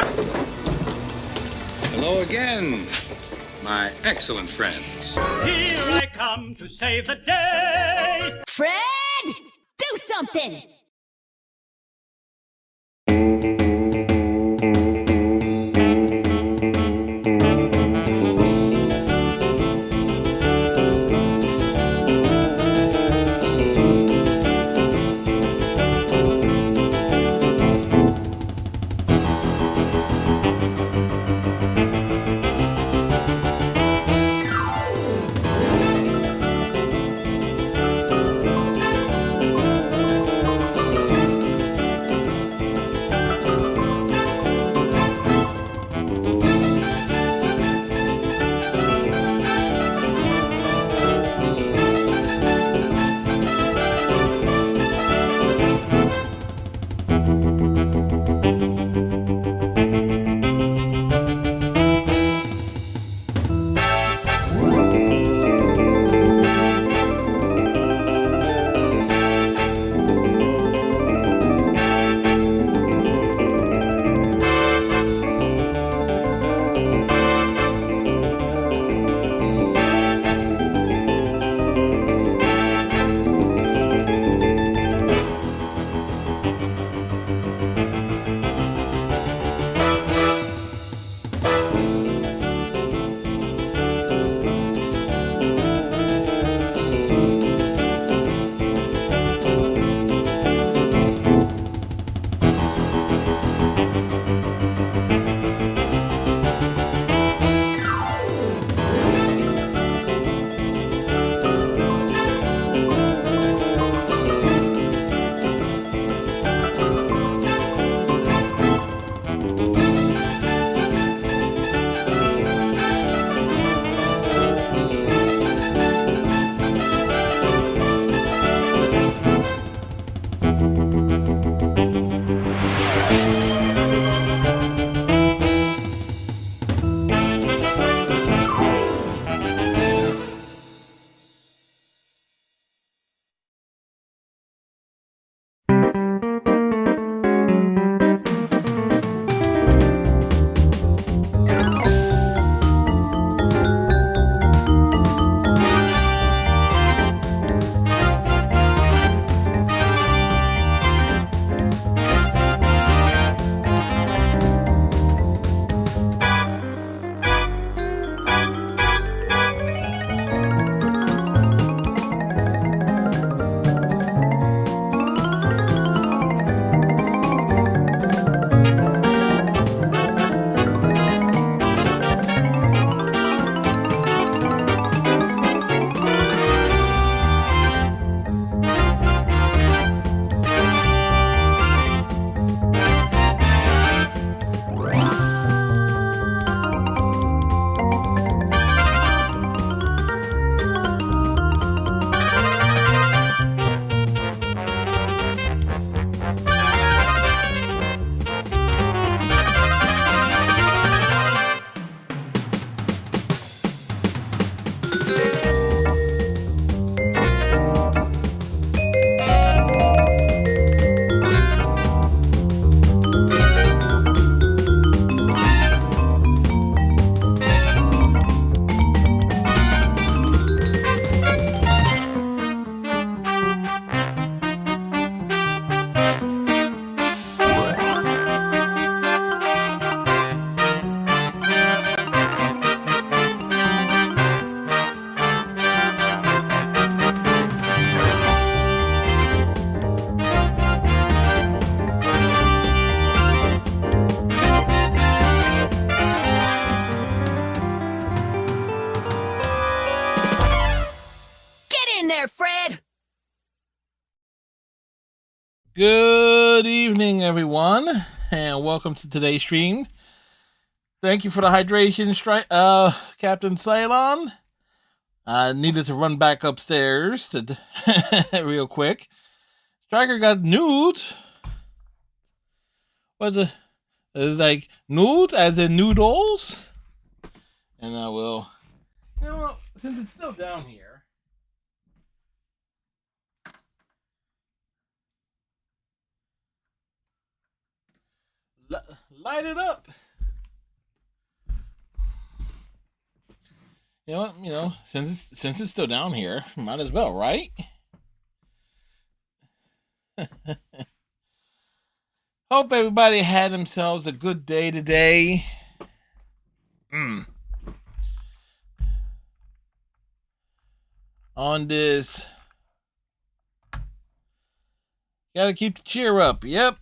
Hello again, my excellent friends. Here I come to save the day. Fred, do something! Fred! Good evening, everyone, and welcome to today's stream. Thank you for the hydration, Captain Cylon. I needed to run back upstairs to real quick. Striker got nude. What the? It's like nude as in noodles. And I will, since it's still down here. Light it up. You know what? Since it's still down here, might as well, right? Hope everybody had themselves a good day today. On this, gotta keep the cheer up. Yep.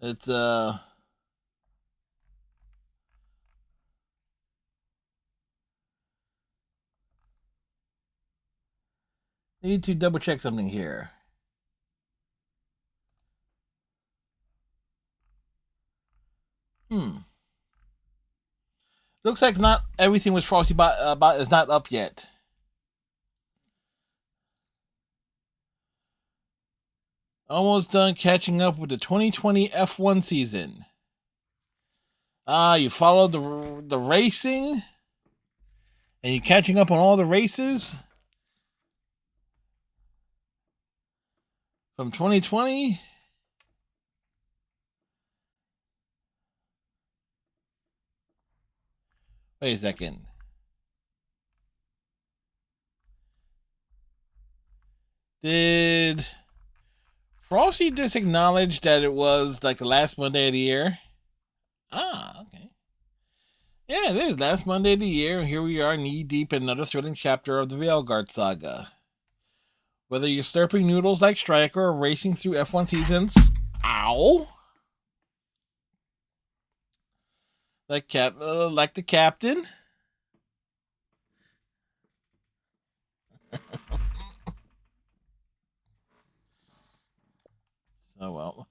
It's need to double check something here. Looks like not everything with Frosty Bot is not up yet. Almost done catching up with the 2020 F1 season. You followed the racing, and you're catching up on all the races from 2020. Wait a second. Did Frosty just acknowledge that it was like the last Monday of the year? Okay. Yeah, it is last Monday of the year, and here we are knee deep in another thrilling chapter of the Veilguard saga. Whether you're slurping noodles like Striker or racing through F1 seasons, like the captain. So well.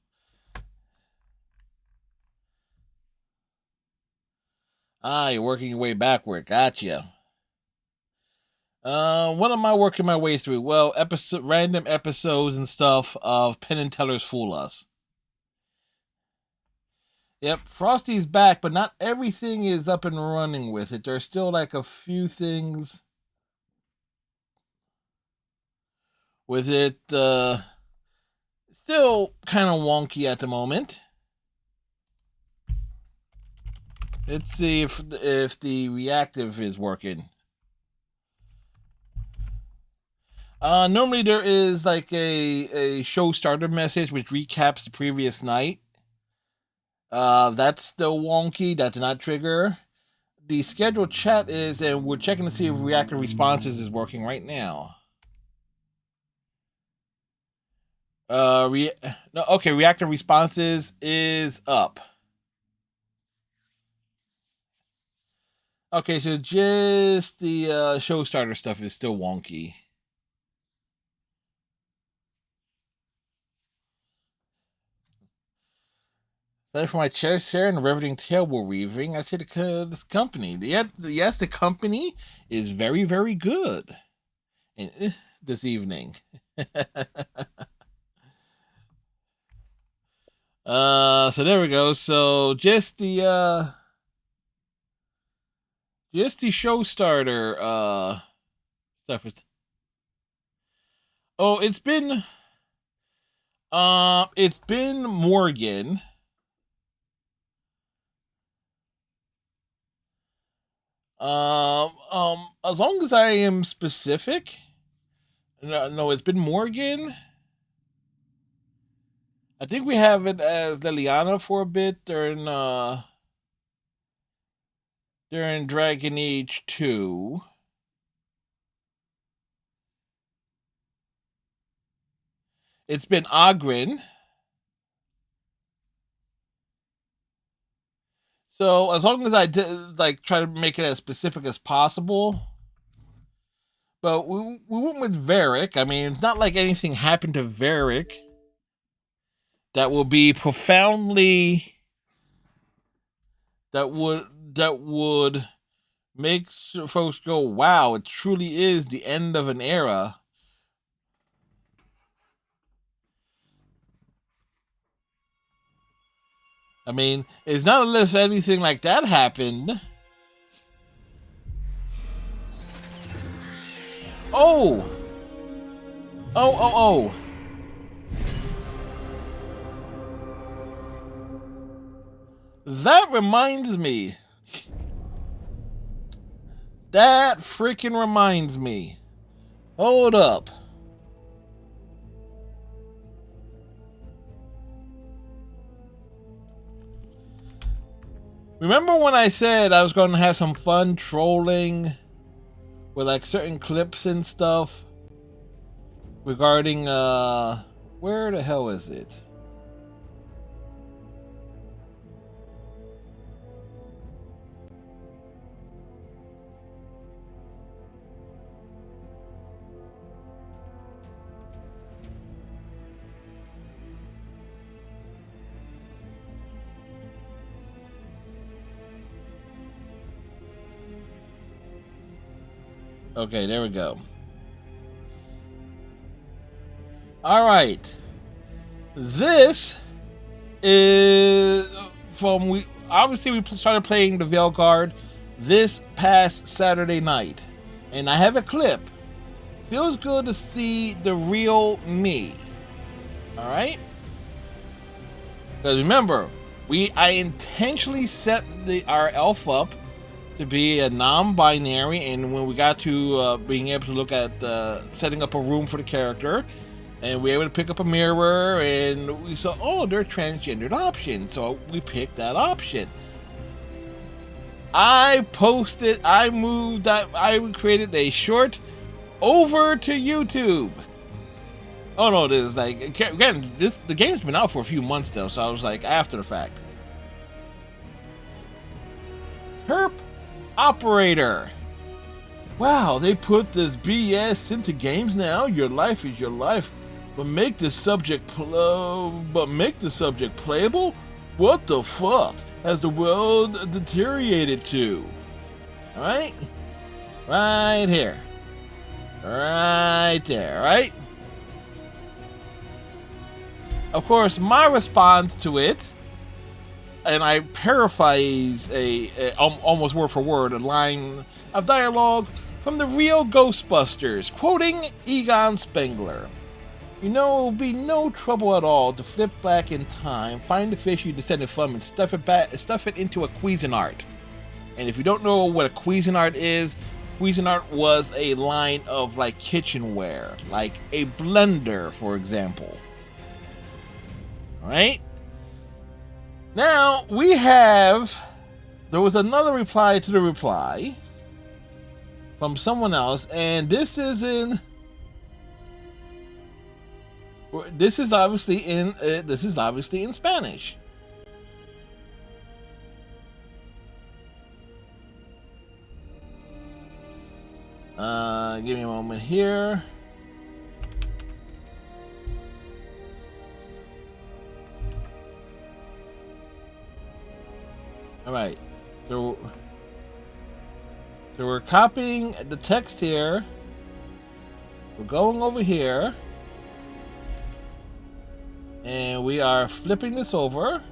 You're working your way backward. Gotcha. What am I working my way through? Well, random episodes and stuff of Penn and Teller's Fool Us. Yep, Frosty's back, but not everything is up and running with it. There's still like a few things with it. Still kind of wonky at the moment. Let's see if the reactive is working. Normally there is like a show starter message which recaps the previous night. That's still wonky. That did not trigger. The scheduled chat is, and we're checking to see if reactive responses is working right now. Reactive responses is up. Okay, so just the show starter stuff is still wonky. Aside from my chest hair and the riveting table weaving, I say this company. Yes, the company is very, very good. And this evening. So there we go. So just the show starter stuff is. Oh, it's been Morgan. As long as I am specific. No, it's been Morgan. I think we have it as Liliana for a bit during Dragon Age 2. It's been Ogren. So as long as I did try to make it as specific as possible. But we went with Varric. I mean, it's not like anything happened to Varric that will be profoundly that would make folks go, wow, it truly is the end of an era. I mean, it's not unless anything like that happened. Oh! Oh. That reminds me. That freaking reminds me. Hold up. Remember when I said I was going to have some fun trolling with like certain clips and stuff regarding where the hell is it? Okay, there we go. All right. This is we started playing the Veilguard this past Saturday night, and I have a clip. Feels good to see the real me. All right. Because remember, I intentionally set our elf up to be a non-binary, and when we got to being able to look at setting up a room for the character, and we were able to pick up a mirror, and we saw, oh, they're transgendered options, so we picked that option. I created a short over to YouTube. Oh no, this is like, again, the game's been out for a few months though, so I was like, after the fact. Herp Operator. Wow, they put this BS into games now. Your life is your life, but make the subject playable. What the fuck has the world deteriorated to? All right, right here, right there, right. Of course, my response to it, and I paraphrase almost word for word a line of dialogue from the real Ghostbusters, quoting Egon Spengler. You know, it'll be no trouble at all to flip back in time, find the fish you descended from, and stuff it into a Cuisinart. And if you don't know what a Cuisinart is, Cuisinart was a line of like kitchenware, like a blender, for example. Alright? Now, there was another reply to the reply from someone else, and this is obviously in Spanish. Give me a moment here. All right, so we're copying the text here. We're going over here, and we are flipping this over.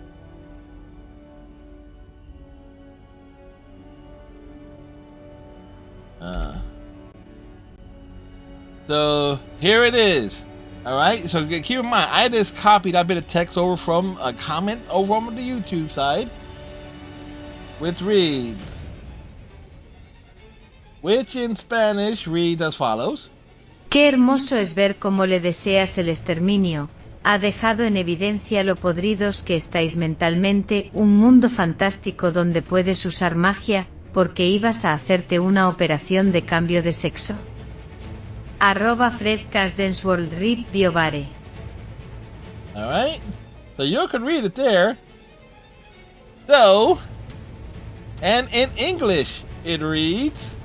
So here it is. All right, so keep in mind, I just copied that bit of text over from a comment over on the YouTube side, which in Spanish reads as follows. Qué hermoso es ver cómo le deseas el exterminio. Ha dejado en evidencia lo podridos que estáis mentalmente, un mundo fantástico donde puedes usar magia, porque ibas a hacerte una operación de cambio de sexo. @FredCastDanceWorldRip Biovare. Alright, so you can read it there. So, and in English it reads,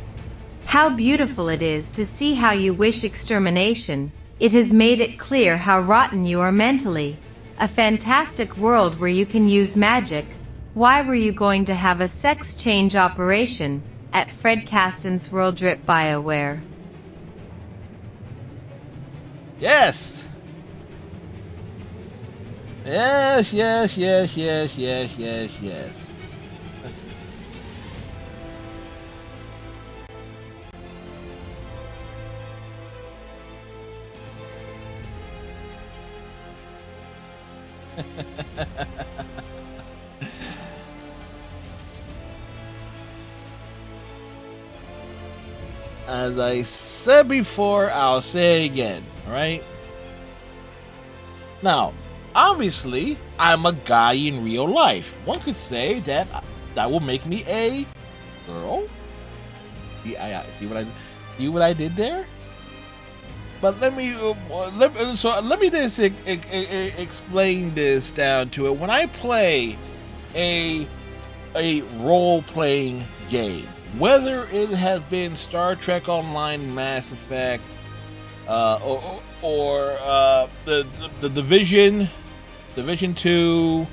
How beautiful it is to see how you wish extermination. It has made it clear how rotten you are mentally. A fantastic world where you can use magic. Why were you going to have a sex change operation? @FredCastDanceWorldRip BioWare. Yes. Yes. As I said before, I'll say again, alright? Now, obviously, I'm a guy in real life. One could say that that will make me a girl. See what I did there? But let me just explain this down to it. When I play a role-playing game, whether it has been Star Trek Online, Mass Effect, or the Division 2,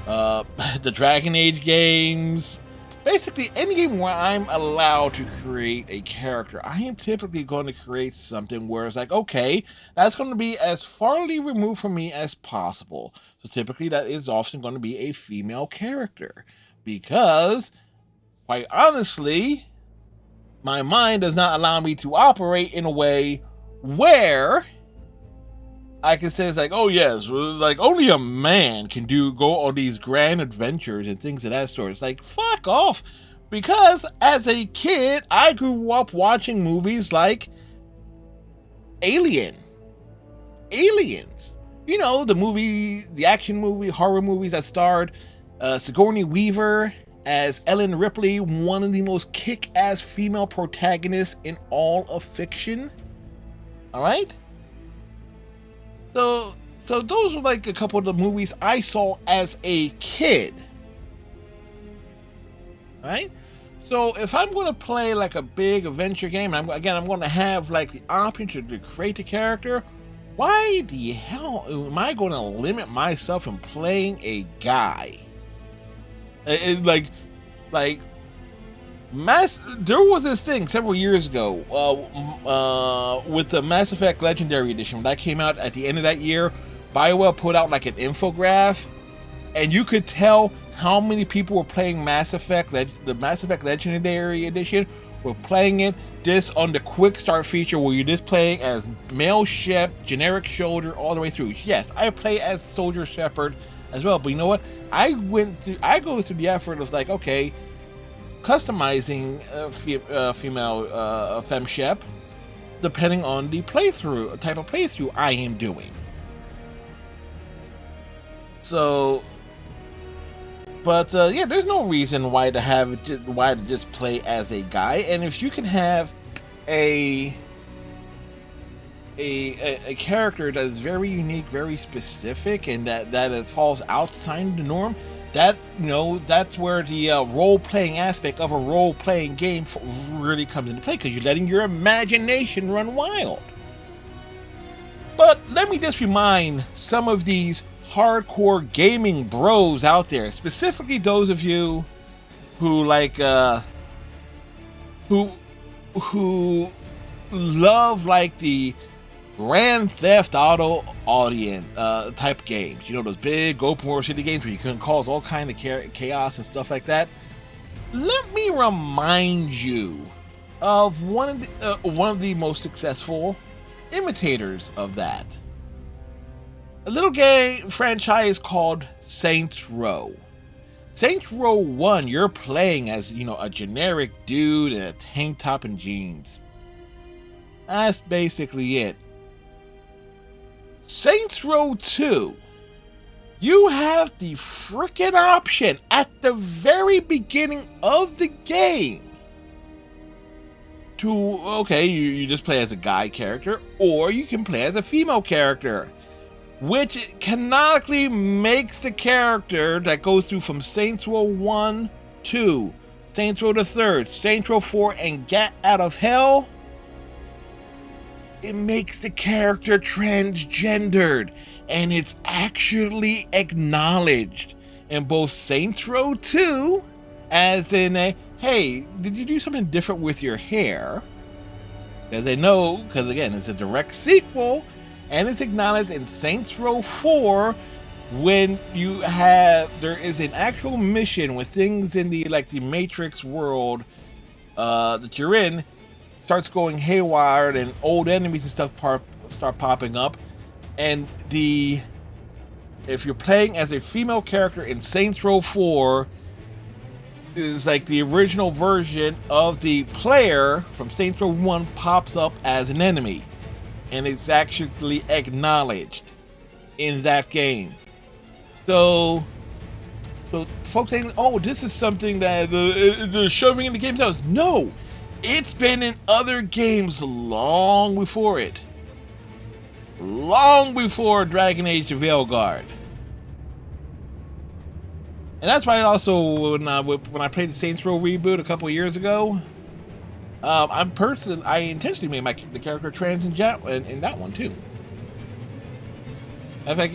the Dragon Age games, basically any game where I'm allowed to create a character, I am typically going to create something where it's like, okay, that's going to be as farly removed from me as possible. So typically that is often going to be a female character, because quite honestly, my mind does not allow me to operate in a way where I can say it's like, oh yes, like only a man can go on these grand adventures and things of that sort. It's like, fuck off. Because as a kid, I grew up watching movies like Aliens. You know, the action movie, horror movies that starred Sigourney Weaver as Ellen Ripley, one of the most kick-ass female protagonists in all of fiction. Alright? So those were like a couple of the movies I saw as a kid. Right? So if I'm going to play like a big adventure game, I'm going to have like the option to create the character, why the hell am I going to limit myself from playing a guy? There was this thing several years ago with the Mass Effect Legendary Edition. When that came out at the end of that year, BioWare put out like an infograph, and you could tell how many people were playing Mass Effect. The Mass Effect Legendary Edition were playing it just on the quick start feature, where you're just playing as male Shep, generic soldier all the way through. Yes, I play as Soldier Shepard as well, but you know what? I go through the effort of like, okay, customizing female femme shep depending on the type of playthrough I am doing. So, but yeah, there's no reason why to just play as a guy. And if you can have a character that is very unique, very specific, and that falls outside the norm, that's where the role-playing aspect of a role-playing game really comes into play, because you're letting your imagination run wild. But let me just remind some of these hardcore gaming bros out there, specifically those of you who like who love like the Grand Theft Auto audience type games. You know, those big open world city games where you can cause all kind of chaos and stuff like that. Let me remind you of one of the most successful imitators of that. A little game franchise called Saints Row. Saints Row 1, you're playing as, a generic dude in a tank top and jeans. That's basically it. Saints Row 2, you have the frickin' option at the very beginning of the game to, you just play as a guy character, or you can play as a female character, which canonically makes the character that goes through from Saints Row 1, 2, Saints Row the 3rd, Saints Row 4, and Get Out of Hell. It makes the character transgendered, and it's actually acknowledged in both Saints Row 2, as in hey, did you do something different with your hair? Because they know, because again, it's a direct sequel, and it's acknowledged in Saints Row 4 when there is an actual mission with things in the Matrix world that you're in starts going haywire, and old enemies and stuff start popping up, and the if you're playing as a female character in Saints Row 4, is like the original version of the player from Saints Row 1 pops up as an enemy, and it's actually acknowledged in that game. So folks saying, "Oh, this is something that they're shoving in the games." No, it's been in other games long before it. Long before Dragon Age the Veilguard. And that's why also when I played the Saints Row reboot a couple of years ago, I intentionally made the character trans in that one too. In fact,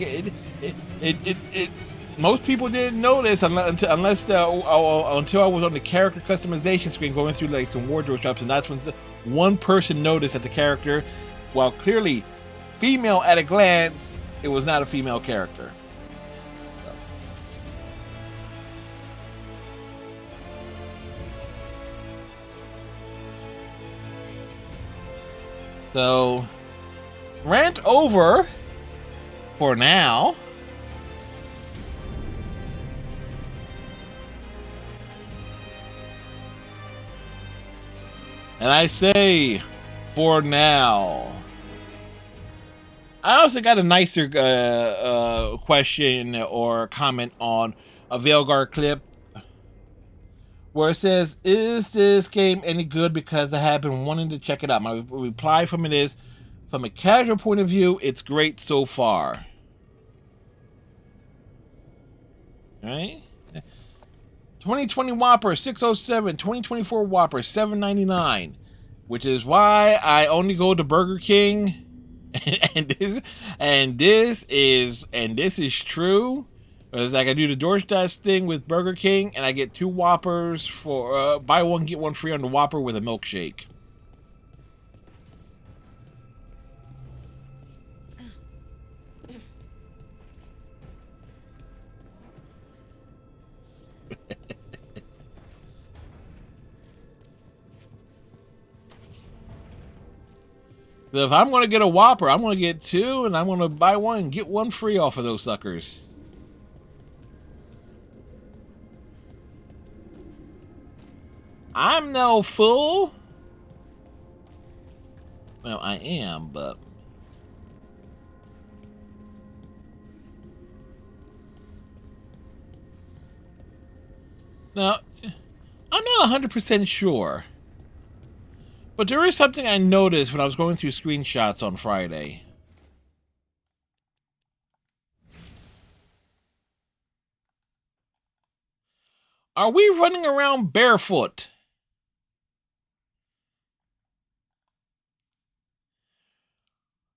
most people didn't notice until I was on the character customization screen going through like some wardrobe shops, and that's when one person noticed that the character, while clearly female at a glance, it was not a female character. So, rant over for now. And I say, for now. I also got a nicer question or comment on a Veilguard clip where it says, "Is this game any good? Because I have been wanting to check it out." My reply from it is, from a casual point of view, it's great so far. Right? 2020 Whopper 607, 2024 Whopper 7.99, which is why I only go to Burger King, and this is true. It's like I do the DoorDash thing with Burger King, and I get 2 Whoppers for buy one get one free on the Whopper with a milkshake. So if I'm going to get a Whopper, I'm going to get 2, and I'm going to buy one and get one free off of those suckers. I'm no fool. Well, I am, but... Now, I'm not 100% sure. But there is something I noticed when I was going through screenshots on Friday. Are we running around barefoot?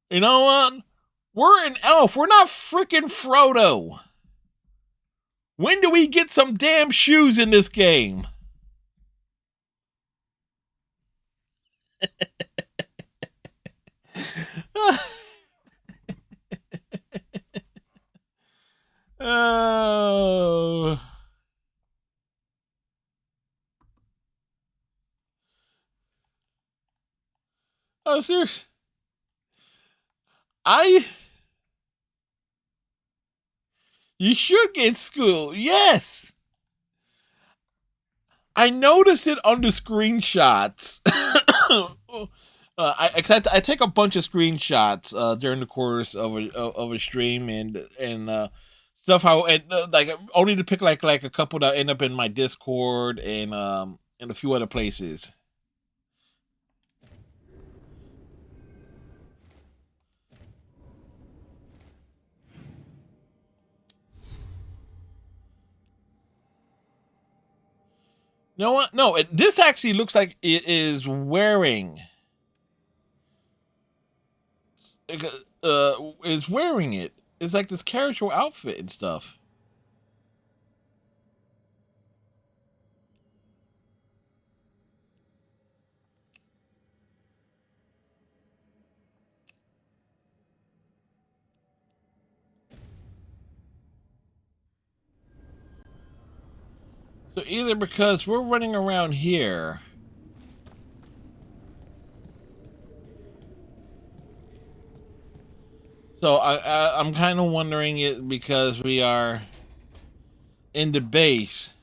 You know what? We're an elf. We're not freaking Frodo. When do we get some damn shoes in this game? Oh. Oh, seriously. You should get school. Yes. I noticed it on the screenshots. I take a bunch of screenshots during the course of a stream and stuff like only to pick like a couple that end up in my Discord and a few other places. You know what? No, this actually looks like it is wearing. Is wearing it. It's like this casual outfit and stuff. So either because we're running around here. So I'm kind of wondering it because we are in the base.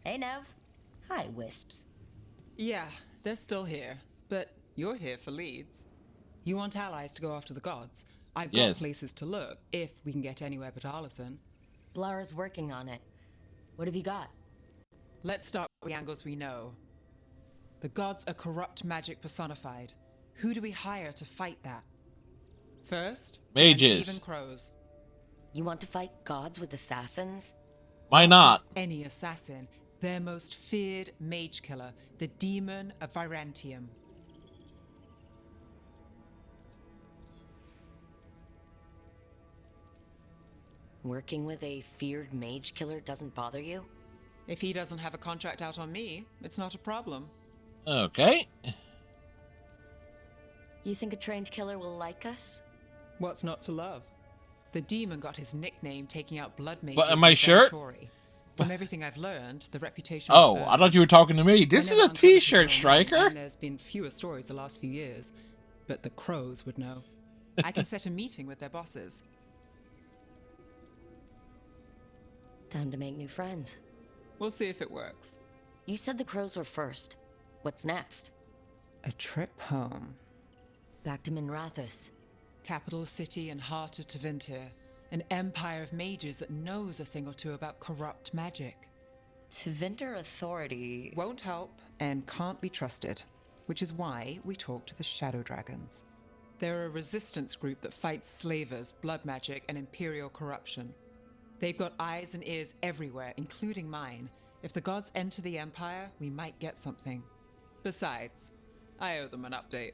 Hey, Nev. Hi, Wisps. Yeah, they're still here, but you're here for leads. You want allies to go after the gods? I've got places to look, if we can get anywhere but Arlathan. Blara's working on it. What have you got? Let's start with the angles we know. The gods are corrupt magic personified. Who do we hire to fight that? First, mages. Even crows. You want to fight gods with assassins? Why not? Just any assassin. Their most feared mage killer, the demon of Virantium. Working with a feared mage killer doesn't bother you? If he doesn't have a contract out on me, it's not a problem. Okay. You think a trained killer will like us? What's not to love? The demon got his nickname taking out blood mages. But am I sure? From everything I've learned, the reputation. Oh, I thought you were talking to me. This is a T-shirt, Striker. There's been fewer stories the last few years, but the crows would know. I can set a meeting with their bosses. Time to make new friends. We'll see if it works. You said the crows were first. What's next? A trip home. Back to Minrathous. Capital city and heart of Tevinter. An empire of mages that knows a thing or two about corrupt magic. Tevinter authority won't help and can't be trusted, which is why we talk to the Shadow Dragons. They're a resistance group that fights slavers, blood magic, and imperial corruption. They've got eyes and ears everywhere, including mine. If the gods enter the Empire, we might get something. Besides, I owe them an update.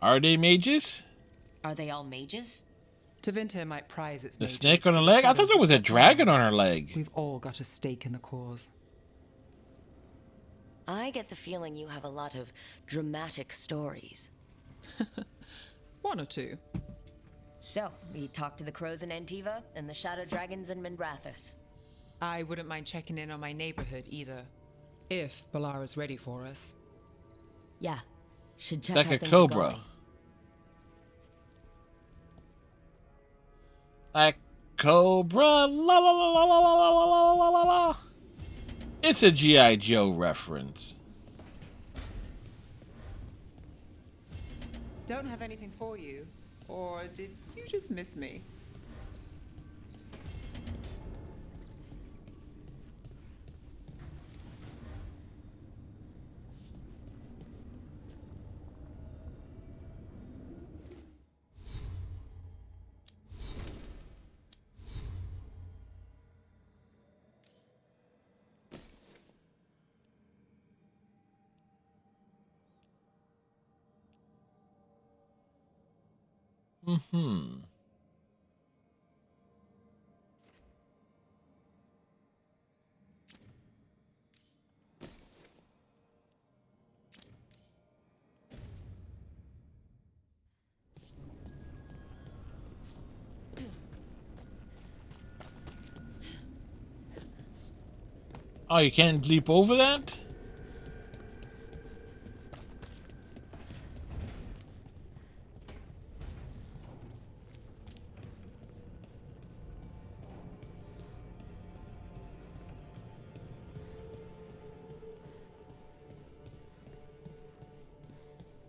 Are they mages? Are they all mages? Tevinter might prize its the mages. Snake on her leg? I thought there was a dragon on her leg. We've all got a stake in the cause. I get the feeling you have a lot of dramatic stories. One or two. So, we talked to the crows in Antiva and the Shadow Dragons in Minrathous. I wouldn't mind checking in on my neighborhood either. If Balara's ready for us. Yeah. Should check like how a things cobra. are going. Like cobra. La la la la la la la la la la. It's a G.I. Joe reference. Don't have anything for you. Or did you just miss me? Mm-hmm. Oh, you can't leap over that?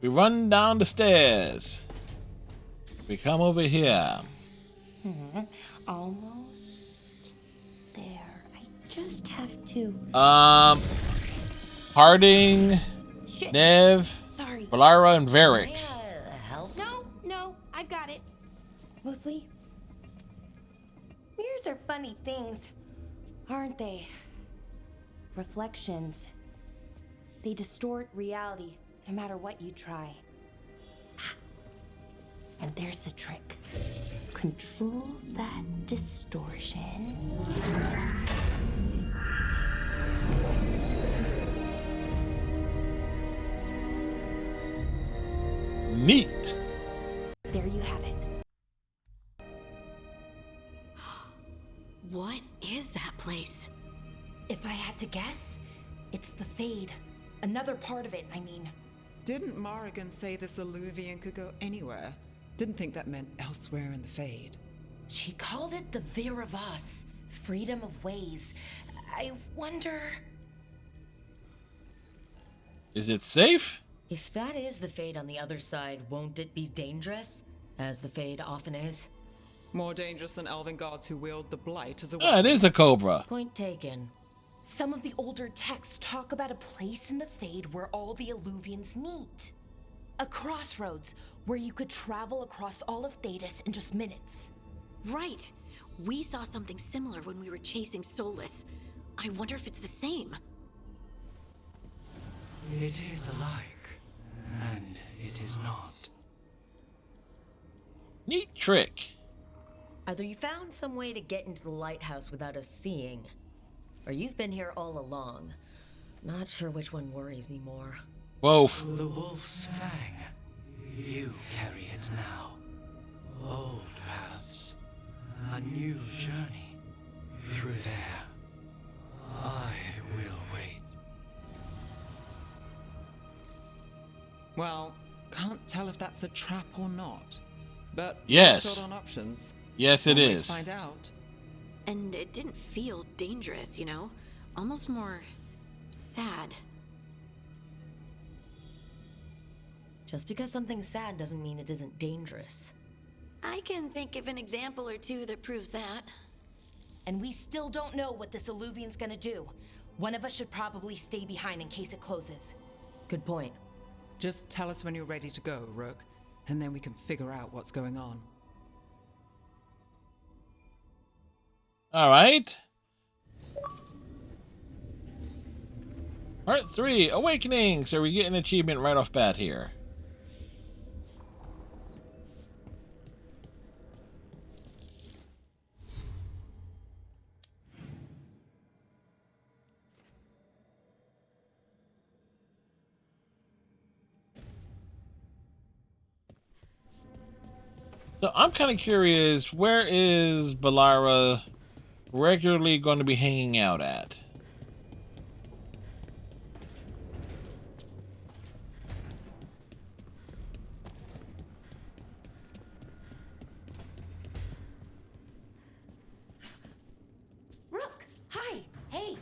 We run down the stairs. We come over here. Almost there. I just have to. Harding, Shit. Nev, Sorry. Balara, and Varric. Help? No, I've got it. Mostly. Mirrors are funny things, aren't they? Reflections. They distort reality, no matter what you try. And there's the trick. Control that distortion. Neat. There you have it. What is that place? If I had to guess, it's the Fade. Another part of it, I mean. Didn't Morrigan say this Illuvian could go anywhere? Didn't think that meant elsewhere in the Fade. She called it the Vir of Us, freedom of ways. I wonder... Is it safe? If that is the Fade on the other side, won't it be dangerous? As the Fade often is. More dangerous than elven gods who wield the Blight as a Ah, it is a cobra. Point taken. Some of the older texts talk about a place in the Fade where all the Illuvians meet. A crossroads where you could travel across all of Thedas in just minutes. Right. We saw something similar when we were chasing Solus. I wonder if it's the same. It is alike, and it is not. Neat trick. Either you found some way to get into the lighthouse without us seeing, or you've been here all along. Not sure which one worries me more. Whoa. The wolf's fang. You carry it now. Old paths. A new journey. Through there. I will wait. Well, can't tell if that's a trap or not. But Yes. short on options. Yes, it One way is. to find out. And it didn't feel dangerous, you know? Almost more sad. Just because something's sad doesn't mean it isn't dangerous. I can think of an example or two that proves that. And we still don't know what this Illuvian's gonna do. One of us should probably stay behind in case it closes. Good point. Just tell us when you're ready to go, Rook, and then we can figure out what's going on. All right. Part 3, Awakening. So we get an achievement right off bat here. So I'm kind of curious, where is Balara regularly going to be hanging out at? Rook! Hi! Hey!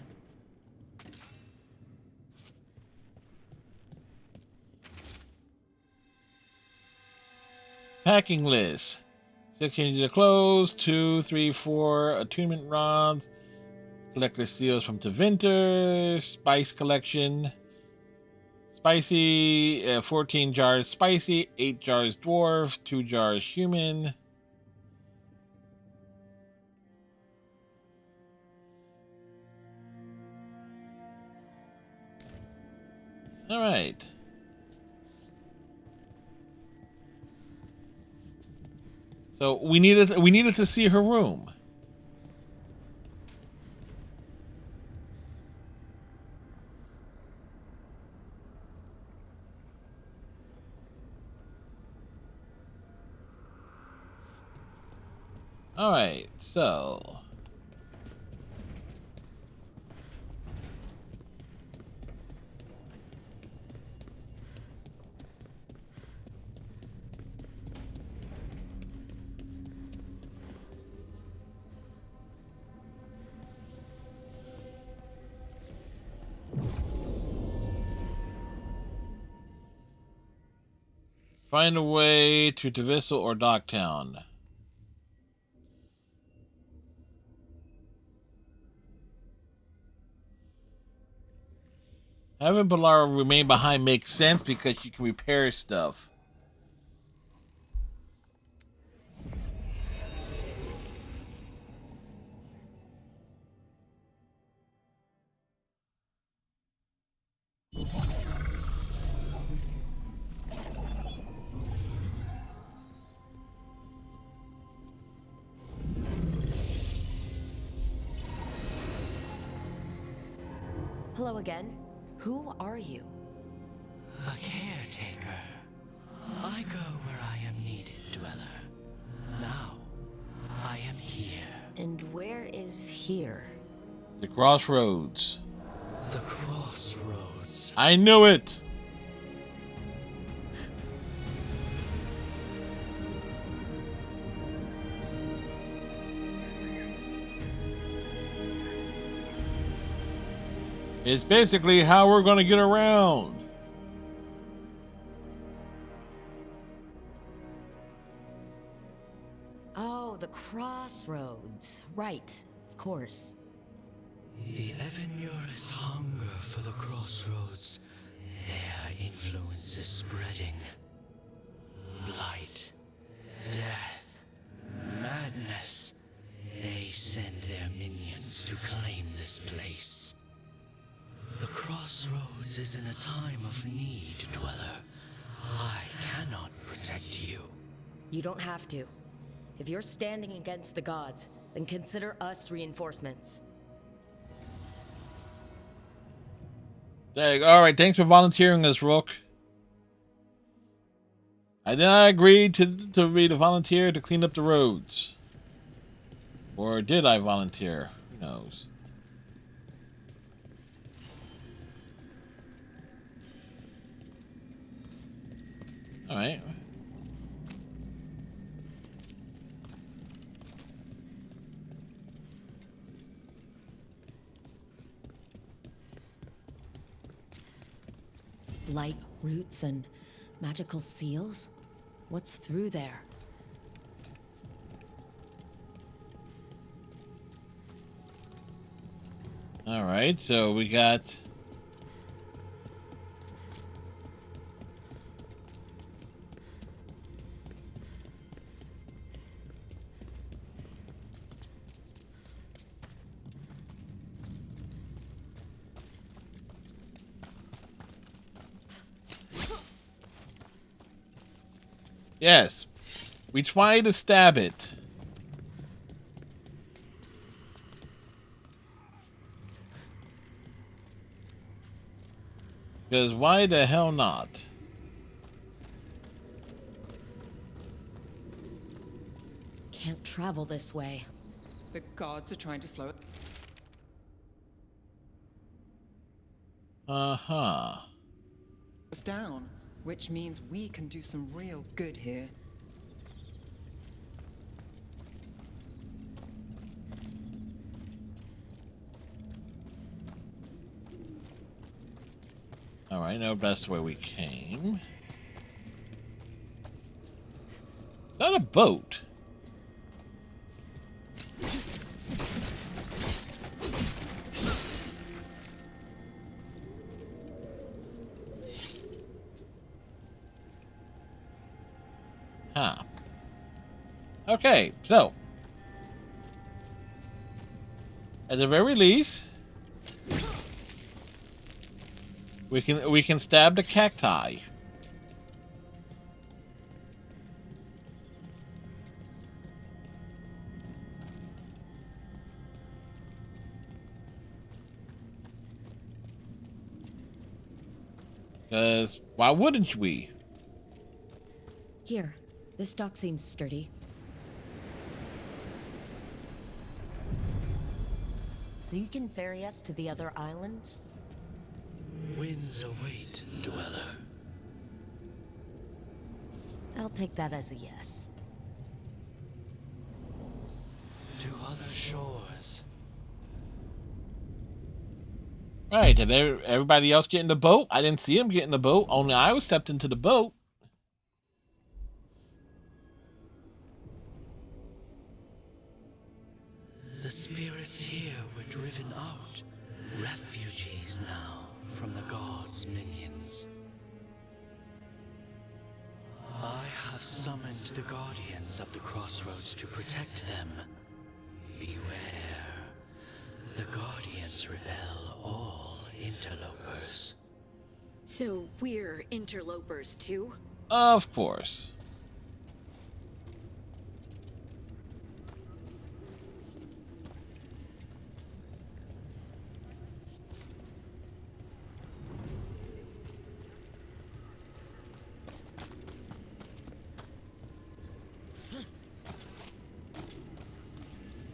Packing list. 6 changes of clothes, 2, 3, 4 attunement rods, collector seals from Tevinter, spice collection, spicy, 14 jars spicy, 8 jars dwarf, 2 jars human. All right. So we needed to see her room. All right, so find a way to Tavissel or Docktown. Having Balara remain behind makes sense because she can repair stuff. Hello again. Who are you? A caretaker. I go where I am needed, Dweller. Now, I am here. And where is here? The crossroads. The crossroads. I knew it. It's basically how we're going to get around. Oh, the crossroads. Right, of course. The Evanurus hunger for the crossroads. Their influence is spreading. Blight, death, madness. They send their minions to claim this place. The crossroads is in a time of need, Dweller. I cannot protect you. You don't have to. If you're standing against the gods, then consider us reinforcements. Alright, thanks for volunteering us, Rook. I then I agreed to be the volunteer to clean up the roads. Or did I volunteer? Who knows? Alright. Light roots and magical seals? What's through there? Alright, so we got... Yes, we try to stab it. Because why the hell not? Can't travel this way. The gods are trying to slow it. Uh-huh. Us down, which means we can do some real good here. Alright, now that's the way we came. Is that a boat? Huh. Okay, so at the very least, we can stab the cacti. Because why wouldn't we? Here, this dock seems sturdy. So you can ferry us to the other islands? Winds await, Dweller. I'll take that as a yes. To other shores. Right, did everybody else get in the boat? I didn't see him get in the boat. Only I was stepped into the boat. The spirits here were driven out. Refugees now from the gods' minions. I have summoned the guardians of the crossroads to protect them. Beware. The guardians repel all interlopers. So we're interlopers too? Of course.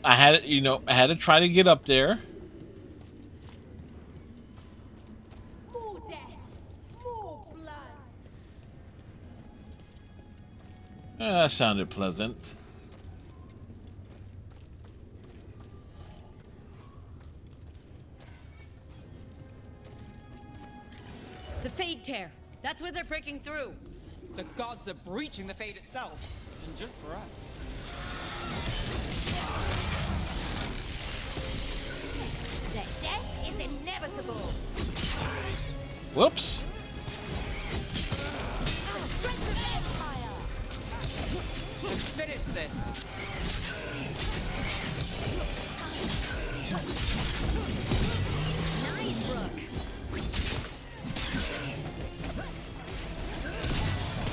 I had to try to get up there. More death, more blood. That sounded pleasant. Fade tear. That's where they're breaking through. The gods are breaching the Fade itself, and just for us. The death is inevitable. Whoops. Finish this. Nice, Rook.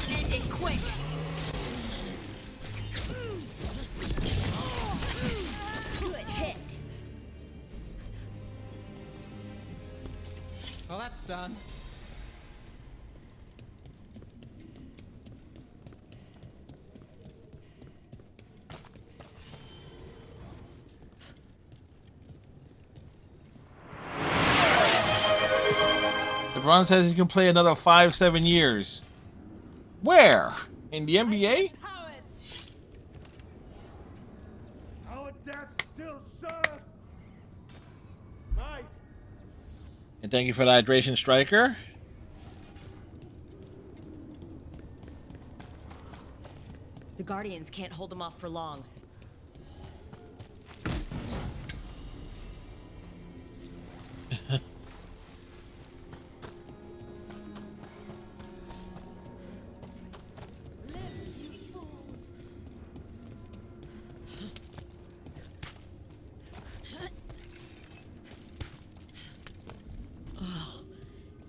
End it quick. Good hit. Well, that's done. LeBron says he can play another 5-7 years. Where? In the NBA? Our death still serve. Might. And thank you for the hydration, Striker. The Guardians can't hold them off for long.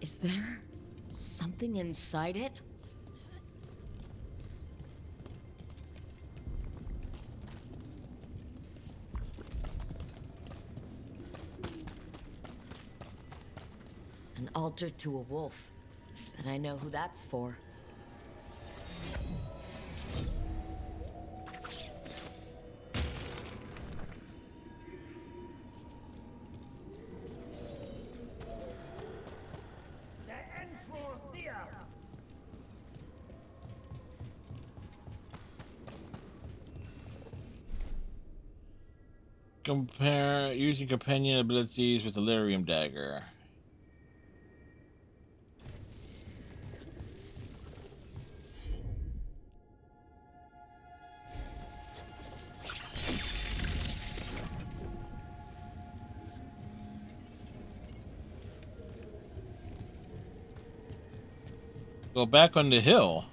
Is there something inside it? An altar to a wolf. But I know who that's for. Compare using companion abilities with the Lyrium dagger. Go back on the hill.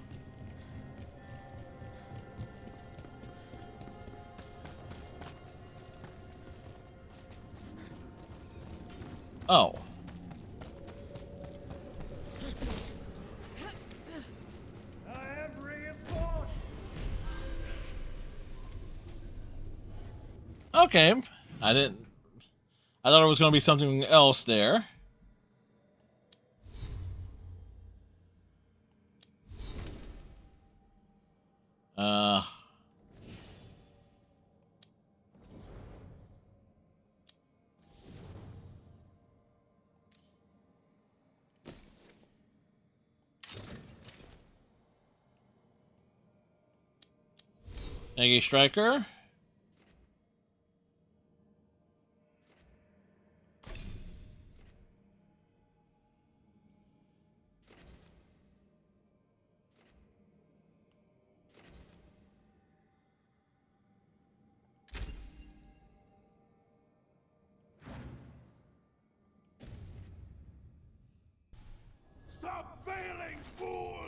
Oh. I am reinforced. Okay. I thought it was going to be something else there. Thank you, Striker. Stop failing, fools!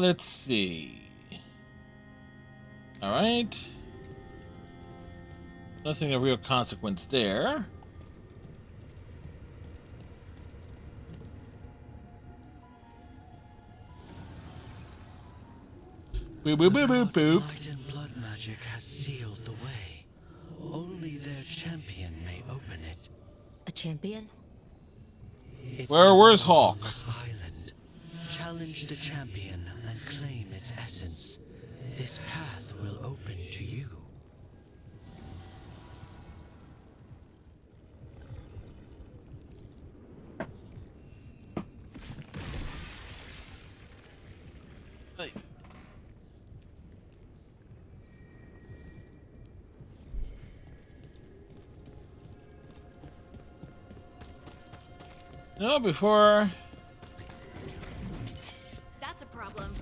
Let's see. All right. Nothing of real consequence there. Boop boop boop boop boop. Light and blood magic has sealed the way. Only their champion may open it. A champion? Where's Hawk? On this island. Challenge the champion and claim its essence. This path will open to you. No, before. That's a problem.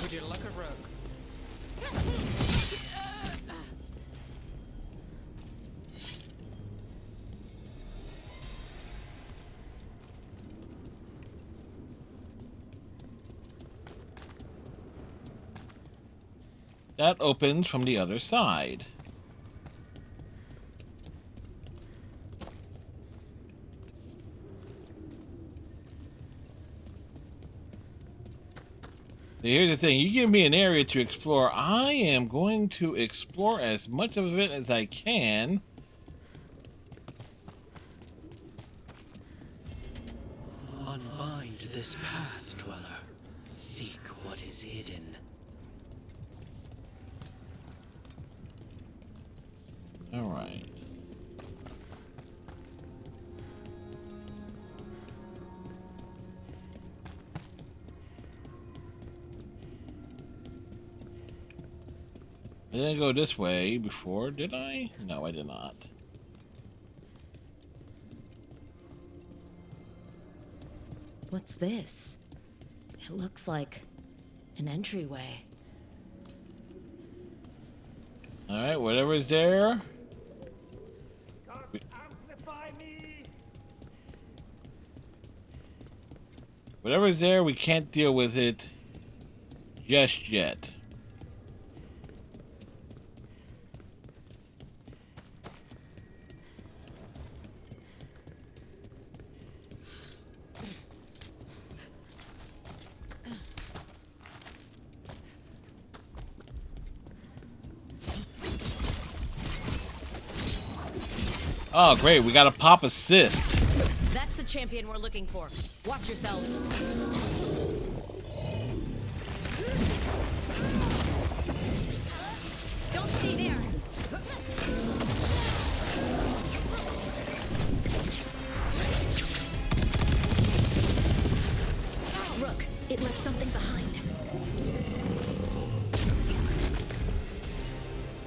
Would you like a rogue? That opens from the other side. Here's the thing, you give me an area to explore, I am going to explore as much of it as I can. Unbind this path, dweller. Seek what is hidden. Alright. I didn't go this way before, did I? No, I did not. What's this? It looks like an entryway. Alright, whatever's there. Amplify me! Whatever's there, we can't deal with it just yet. Oh, great. We got a pop assist. That's the champion we're looking for. Watch yourselves. Don't stay there. Look, it left something behind.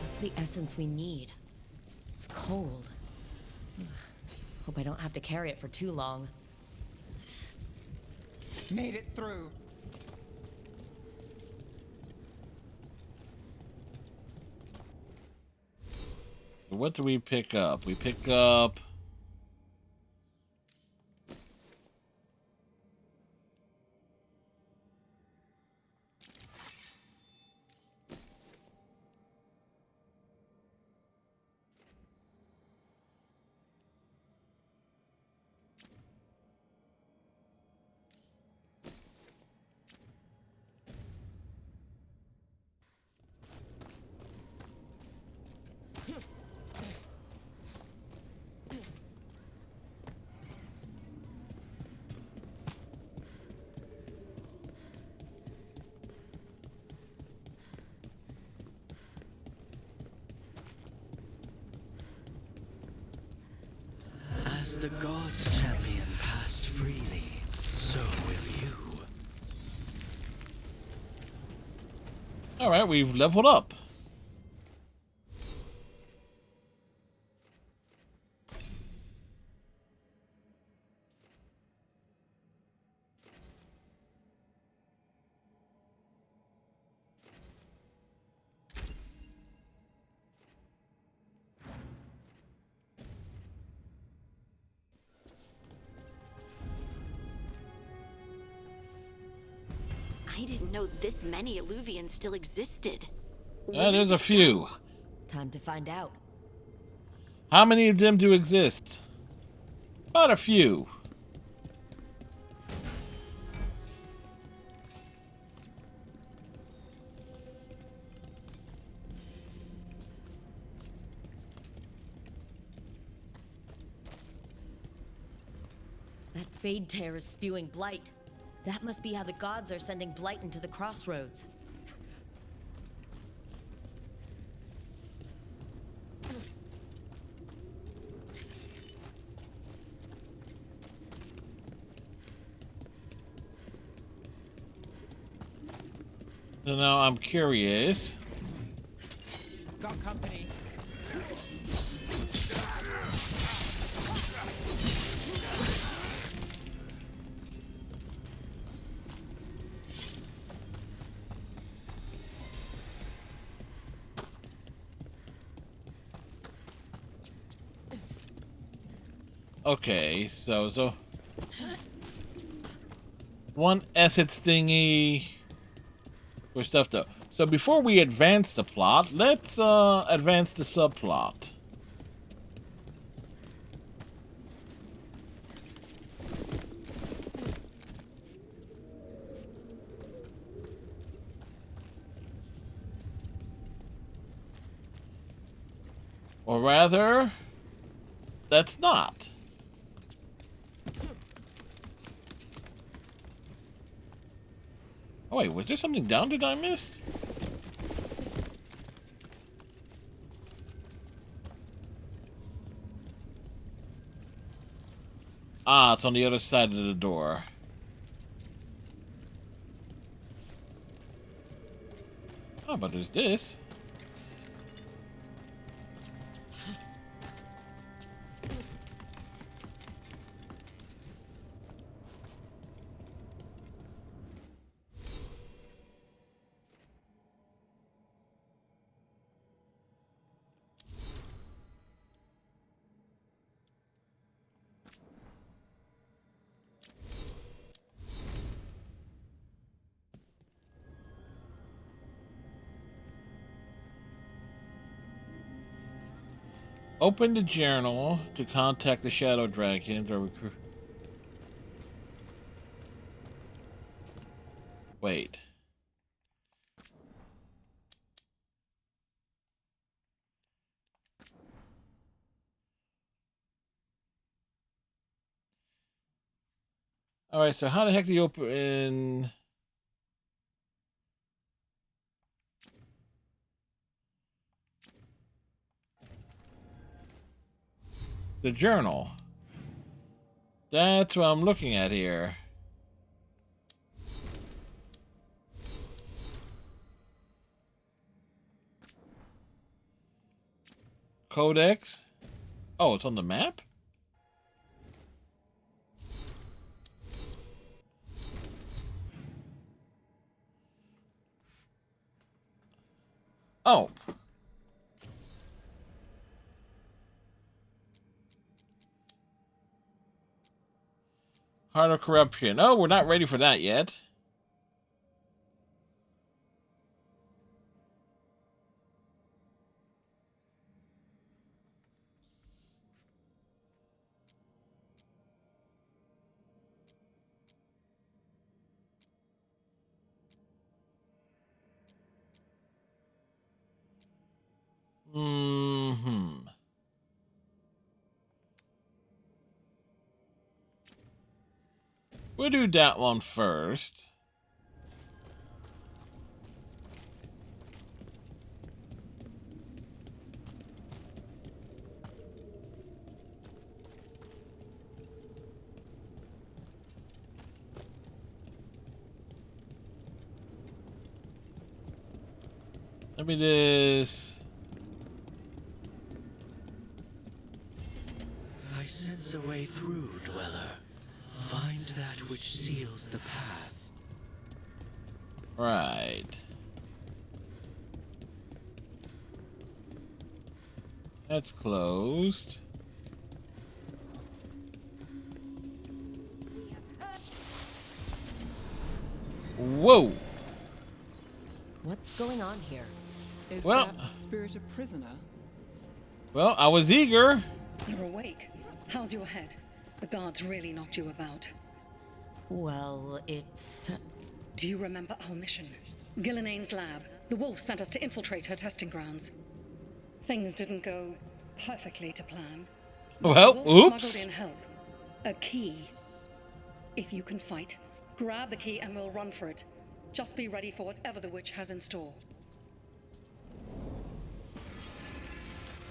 That's the essence we need. It's cold. Hope I don't have to carry it for too long. Made it through. What do we pick up? We pick up... As the gods' champion passed freely, so will you. Alright, we've leveled up. I I didn't know this many Illuvians still existed. There's a few. Time to find out. How many of them do exist? About a few. That Fade Tear is spewing blight. That must be how the gods are sending blight into the crossroads. So now I'm curious. Got company. Okay, so one essence thingy for stuff though. So before we advance the plot, let's advance the subplot. Or rather, let's not. Oh wait, was there something down that I missed? Ah, it's on the other side of the door. Oh, but there's this. Open the journal to contact the Shadow Dragons or recruit. Wait. Alright, so how the heck do you open... the journal? That's what I'm looking at here. Codex? Oh, it's on the map? Oh. Heart of Corruption. Oh, we're not ready for that yet. Mm-hmm. We'll do that one first. Let me just... I sense a way through, Dweller. Find that which seals the path. Right. That's closed. Whoa! What's going on here? Is Well- that spirit a prisoner? Well, I was eager. You're awake. How's your head? The guards really knocked you about. Well, it's... Do you remember our mission? Gillenane's lab. The wolf sent us to infiltrate her testing grounds. Things didn't go perfectly to plan. Well, The wolf oops. smuggled in help. A key. If you can fight, grab the key and we'll run for it. Just be ready for whatever the witch has in store.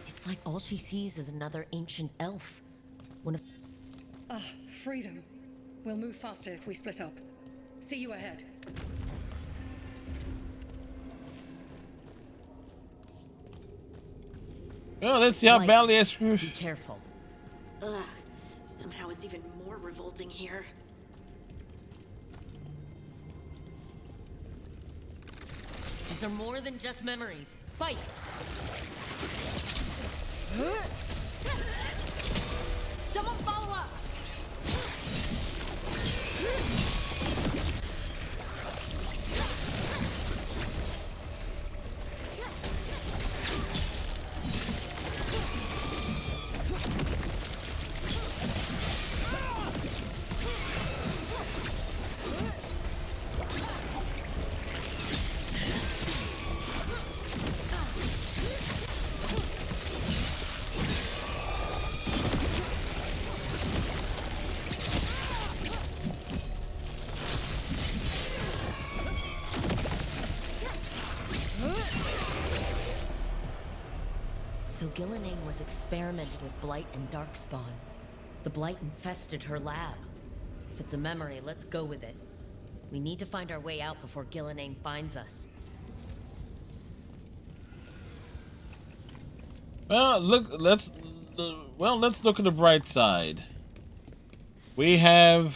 It's like all she sees is another ancient elf. One of... Ah, freedom. We'll move faster if we split up. See you ahead. Well, let's see how Light. badly I screw. Be careful. Ugh. Somehow it's even more revolting here. These are more than just memories. Fight! Someone follow up! So Gillenane was experimenting with Blight and Darkspawn. The Blight infested her lab. If it's a memory, let's go with it. We need to find our way out before Gillenane finds us. Well, let's look at the bright side. We're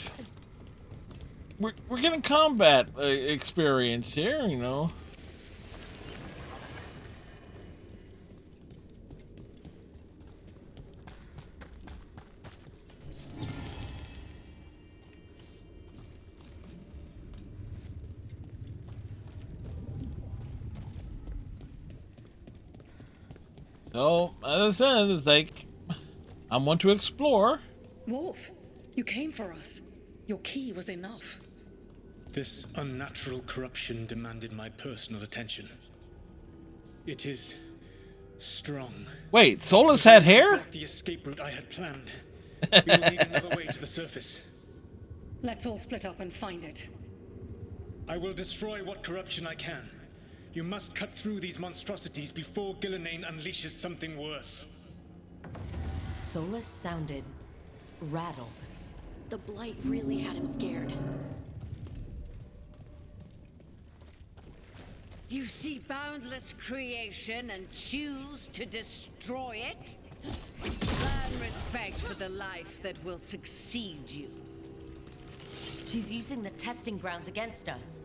getting combat experience here, you know. So, as I said, it's like I want to explore. Wolf, you came for us. Your key was enough. This unnatural corruption demanded my personal attention. It is strong. Wait, Solus had hair? Not the escape route I had planned. We will need another way to the surface. Let's all split up and find it. I will destroy what corruption I can. You must cut through these monstrosities before Gillenane unleashes something worse. Solus sounded rattled. The Blight really had him scared. You see boundless creation and choose to destroy it? Learn respect for the life that will succeed you. She's using the testing grounds against us.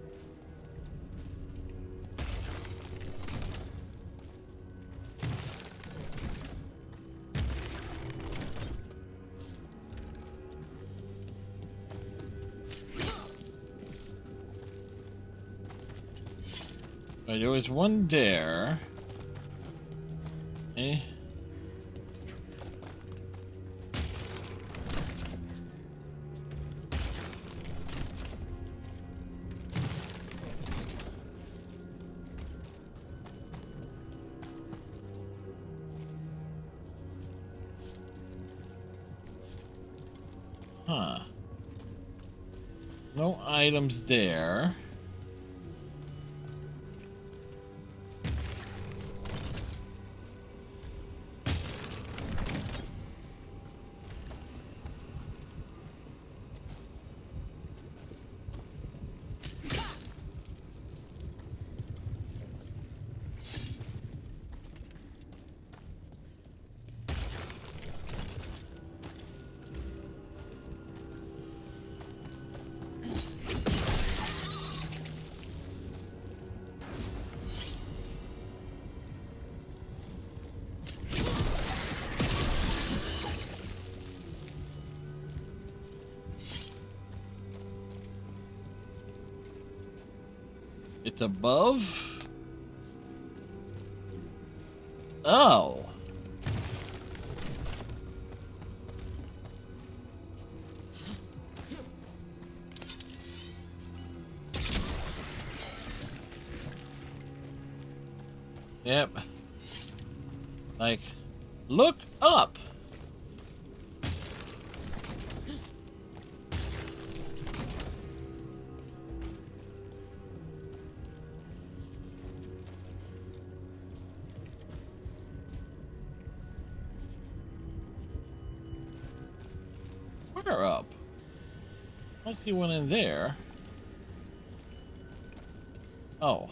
There was one there. Eh? Huh. No items there. It's above. Oh. Yep. Like, look up. Where up? I don't see one in there. Oh.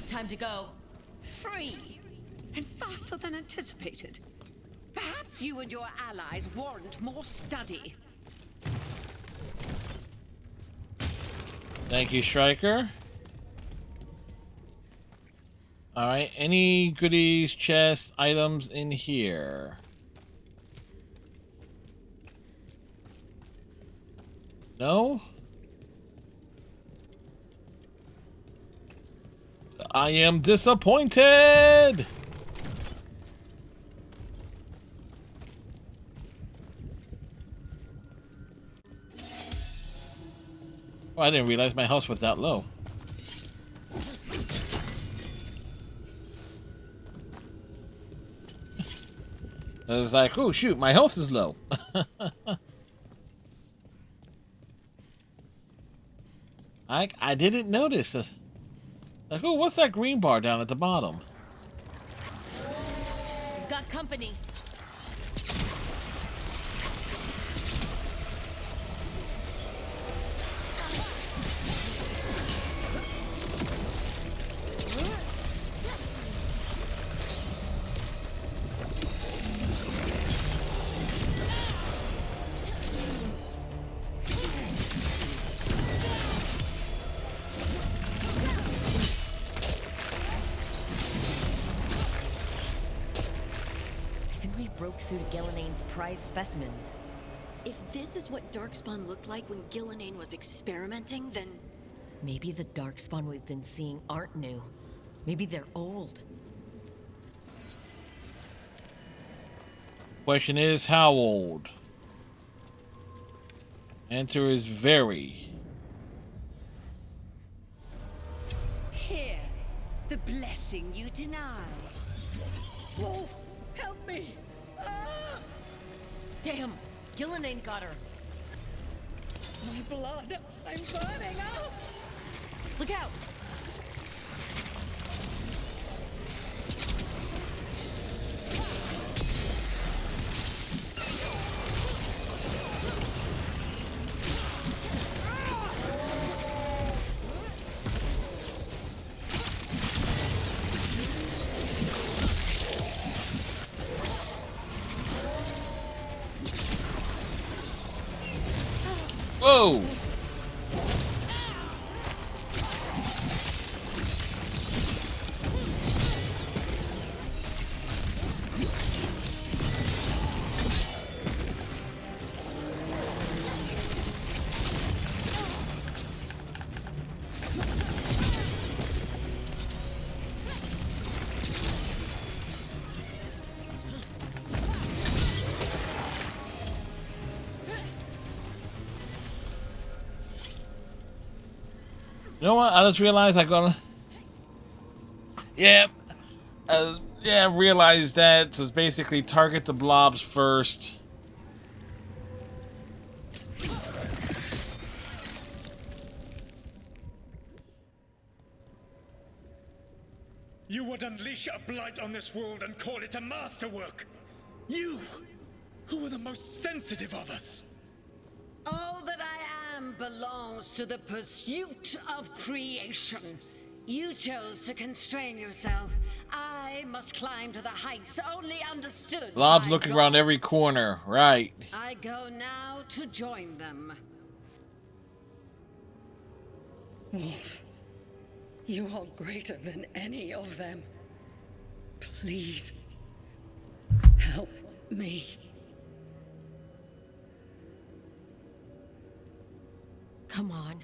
Time to go. Free! And faster than anticipated. Perhaps you and your allies warrant more study. Thank you, Striker. Alright, any goodies, chests, items in here? No? I am disappointed! Oh, I didn't realize my house was that low. I was like, oh shoot, my health is low. I didn't notice. Like, oh, what's that green bar down at the bottom? We've got company. Broke through to Gillinane's prize specimens. If this is what Darkspawn looked like when Gillinane was experimenting, then... Maybe the Darkspawn we've been seeing aren't new. Maybe they're old. Question is, how old? Answer is very. Here, the blessing you deny. Wolf, help me! Ah! Damn! Gillinane got her! My blood! I'm burning up! Look out! Whoa! You know what? I just realized I gotta. Yeah, realized that. So it's basically target the blobs first. You would unleash a blight on this world and call it a masterwork. You, who were the most sensitive of us. All that I am belongs to the pursuit of creation. You chose to constrain yourself. I must climb to the heights only understood. Blobs looking around every corner, right? I go now to join them. Wolf, you are greater than any of them. Please. Help me. Come on.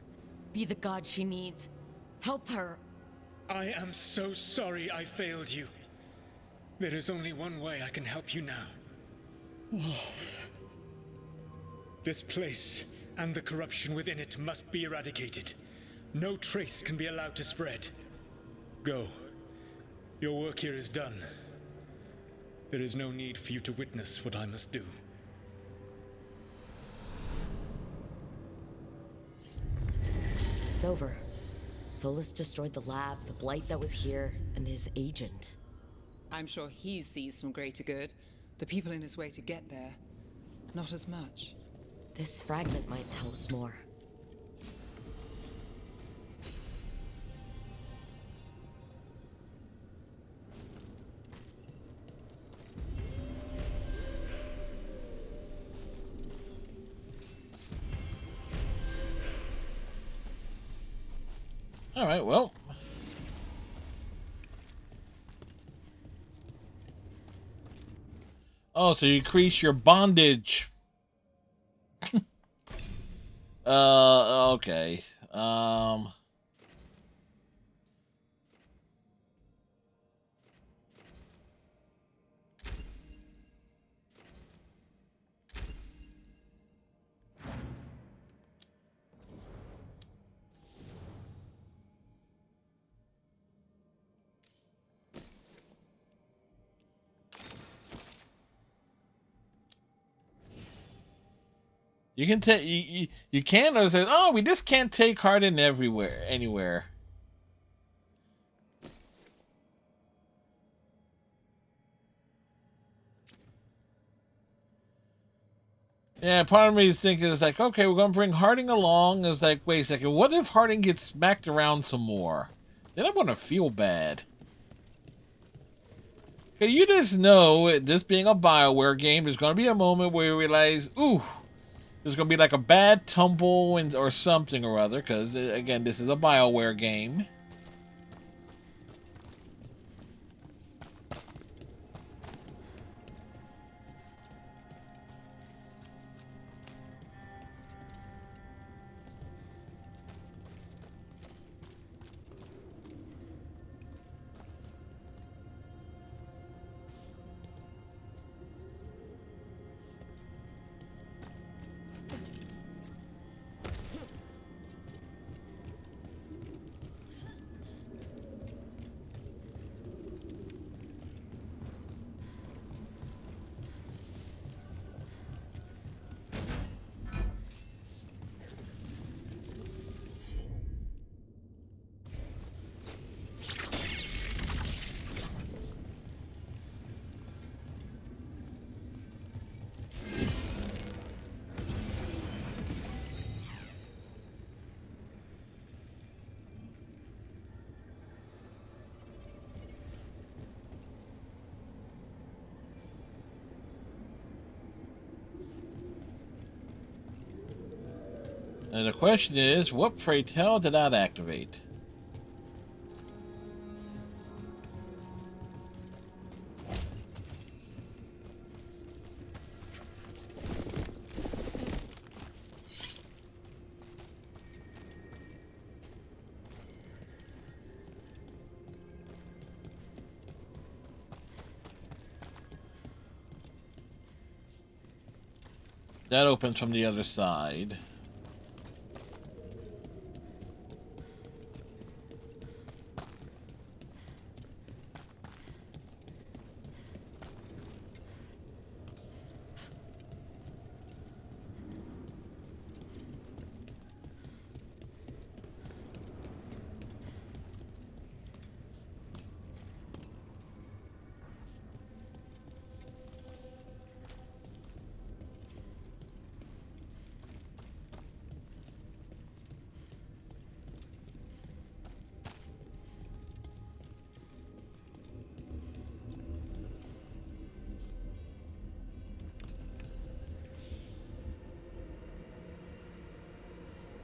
Be the god she needs. Help her. I am so sorry I failed you. There is only one way I can help you now. Wolf. This place and the corruption within it must be eradicated. No trace can be allowed to spread. Go. Your work here is done. There is no need for you to witness what I must do. It's over. Solus destroyed the lab, the blight that was here, and his agent. I'm sure he sees some greater good. The people in his way to get there, not as much. This fragment might tell us more. All right, well. Oh, so you increase your bondage. Okay. You can take you can or say, oh, we just can't take Hardin anywhere. Yeah, part of me is thinking it's like, okay, we're gonna bring Harding along. It's like, wait a second, what if Harding gets smacked around some more? Then I'm gonna feel bad. Okay, you just know, this being a BioWare game, there's gonna be a moment where you realize, ooh, there's going to be like a bad tumble or something or other, because, again, this is a BioWare game. And the question is, what pray tell did that activate? That opens from the other side.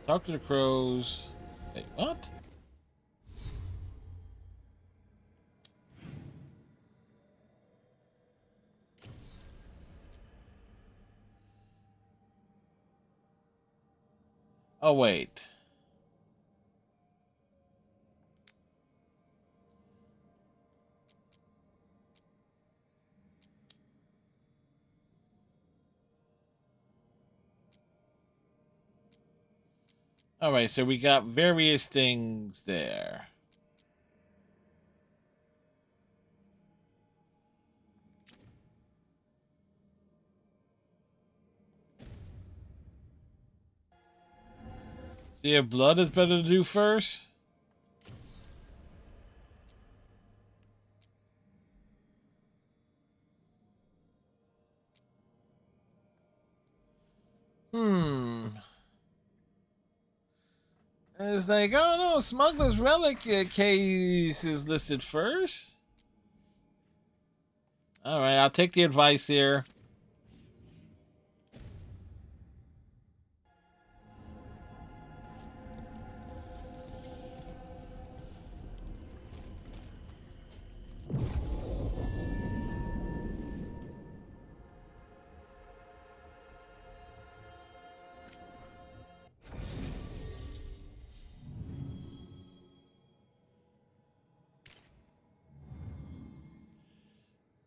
Talk to the crows. Wait, what? Oh, wait. Alright, so we got various things there. See if blood is better to do first? It's like, oh no, Smuggler's Relic case is listed first. Alright, I'll take the advice here.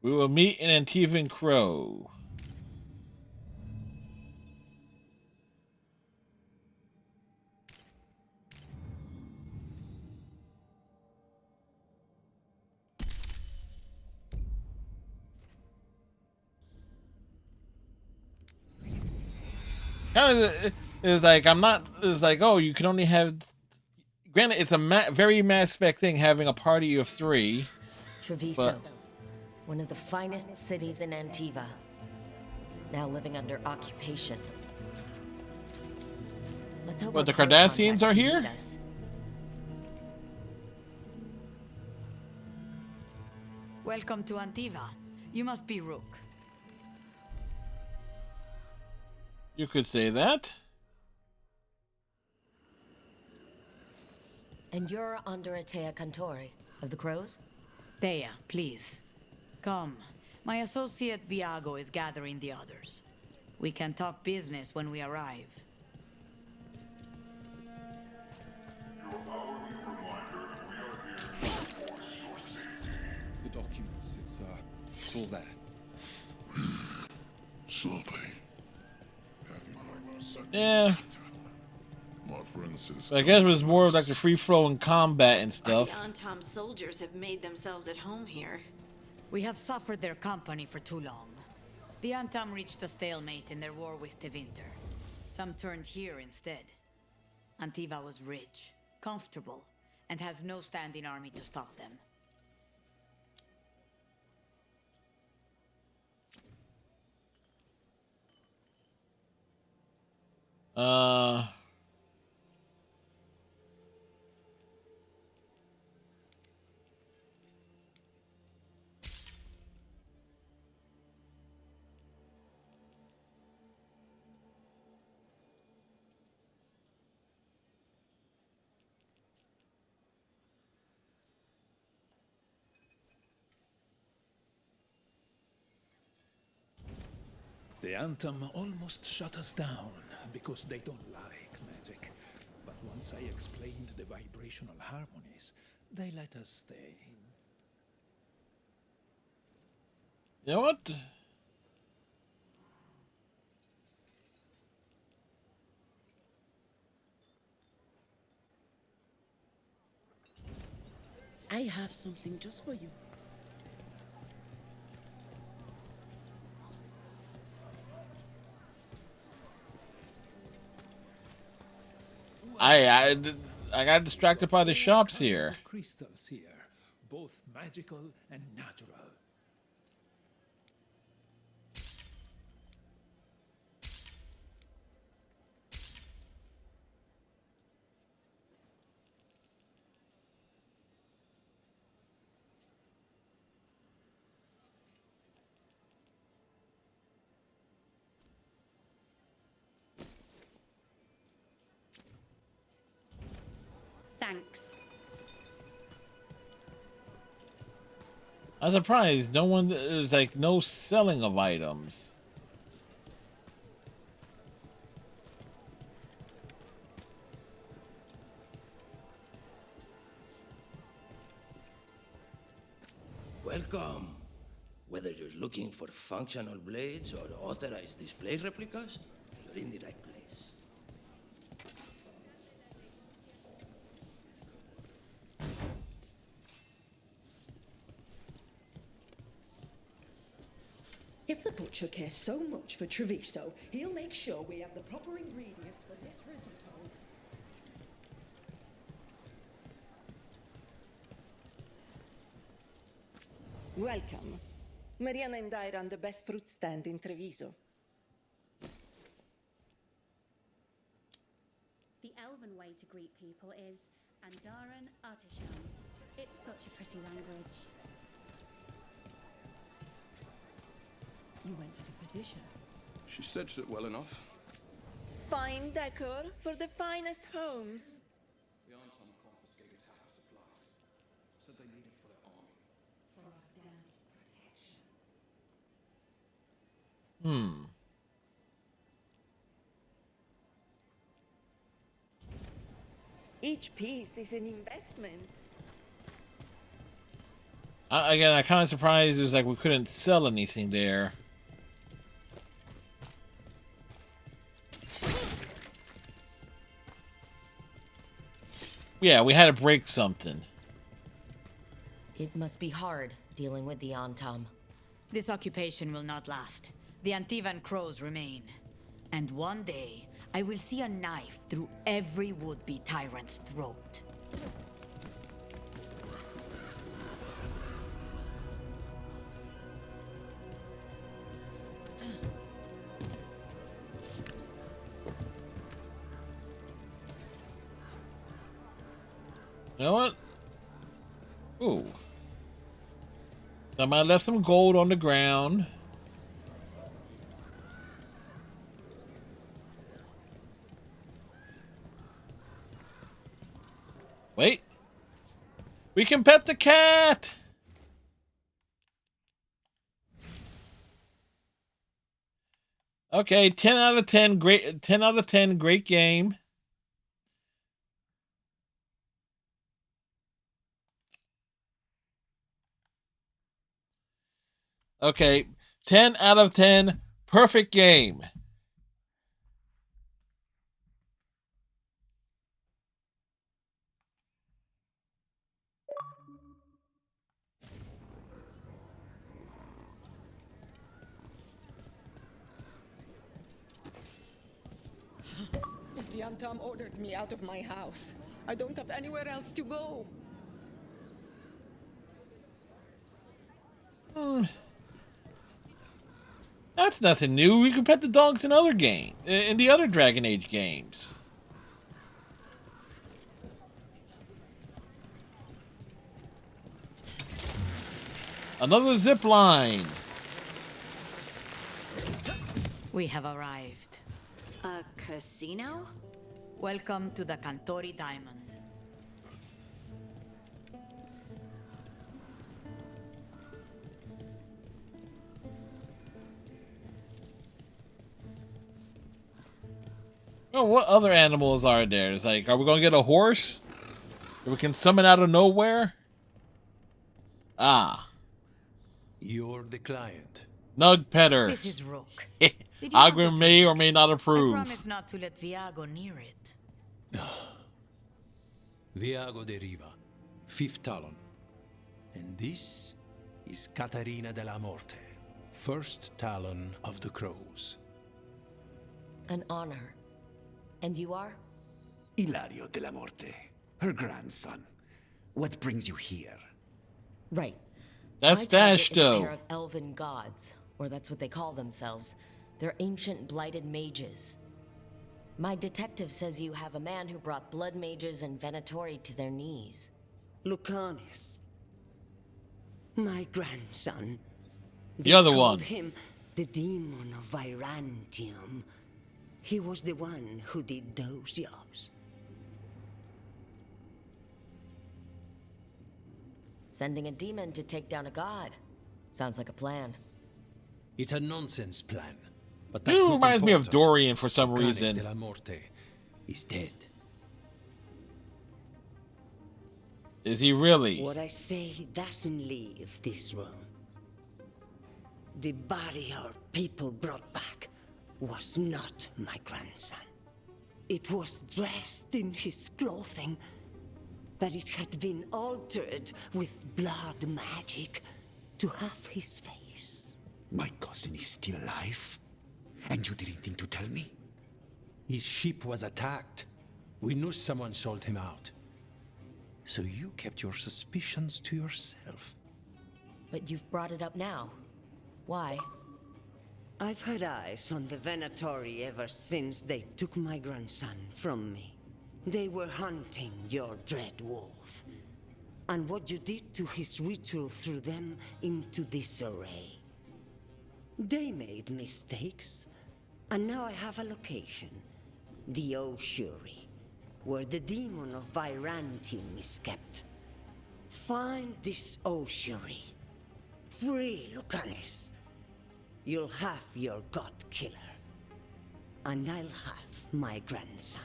We will meet in Antivan Crow. Kind of, it's like I'm not. It's like, oh, you can only have. Granted, it's a very Mass Spec thing having a party of 3. Treviso, one of the finest cities in Antiva, now living under occupation. Let's hope What, the our Cardassians contacts are can here? lead us. Welcome to Antiva. You must be Rook. You could say that. And you're under Atea Cantori of the Crows? Thea, please. Come. My associate Viago is gathering the others. We can talk business when we arrive. The documents, it's all there. Sloppy. Yeah. My friend says. I guess it was more of like the free-flowing combat and stuff. The Antom soldiers have made themselves at home here. We have suffered their company for too long. The Antam reached a stalemate in their war with Tevinter. Some turned here instead. Antiva was rich, comfortable, and has no standing army to stop them. The Anthem almost shut us down because they don't like magic. But once I explained the vibrational harmonies, they let us stay. You know what? I have something just for you. I got distracted by the shops here. Crystals here, both magical and natural. Thanks. I'm surprised no one is like no selling of items. Welcome. Whether you're looking for functional blades or authorized display replicas, you're in the right place. If the butcher cares so much for Treviso, he'll make sure we have the proper ingredients for this risotto. Welcome. Mariana and I run the best fruit stand in Treviso. The elven way to greet people is Andaran Artishan. It's such a pretty language. You went to the physician. She stitched it well enough. Fine decor for the finest homes. The Anton confiscated half the supplies. Said they needed for their army. For our damn protection. Each piece is an investment. Again, I'm kind of surprised is like we couldn't sell anything there. Yeah, we had to break something. It must be hard dealing with the Antam. This occupation will not last. The Antivan crows remain. And one day, I will see a knife through every would-be tyrant's throat. You know what? Ooh. Somebody left some gold on the ground. Wait. We can pet the cat! Okay, 10 out of 10, great 10 out of 10, great game. Okay, 10 out of 10, perfect game. The Antam ordered me out of my house. I don't have anywhere else to go. That's nothing new. We can pet the dogs in other games, in the other Dragon Age games. Another zip line. We have arrived. A casino? Welcome to the Cantori Diamond. Oh, what other animals are there? It's like, are we going to get a horse that we can summon out of nowhere? Ah. You're the client. Nug Petter. This is Rook. Agrim may or may not approve. I promise not to let Viago near it. Viago de Riva, 5th Talon. And this is Catarina de la Morte, 1st Talon of the Crows. An honor. And you are? Ilario de la Morte, her grandson. What brings you here? Right. That's Dash, A though. pair of elven gods, or that's what they call themselves. They're ancient blighted mages. My detective says you have a man who brought blood mages and Venatori to their knees. Lucanis. My grandson. The other one. Called him the demon of Virantium. He was the one who did those jobs. Sending a demon to take down a god. Sounds like a plan. It's a nonsense plan. But It that's not reminds me of important. Dorian for some Lucanis reason. de la Morte is dead. Is he really? What I say doesn't leave this room. The body our people brought back was not my grandson. It was dressed in his clothing, but it had been altered with blood magic to have his face. My cousin is still alive? And you didn't think to tell me? His ship was attacked. We knew someone sold him out. So you kept your suspicions to yourself. But you've brought it up now. Why? I've had eyes on the Venatori ever since they took my grandson from me. They were hunting your dread wolf. And what you did to his ritual threw them into disarray. They made mistakes, and now I have a location. The Ossuary, where the demon of Virantium is kept. Find this Ossuary. Free Lucanus. You'll have your god killer. And I'll have my grandson.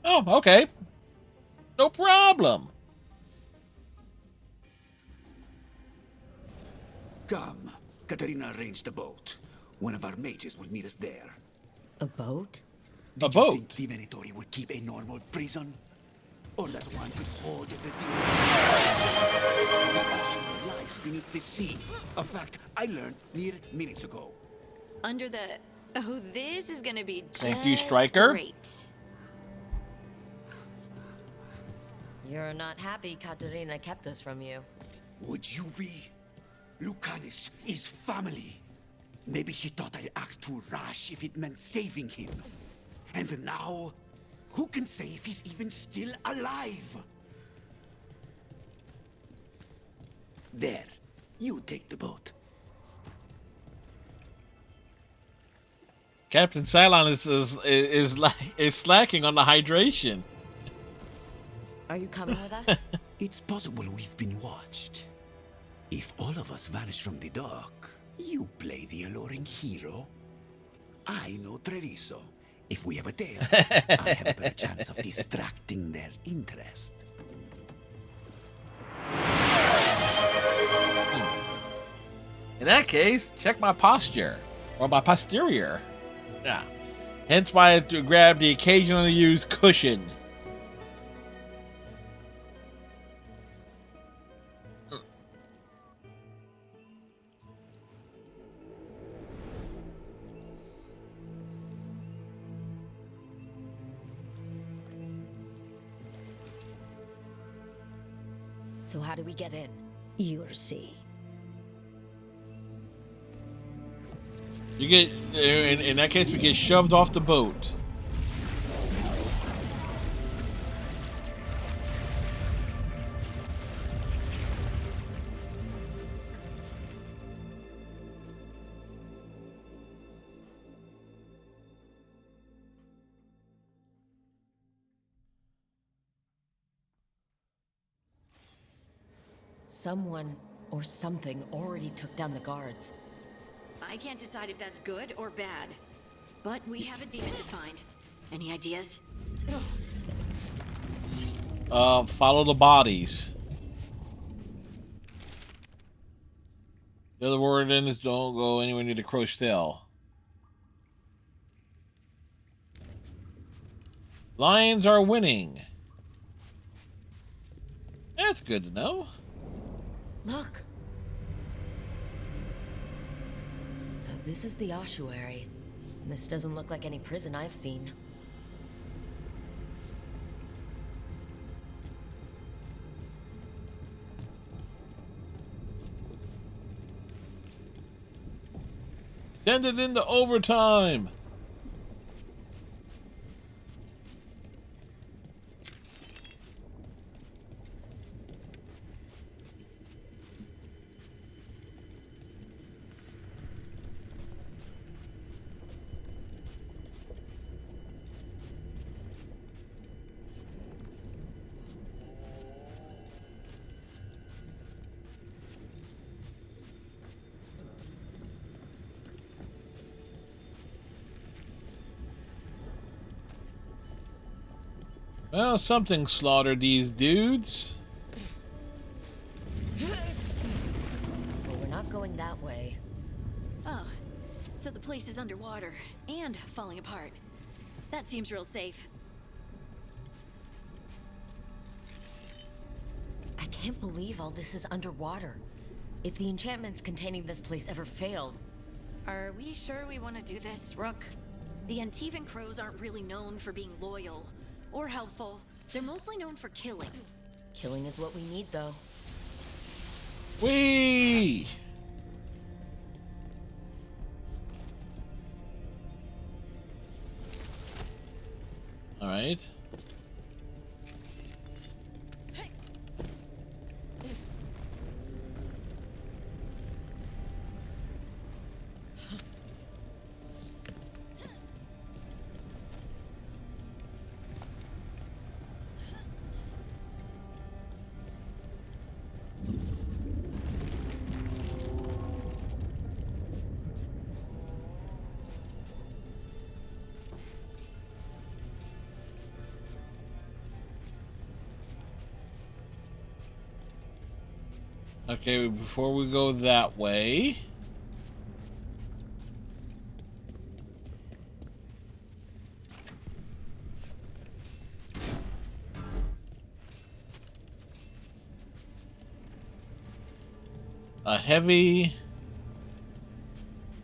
Oh, okay. No problem. Come. Katarina arranged a boat. One of our mages will meet us there. A boat? Did you think the Venatori would keep a normal prison? Or that one could hold the demon lies beneath the sea? A fact I learned mere minutes ago. Under the... Oh, this is gonna be just Thank you, Striker. great. You're not happy Katarina kept this from you. Would you be? Lucanus is family. Maybe she thought I'd act too rash if it meant saving him. And now, who can say if he's even still alive? There, you take the boat. Captain Cylon is slacking on the hydration. Are you coming with us? It's possible we've been watched. If all of us vanish from the dock, you play the alluring hero. I know Treviso. If we have a tail, I have a better chance of distracting their interest. In that case, check my posture. Or my posterior. Yeah. Hence why I had to grab the occasionally used cushion. So how do we get in? You'll see. You get in that case we get shoved off the boat. Someone or something already took down the guards. I can't decide if that's good or bad. But we have a demon to find. Any ideas? Follow the bodies. The other word then is don't go anywhere near the crow's tail. Lions are winning. That's good to know. Look. So this is the ossuary. This doesn't look like any prison I've seen. Send it into overtime. Well, something slaughtered these dudes. going that way. Oh, so the place is underwater and falling apart. That seems real safe. I can't believe all this is underwater. If the enchantments containing this place ever failed... Are we sure we want to do this, Rook? The Antivan Crows aren't really known for being loyal or helpful. They're mostly known for killing. Killing is what we need, though. Whee! All right. Okay, before we go that way... a heavy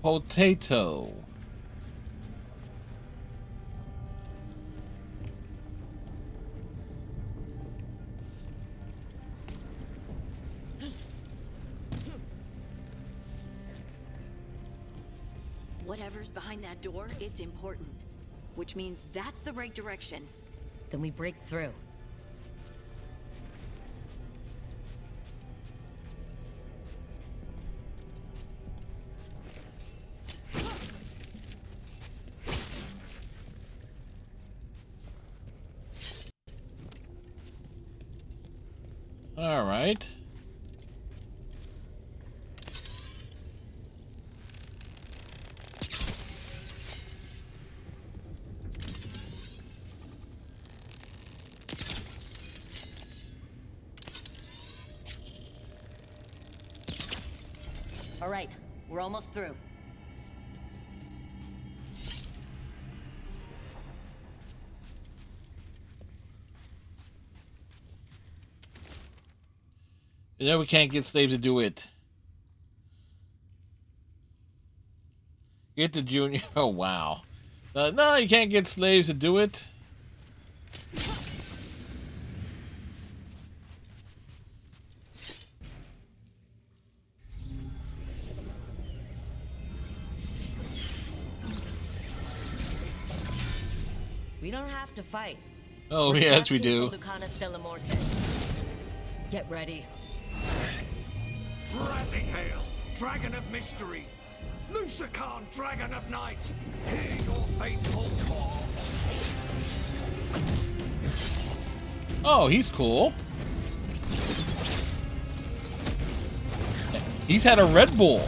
potato. Whatever's behind that door, it's important. Which means that's the right direction. Then we break through. All right. All right, we're almost through. Yeah, we can't get slaves to do it. Get the junior. Oh, wow. No, you can't get slaves to do it. We don't have to fight. Oh, We're yes, we just here do. for Lucana Stella Morte. Get ready. Razihale, Dragon of Mystery! Lucican, Dragon of Night! Hear your faithful call! Oh, he's cool. He's had a Red Bull.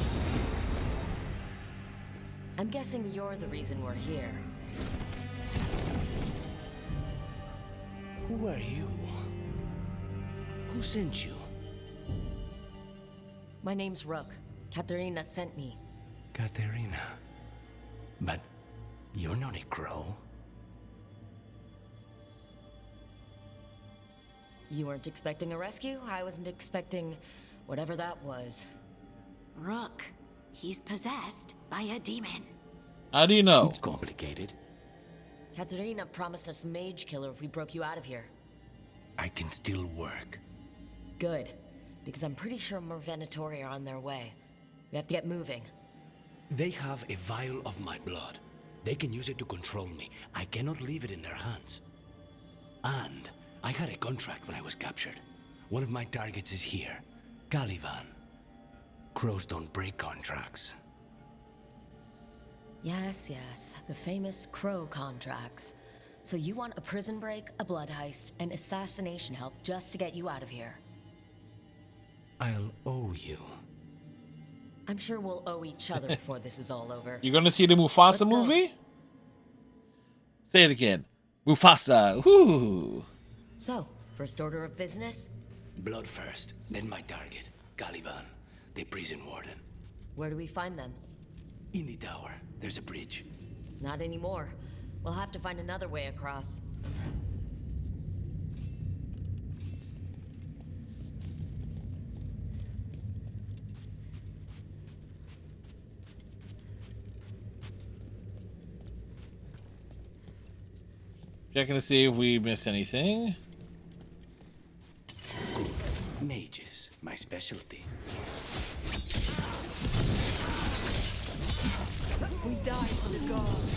I'm guessing you're the reason we're here. Who are you? Who sent you? My name's Rook. Katerina sent me. Katerina. But you're not a crow. You weren't expecting a rescue? I wasn't expecting whatever that was. Rook, he's possessed by a demon. How do you know? It's complicated. Katerina promised us Mage Killer if we broke you out of here. I can still work. Good, because I'm pretty sure more Venatori are on their way. We have to get moving. They have a vial of my blood. They can use it to control me. I cannot leave it in their hands. And I had a contract when I was captured. One of my targets is here, Caliban. Crows don't break contracts. Yes, the famous Crow contracts. So you want a prison break, a blood heist, and assassination help just to get you out of here. I'll owe you. I'm sure we'll owe each other before this is all over. You gonna see the Mufasa movie? Say it again. Mufasa. Whoo. So, first order of business? Blood first, then my target, Caliban, the prison warden. Where do we find them? In the tower, there's a bridge. Not anymore. We'll have to find another way across. Checking to see if we missed anything. Mages, my specialty. We die for the gods.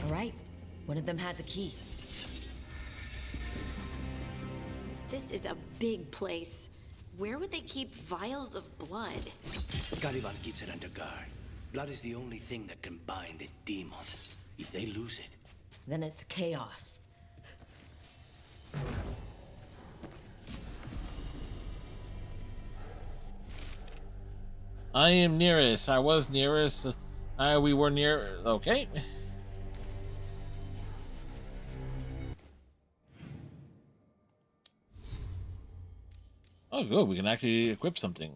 All right. One of them has a key. This is a big place. Where would they keep vials of blood? Caliban keeps it under guard. Blood is the only thing that can bind a demon. If they lose it, Then it's chaos. I am nearest. I was nearest. We were near. Okay. Oh, good. We can actually equip something.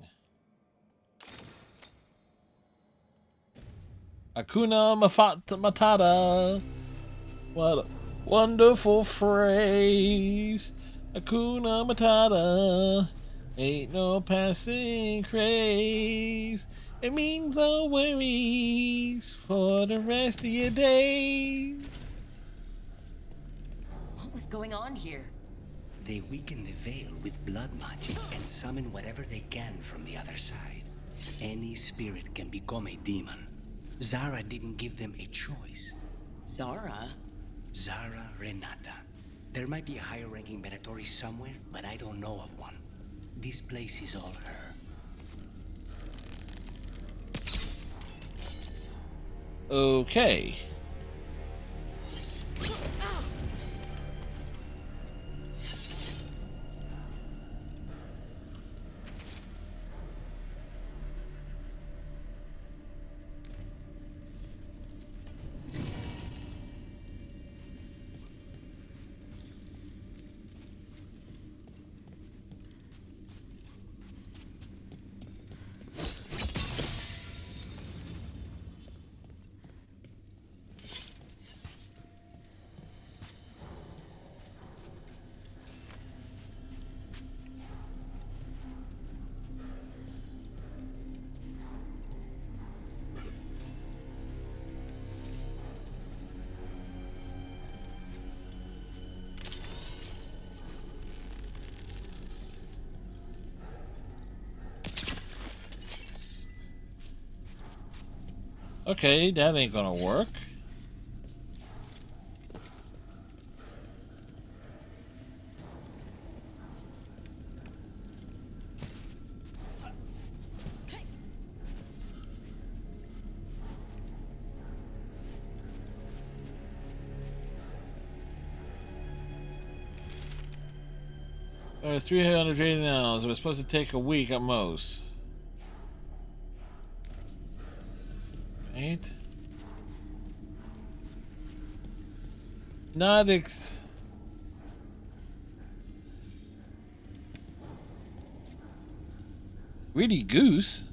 Hakuna Matata. What a wonderful phrase. Hakuna Matata. Ain't no passing craze. It means no worries for the rest of your days. What was going on here? they weaken the veil with blood magic and summon whatever they can from the other side. Any spirit can become a demon. Zara didn't give them a choice. Zara? Zara Renata. There might be a higher-ranking Venatori somewhere, but I don't know of one. This place is all her. Okay. Okay, that ain't gonna work. There are 380 hours. It was supposed to take a week at most. Right? Not Greedy Goose?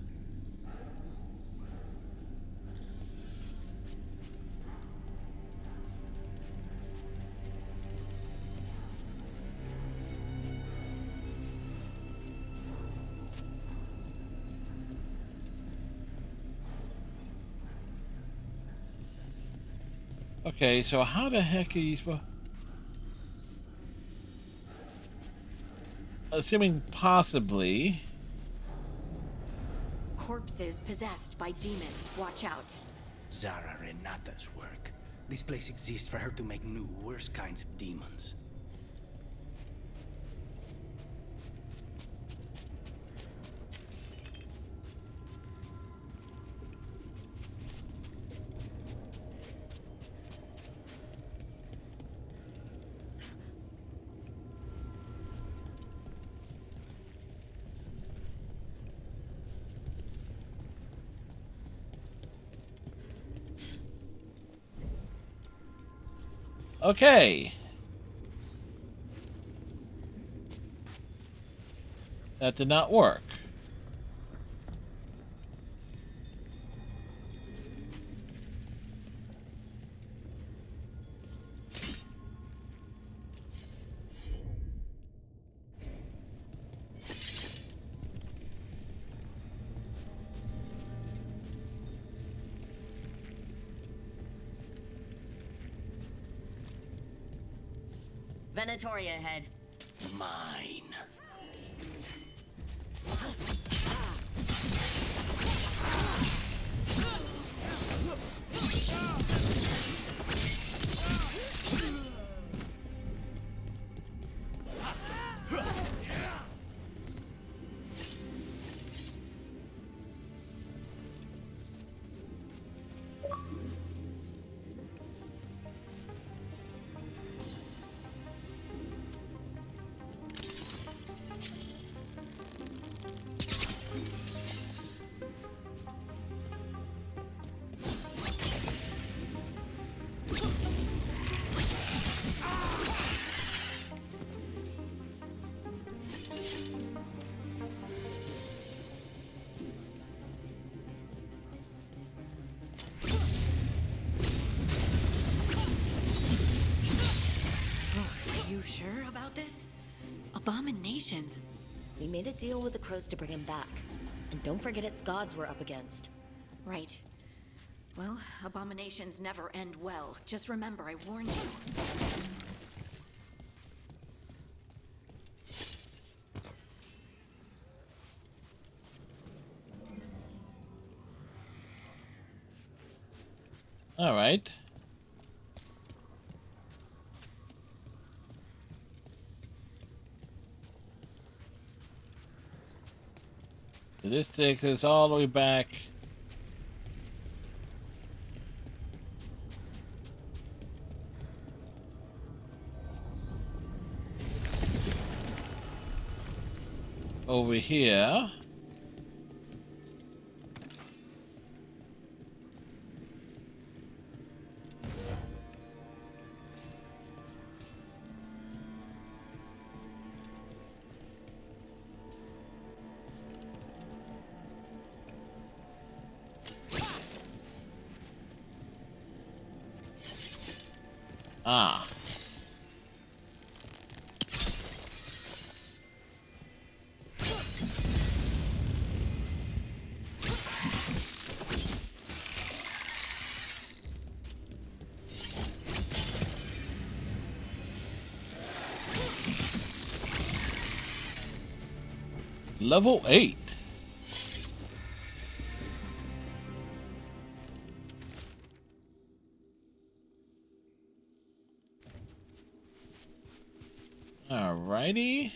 Okay, so how the heck are you supposed... Assuming possibly... Corpses possessed by demons. Watch out. Zara Renata's work. This place exists for her to make new, worse kinds of demons. Okay. That did not work. Venatoria ahead. Mine. You sure about this? Abominations. We made a deal with the crows to bring him back. And don't forget it's gods we're up against. Right. Well, abominations never end well. Just remember, I warned you. All right. So this takes us all the way back. Over here. Ah. Level 8. Alrighty.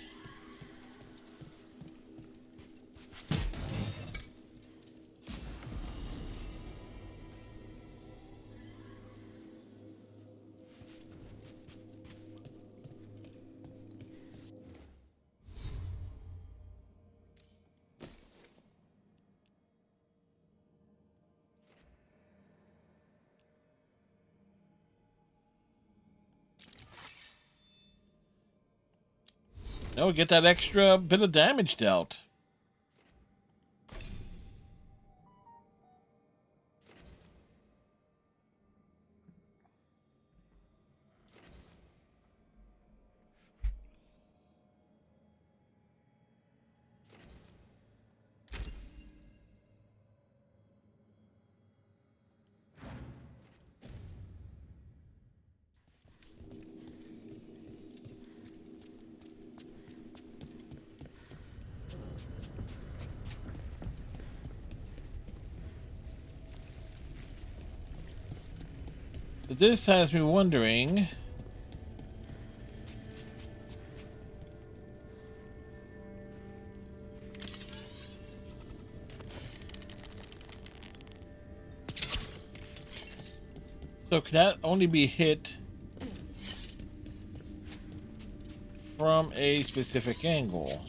Now we get that extra bit of damage dealt. But this has me wondering. So can that only be hit from a specific angle?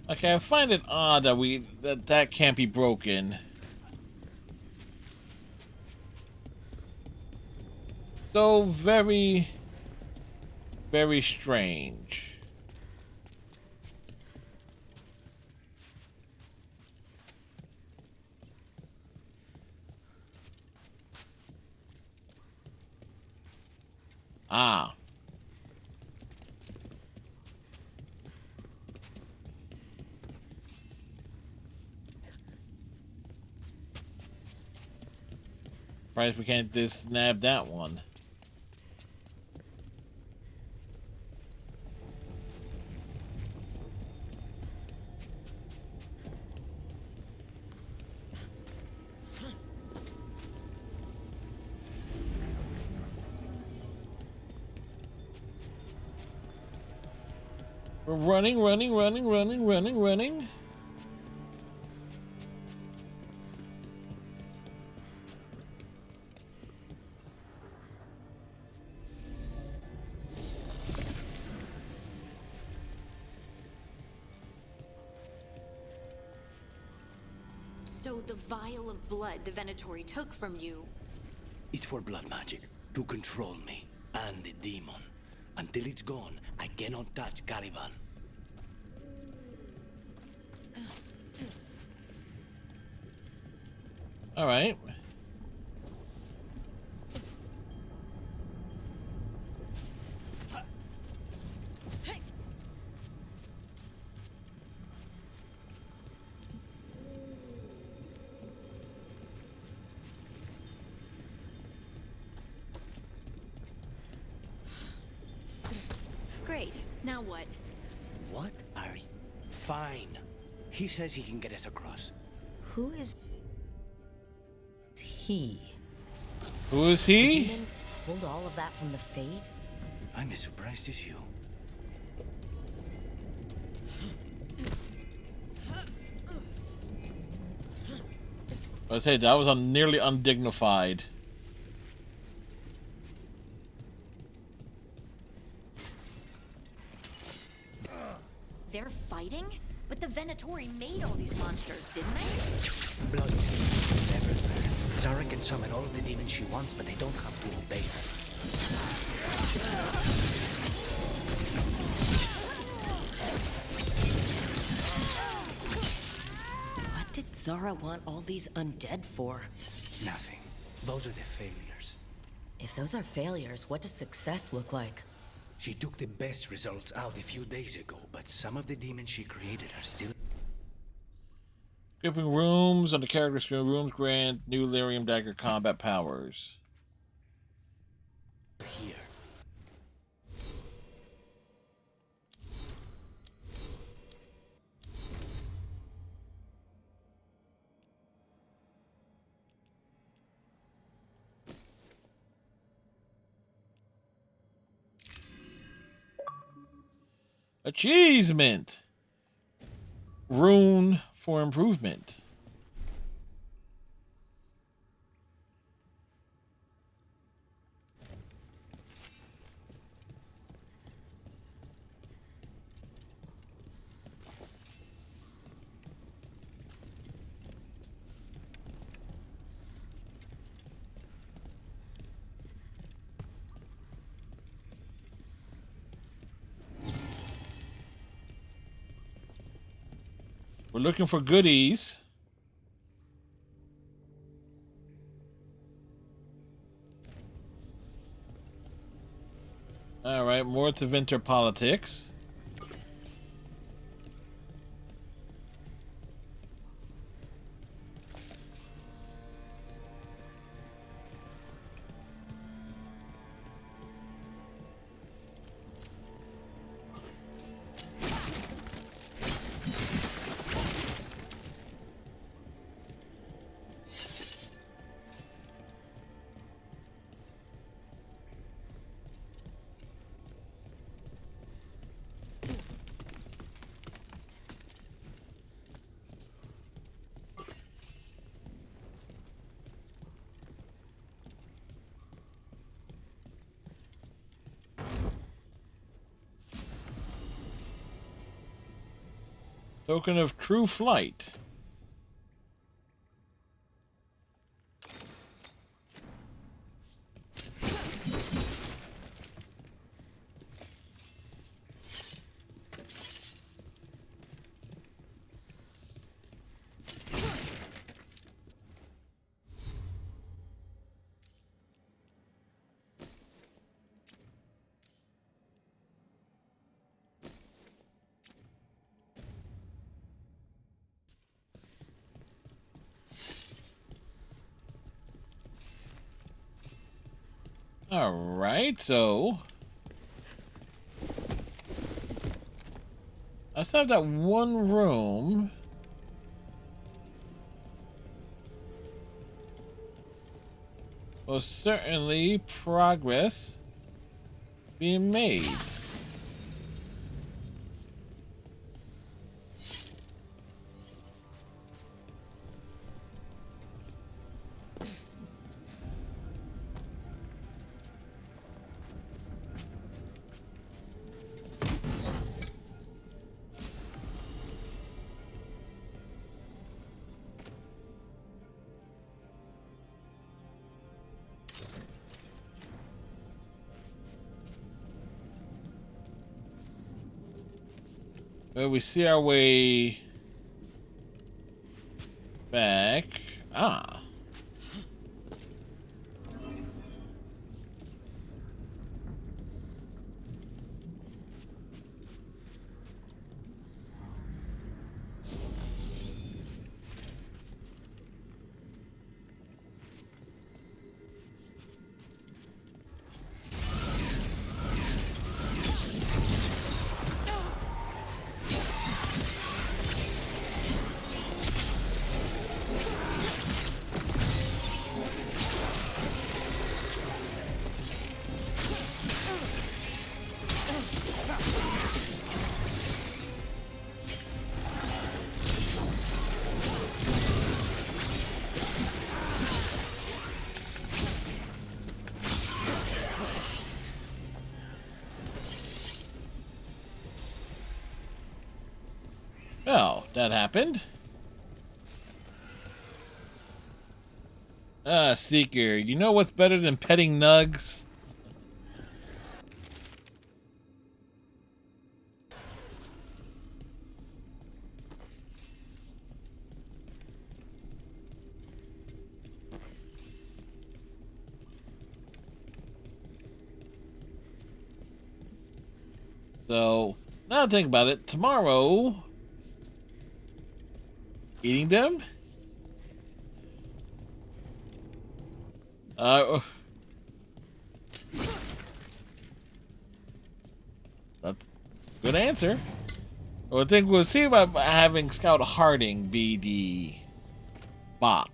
Okay, I find it odd that that can't be broken. So very, very strange. Ah. Surprised we can't just nab that one. We're running. So the vial of blood the Venatori took from you. It's for blood magic, to control me, and the demon. Until it's gone, I cannot touch Caliban. Alright. Great. Now what? What are you? Fine. He says he can get us across. Who is he? Who is he? The demon pulled all of that from the Fade? I'm as surprised as you. I say that was nearly undignified. They're fighting? But the Venatori made all these monsters, didn't they? Blood everywhere. Zara can summon all of the demons she wants, but they don't have to obey her. What did Zara want all these undead for? Nothing. Those are the failures. If those are failures, what does success look like? She took the best results out a few days ago, but some of the demons she created are still... Equipping rooms on the character screen. Rooms grant new Lyrium Dagger combat powers. Here. Achievement. Rune for improvement. We're looking for goodies. All right, more to winter politics. Token of true flight. Alright, so I still have that one room. Well, certainly progress being made. Well, we see our way back. Ah. Well, that happened. Ah, Seeker, you know what's better than petting nugs? So, now think about it. Tomorrow, eating them? That's a good answer. Well, I think we'll see about having Scout Harding be the bot.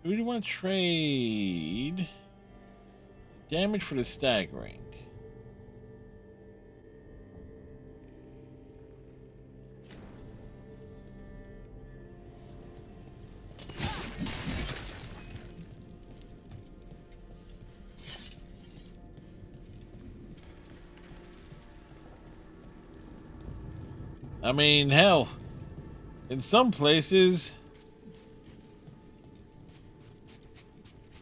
Do we want to trade damage for the staggering? I mean, hell, in some places,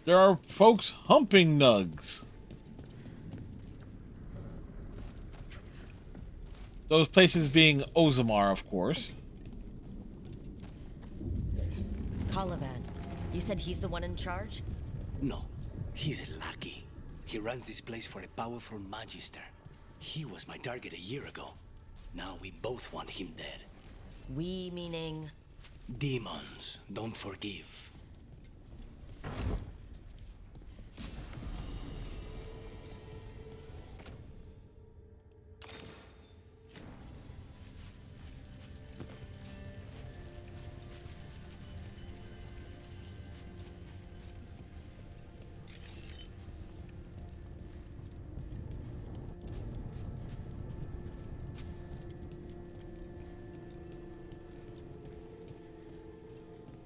there are folks humping nugs. Those places being Ozamar, of course. Colivan, you said he's the one in charge? No, he's a lackey. He runs this place for a powerful magister. He was my target a year ago. Now we both want him dead. We meaning? Demons don't forgive.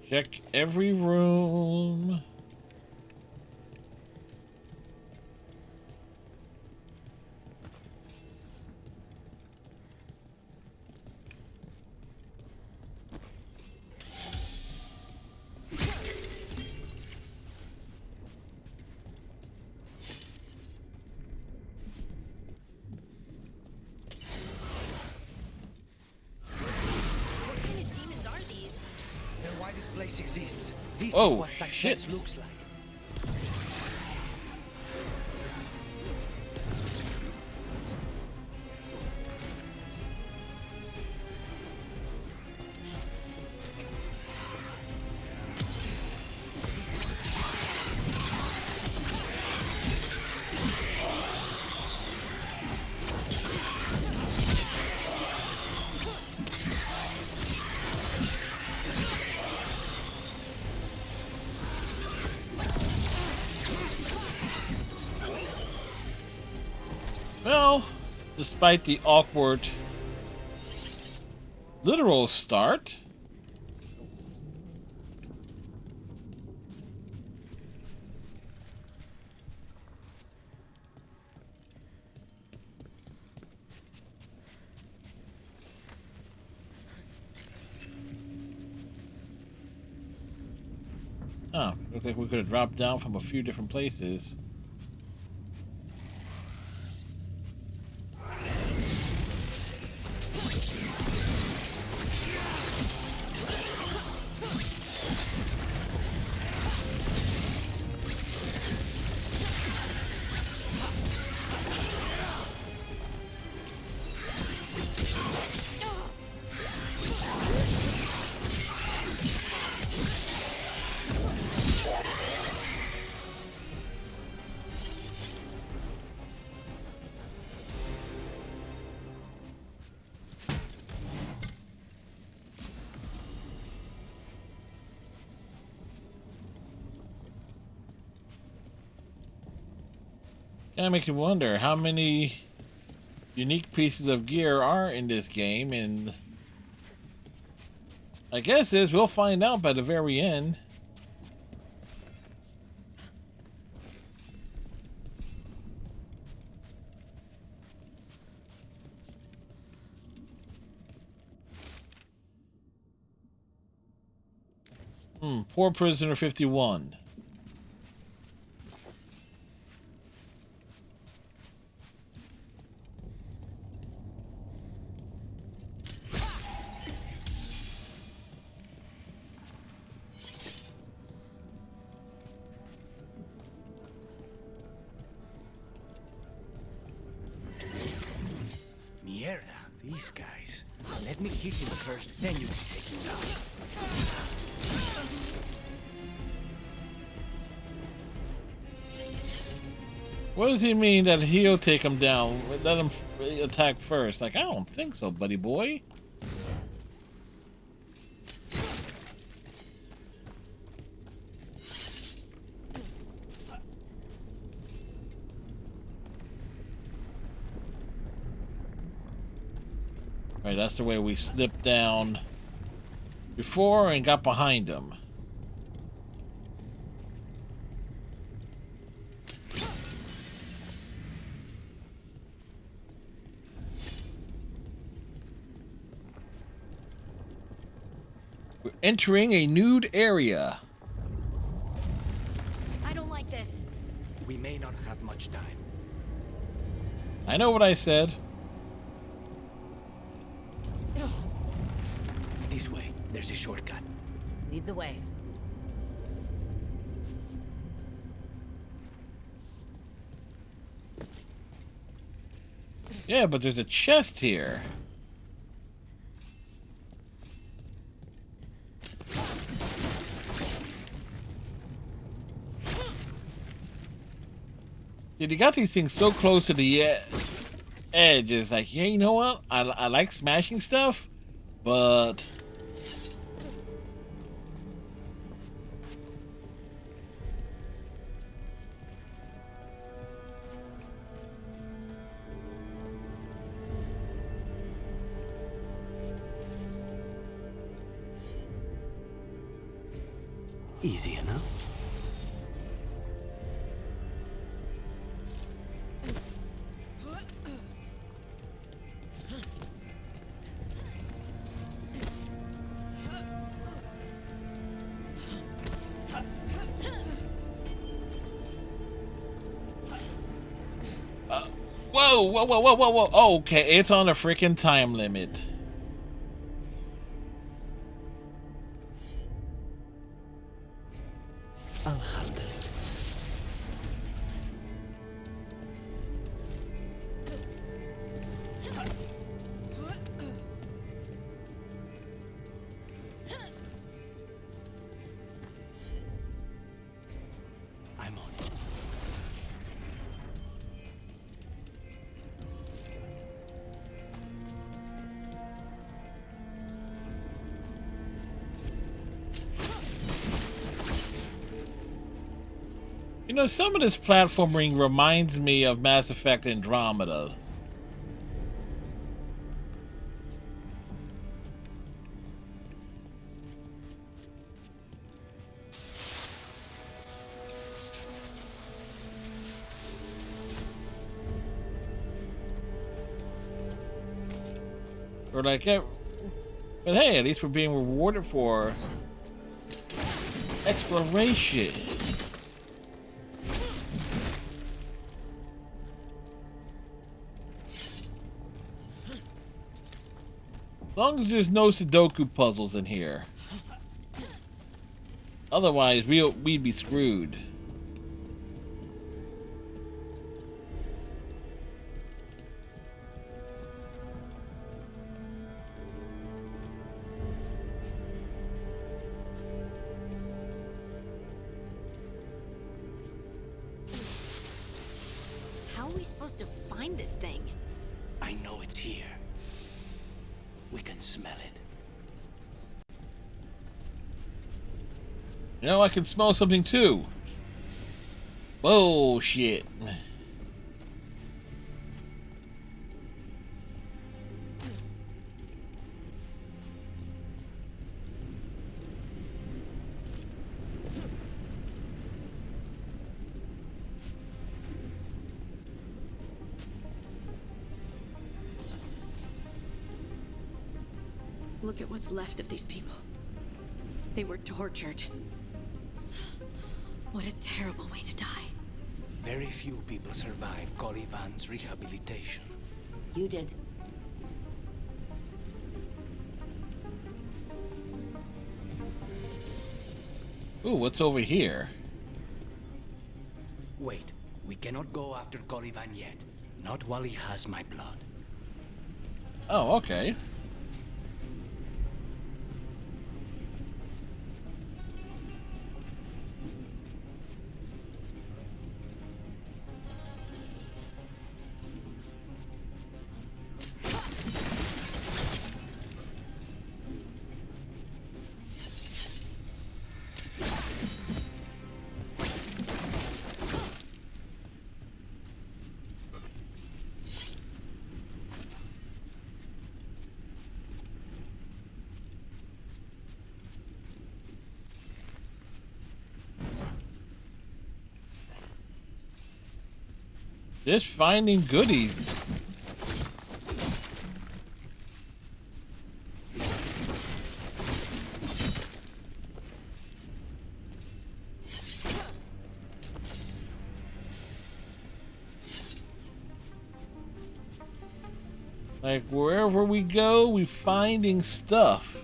Check every room. place exists. This Oh, is what success shit. looks like. Well, despite the awkward literal start, looks like we could have dropped down from a few different places. That makes you wonder how many unique pieces of gear are in this game, and I guess we'll find out by the very end. Poor prisoner 51. Mierda, these guys. Let me hit him first, then you can take him down. What does he mean that he'll take him down? Let him attack first. Like, I don't think so, buddy boy. Right, that's the way we slipped down before and got behind him. We're entering a nude area. I don't like this. We may not have much time. I know what I said. This way. There's a shortcut. Lead the way. Yeah, but there's a chest here. See, they got these things so close to the edge. It's like, yeah, you know what? I like smashing stuff, but Easy enough. whoa, whoa, whoa, whoa, whoa, whoa. Oh, okay, it's on a freaking time limit. You know, some of this platforming reminds me of Mass Effect Andromeda. Or like, but hey, at least we're being rewarded for exploration. As long as there's no Sudoku puzzles in here. Otherwise, we'd be screwed. How are we supposed to find this thing? I know it's here. We can smell it. You know, I can smell something too. Bullshit. Look at what's left of these people. They were tortured. What a terrible way to die. Very few people survive Colivan's rehabilitation. You did. Ooh, what's over here? Wait, we cannot go after Colivan yet. Not while he has my blood. Oh, okay. Just finding goodies. Like wherever we go, we're finding stuff.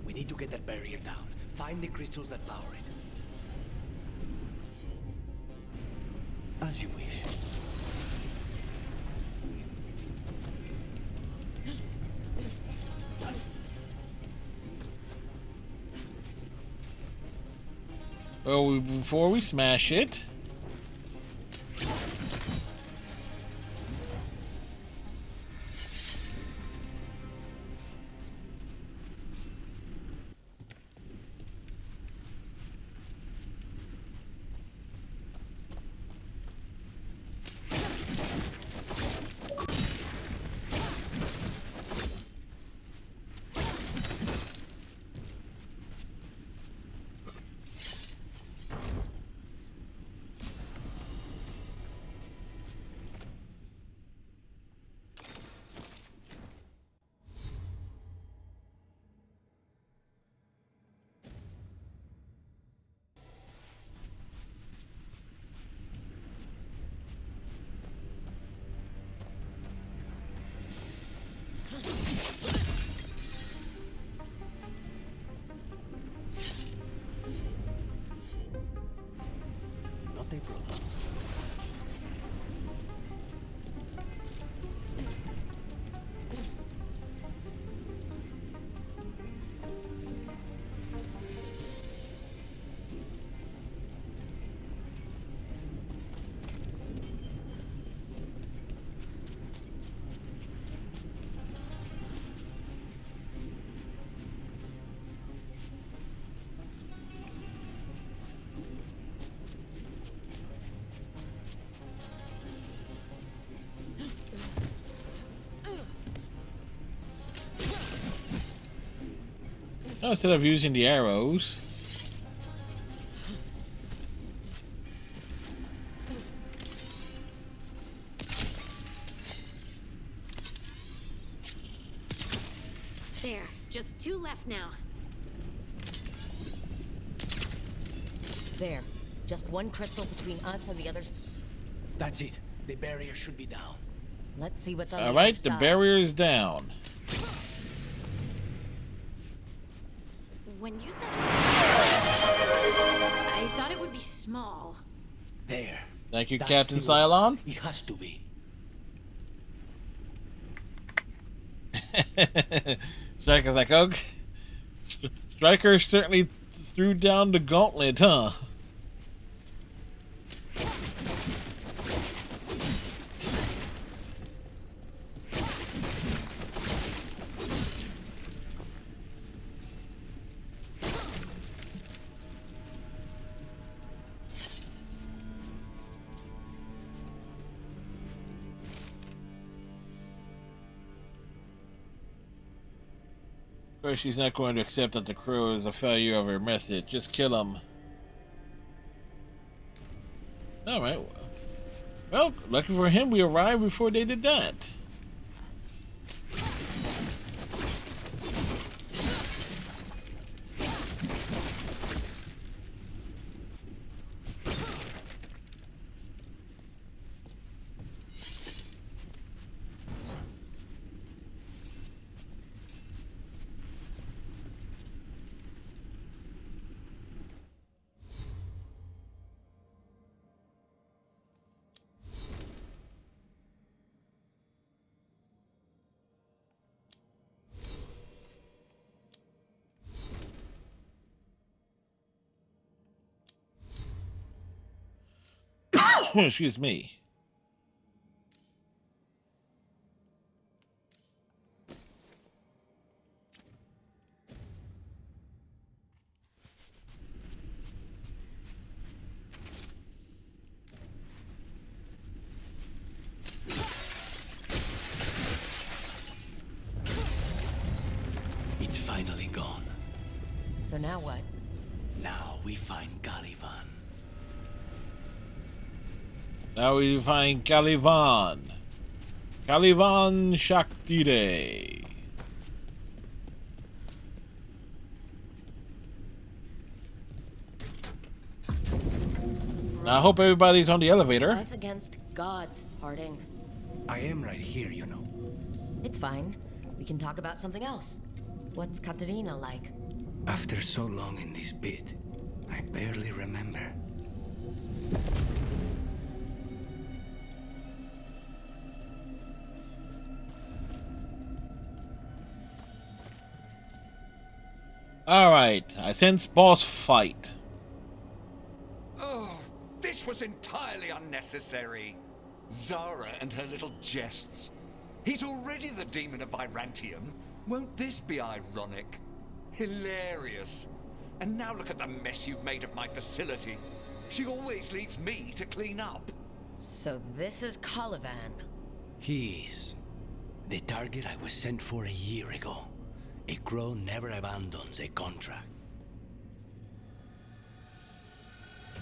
We need to get that barrier down. Find the crystals that power it. As you wish. Well, before we smash it. Now, instead of using the arrows. There, just 2 left now. There. Just 1 crystal between us and the others. That's it. The barrier should be down. Let's see what's on All the right, other the side. barrier is down. When you said I thought it would be small. There. Thank you, That's Captain the one. Cylon. It has to be. Striker's like, okay. Striker certainly threw down the gauntlet, huh? Of course, she's not going to accept that the crew is a failure of her method. Just kill him. Alright. Well, lucky for him, we arrived before they did that. Excuse me. It's finally gone. So now what? Now we find Caliban. Now we find Caliban. Caliban Shaktire. Now I hope everybody's on the elevator. Us against gods, Harding. I am right here, you know. It's fine. We can talk about something else. What's Katerina like? After so long in this bit, I barely remember. Alright, I sense boss fight. Oh, this was entirely unnecessary. Zara and her little jests. He's already the demon of Virantium. Won't this be ironic? Hilarious. And now look at the mess you've made of my facility. She always leaves me to clean up. So this is Caliban. He is. The target I was sent for a year ago. A crow never abandons a contract.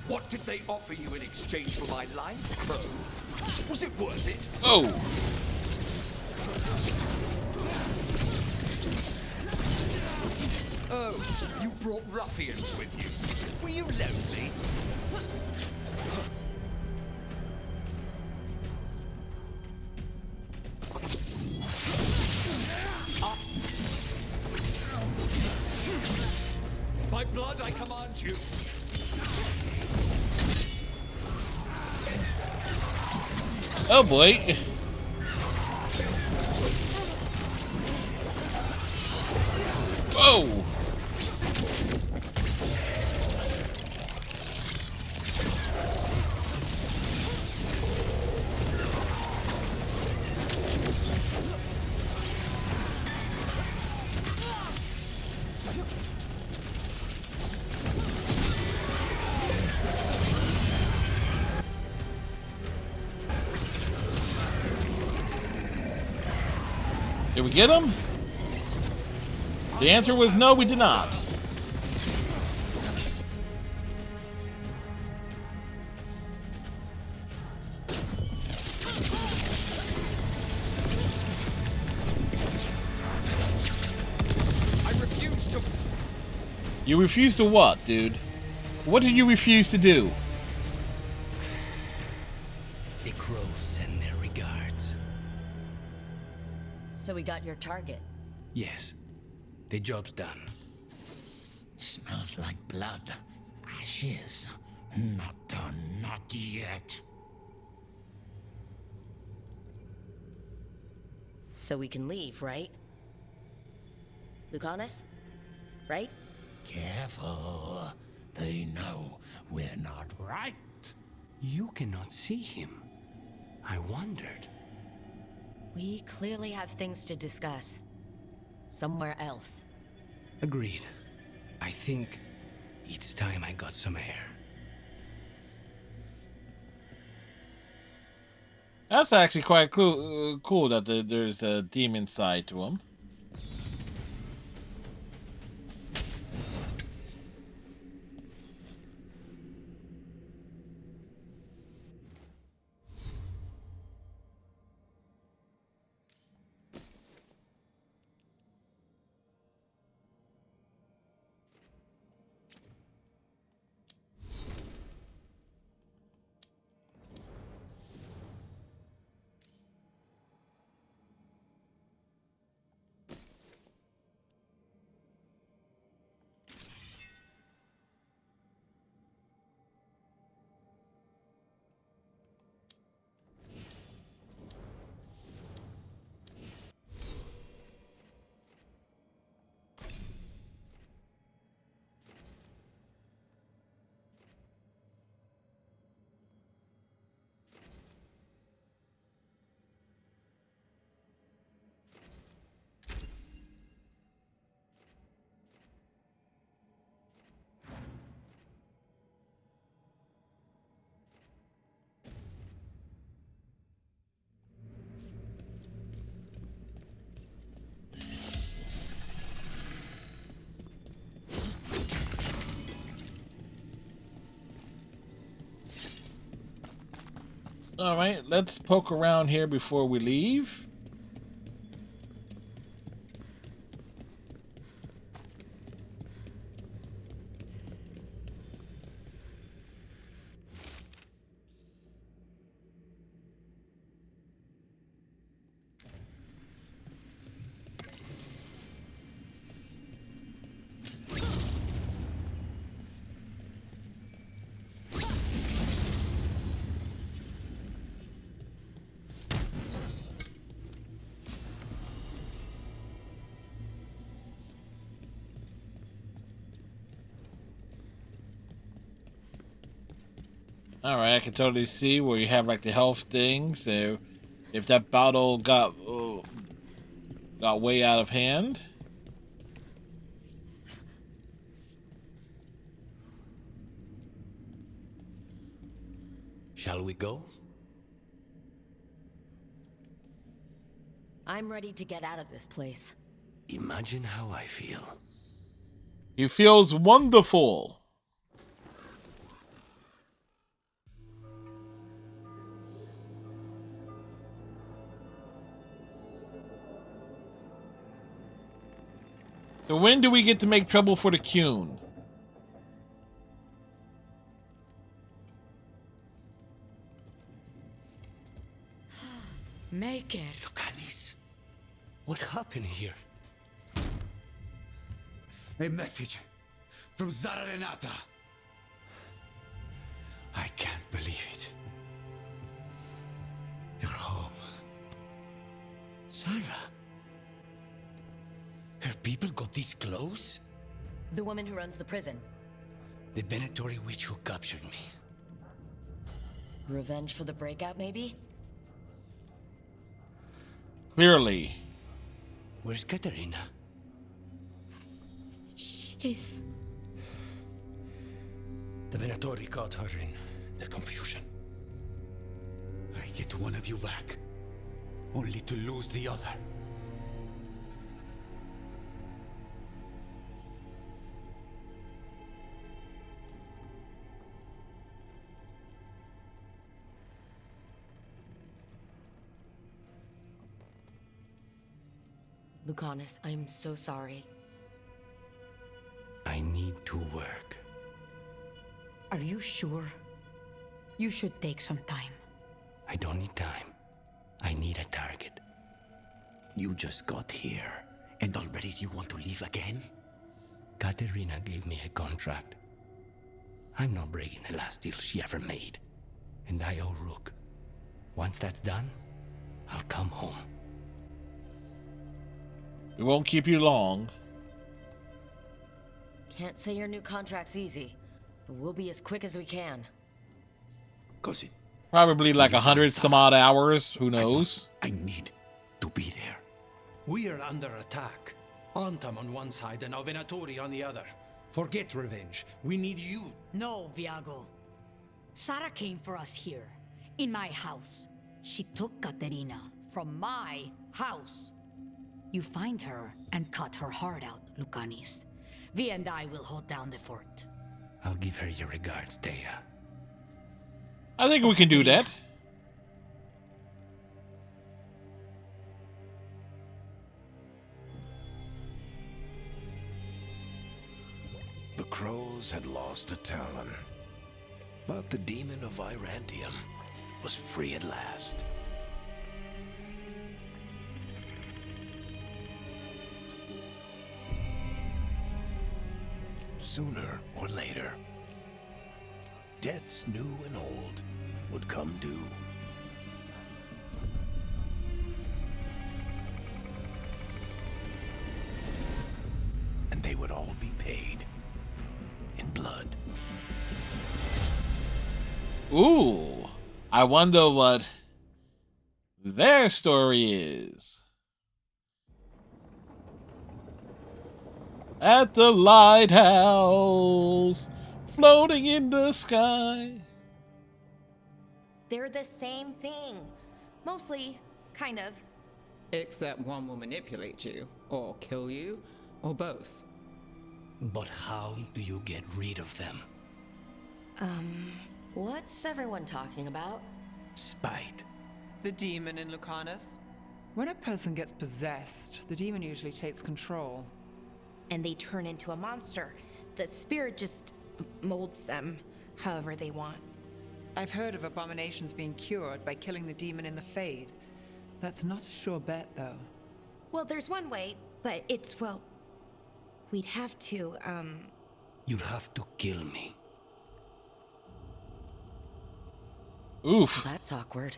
What did they offer you in exchange for my life, Crow? Was it worth it? Oh! Oh, you brought ruffians with you. Were you lonely? By blood, I command you. Oh boy. Whoa! Did we get him? The answer was no, we did not. I refuse to... You refuse to what, dude? What did you refuse to do? The crows send their regards. So we got your target. Yes. The job's done. Smells like blood. Ashes. Not done, not yet. So we can leave, right? Lucanus? Right? Careful. They know we're not right. You cannot see him. I wondered. We clearly have things to discuss. Somewhere else. Agreed. I think it's time I got some air. That's actually quite cool that there's a demon side to him. All right, let's poke around here before we leave. Alright, I can totally see where you have like the health thing, so if that battle got way out of hand. Shall we go? I'm ready to get out of this place. Imagine how I feel. He feels wonderful. So when do we get to make trouble for the Cune? Make it. Lucanis, what happened here? A message from Zara Renata. I can't believe it. You're home. Sarah? Her people got this close? The woman who runs the prison. The Venatori witch who captured me. Revenge for the breakout, maybe? Clearly. Where's Katerina? She's... The Venatori caught her in their confusion. I get one of you back, only to lose the other. Lucanus, I'm so sorry. I need to work. Are you sure? You should take some time. I don't need time. I need a target. You just got here, and already you want to leave again? Katerina gave me a contract. I'm not breaking the last deal she ever made. And I owe Rook. Once that's done, I'll come home. We won't keep you long. Can't say your new contract's easy, but we'll be as quick as we can. Così. Probably like 100 some odd hours. Who knows? I need to be there. We are under attack. Antam on one side and Venatori on the other. Forget revenge. We need you. No, Viago. Sara came for us here, in my house. She took Katerina from my house. You find her and cut her heart out, Lucanis. Vi and I will hold down the fort. I'll give her your regards, Dea. I think we can do that. The crows had lost a talon, but the demon of Virantium was free at last. Sooner or later, debts new and old would come due. And they would all be paid in blood. Ooh, I wonder what their story is. At the lighthouse, floating in the sky. They're the same thing. Mostly, kind of. Except one will manipulate you, or kill you, or both. But how do you get rid of them? What's everyone talking about? Spite. The demon in Lucanus. When a person gets possessed, the demon usually takes control. And they turn into a monster. The spirit just molds them however they want. I've heard of abominations being cured by killing the demon in the Fade. That's not a sure bet, though. Well, there's one way, but it's, well, we'd have to, You'll have to kill me. Oof. That's awkward.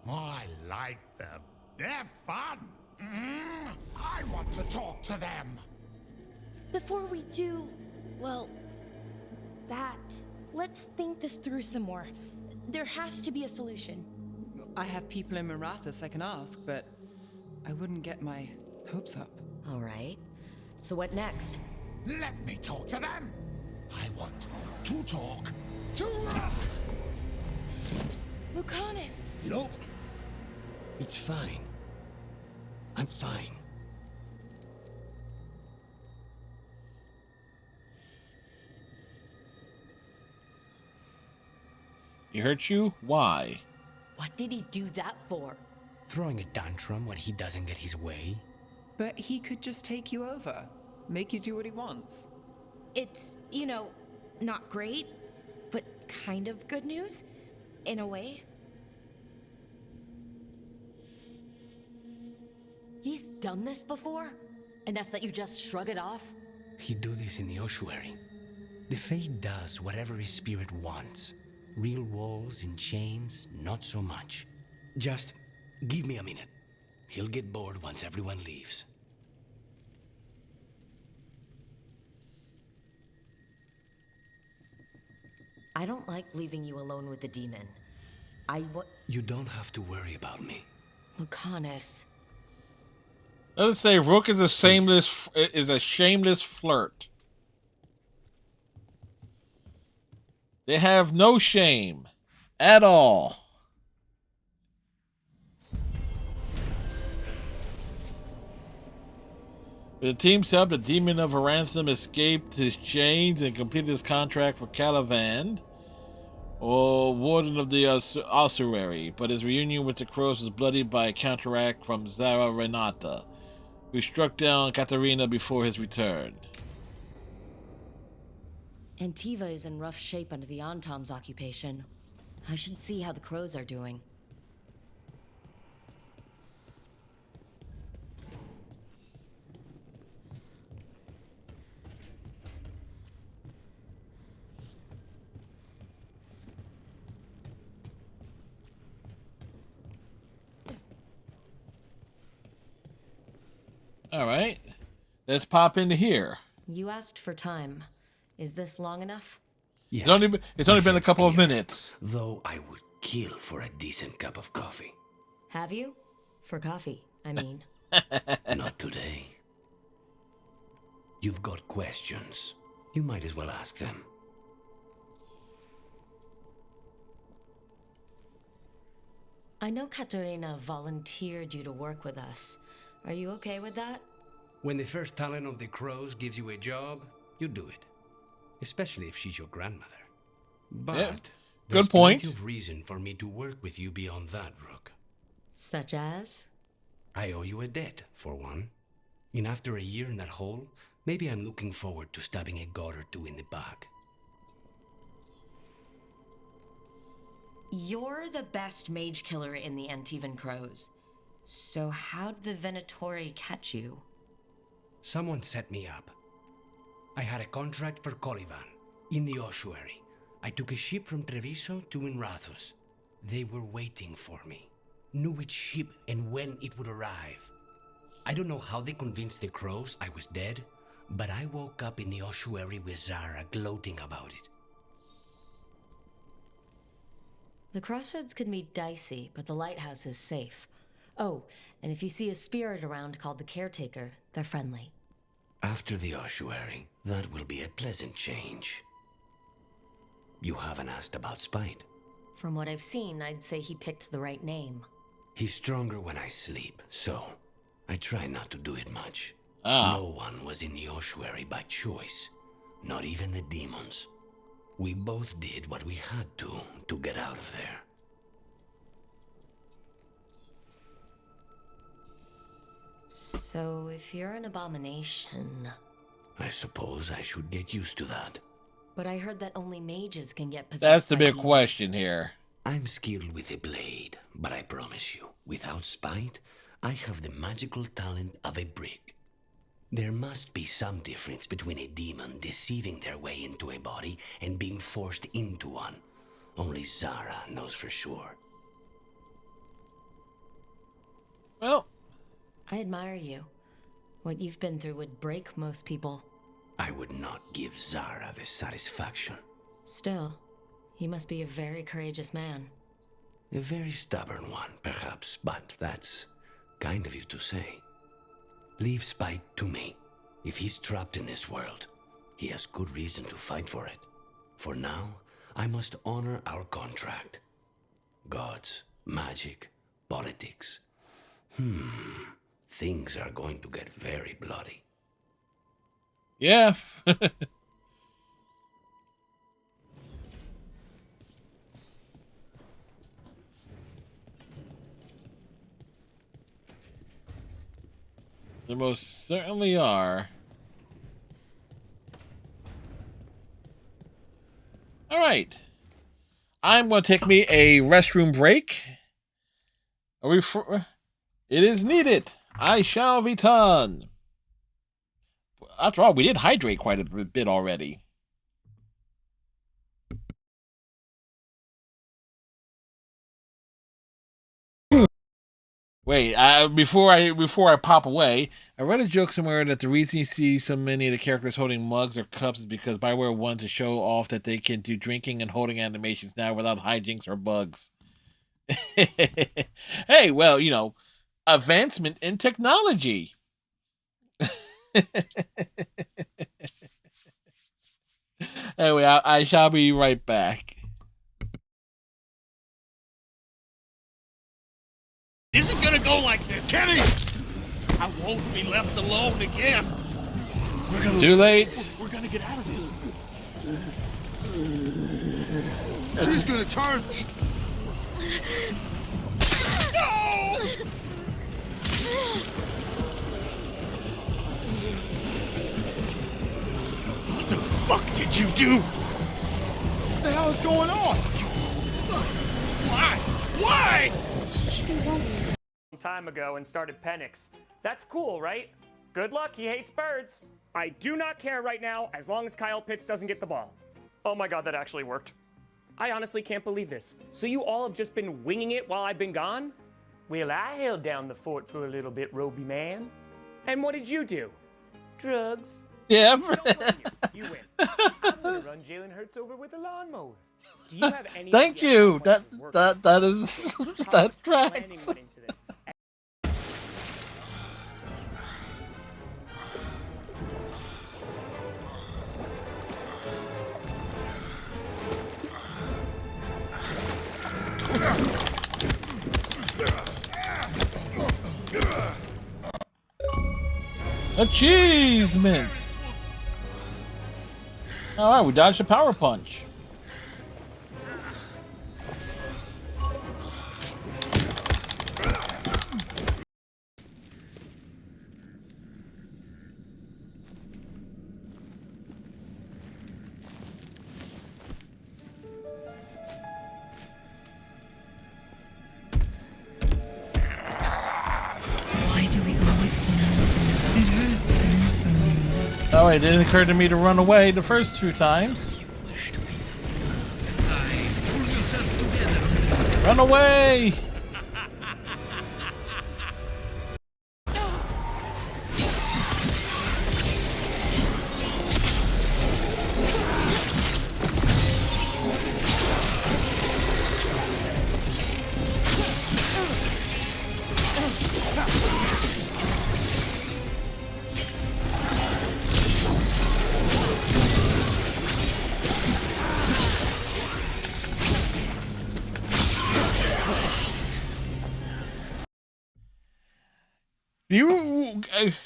I like them. They're fun. I want to talk to them. Before we do, well, that, let's think this through some more. There has to be a solution. I have people in Marathas I can ask, but I wouldn't get my hopes up. All right. So what next? Let me talk to them. I want to talk to Lucanus! Nope. It's fine. I'm fine. He hurt you? Why? What did he do that for? Throwing a tantrum when he doesn't get his way? But he could just take you over. Make you do what he wants. It's, you know, not great, but kind of good news, in a way. He's done this before? Enough that you just shrug it off? He'd do this in the ossuary. The Fade does whatever his spirit wants. Real walls and chains, not so much. Just give me a minute. He'll get bored once everyone leaves. I don't like leaving you alone with the demon. You don't have to worry about me. Lucanus. Let's say Rook is a shameless flirt. They have no shame at all. With the team's help, the demon of Ransom escaped his chains and completed his contract for Calivan, or warden of the ossuary, but his reunion with the crows was bloodied by a counteract from Zara Renata, who struck down Katarina before his return. Antiva is in rough shape under the Antom's occupation. I should see how the crows are doing. Alright. Let's pop into here. You asked for time. Is this long enough? Yes. It's only been a couple of minutes. Though I would kill for a decent cup of coffee. Have you? For coffee, I mean. Not today. You've got questions. You might as well ask them. I know Katarina volunteered you to work with us. Are you okay with that? When the first talent of the crows gives you a job, you do it. Especially if she's your grandmother. But yeah. there's Good point. Plenty of reason for me to work with you beyond that, Rook. Such as? I owe you a debt, for one. And after a year in that hole, maybe I'm looking forward to stabbing a god or two in the back. You're the best mage killer in the Antivan Crows. So how'd the Venatori catch you? Someone set me up. I had a contract for Colivan, in the ossuary. I took a ship from Treviso to Inrathus. They were waiting for me. Knew which ship and when it would arrive. I don't know how they convinced the crows I was dead, but I woke up in the ossuary with Zara gloating about it. The crossroads can be dicey, but the lighthouse is safe. Oh, and if you see a spirit around called the Caretaker, they're friendly. After the ossuary, that will be a pleasant change. You haven't asked about Spite. From what I've seen, I'd say he picked the right name. He's stronger when I sleep, so I try not to do it much. No one was in the ossuary by choice, not even the demons. We both did what we had to get out of there. So if you're an abomination... I suppose I should get used to that. But I heard that only mages can get possessed. That's the by big demons. question here. I'm skilled with a blade, but I promise you, without Spite, I have the magical talent of a brick. There must be some difference between a demon deceiving their way into a body and being forced into one. Only Zara knows for sure. Well, I admire you. What you've been through would break most people. I would not give Zara the satisfaction. Still, you must be a very courageous man. A very stubborn one, perhaps, but that's kind of you to say. Leave Spite to me. If he's trapped in this world, he has good reason to fight for it. For now, I must honor our contract. Gods, magic, politics. Things are going to get very bloody. Yeah. They most certainly are. All right. I'm going to take me a restroom break. Are we It is needed. I shall return. After all, we did hydrate quite a bit already. Wait, before I pop away, I read a joke somewhere that the reason you see so many of the characters holding mugs or cups is because Bioware wanted to show off that they can do drinking and holding animations now without hijinks or bugs. Hey, well, you know, advancement in technology. Anyway, I shall be right back. Isn't gonna go like this. Kenny! I won't be left alone again. Too late. We're gonna get out of this. She's gonna turn. No! did you do? What the hell is going on? Why? Why? She won't. Time ago and started Penix. That's cool, right? Good luck, he hates birds. I do not care right now as long as Kyle Pitts doesn't get the ball. Oh my god, that actually worked. I honestly can't believe this. So you all have just been winging it while I've been gone? Well, I held down the fort for a little bit, Roby man. And what did you do? Drugs. Yeah. You win. I'm gonna run Jalen Hurts over with a lawnmower. Do you have any Thank idea you. how much That is that planning tracks. went into this? Achievement. All right, we dodged a power punch. Why do we always fall? It hurts to lose someone. Oh, it didn't occur to me to run away the first 2 times. Run away!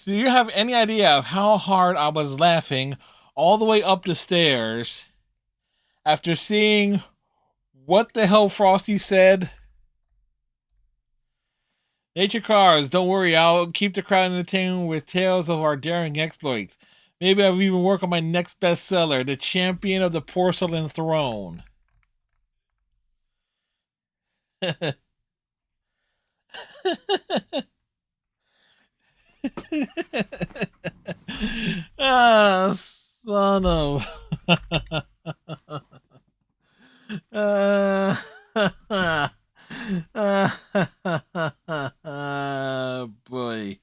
Do you have any idea of how hard I was laughing all the way up the stairs after seeing what the hell Frosty said? Nature cars, don't worry, I'll keep the crowd entertained with tales of our daring exploits. Maybe I'll even work on my next bestseller, The Champion of the Porcelain Throne. Ah, son of. Boy.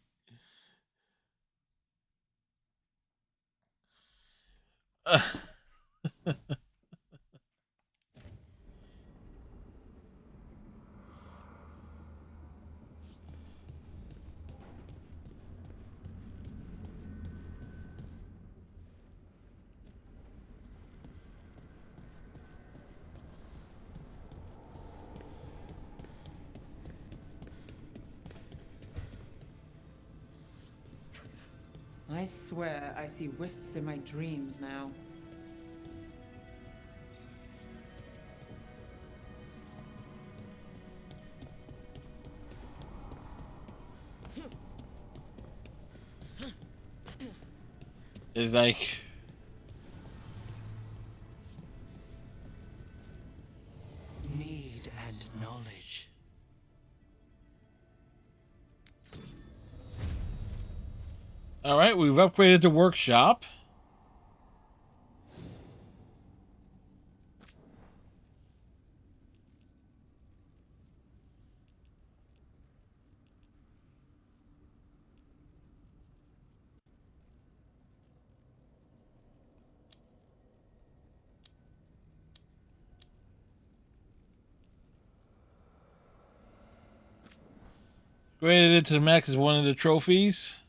I swear I see wisps in my dreams now. It's like... Need and knowledge. Alright, we've upgraded the workshop. Graded it to the max as one of the trophies.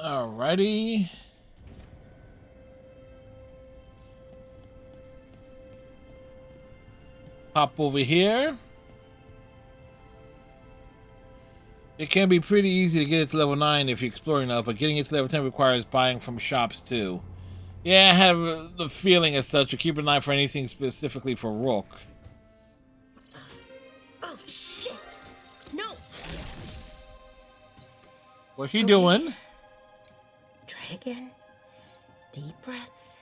Alrighty. Pop over here. It can be pretty easy to get it to level 9 if you're exploring enough, but getting it to level 10 requires buying from shops too. Yeah, I have the feeling as such. Keep an eye for anything specifically for Rook. Oh, shit! No! What's she doing? Dragon. Deep breaths.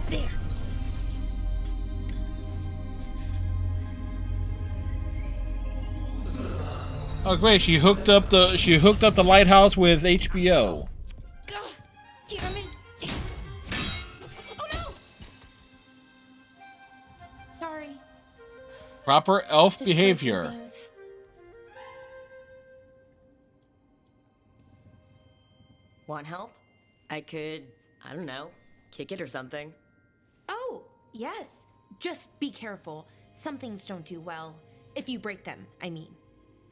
There. Oh great, she hooked up the lighthouse with HBO. God damn it! Oh no! Sorry. Proper elf Just behavior. breaking things. Want help? I could, I don't know, kick it or something. Oh, yes. Just be careful. Some things don't do well. If you break them, I mean.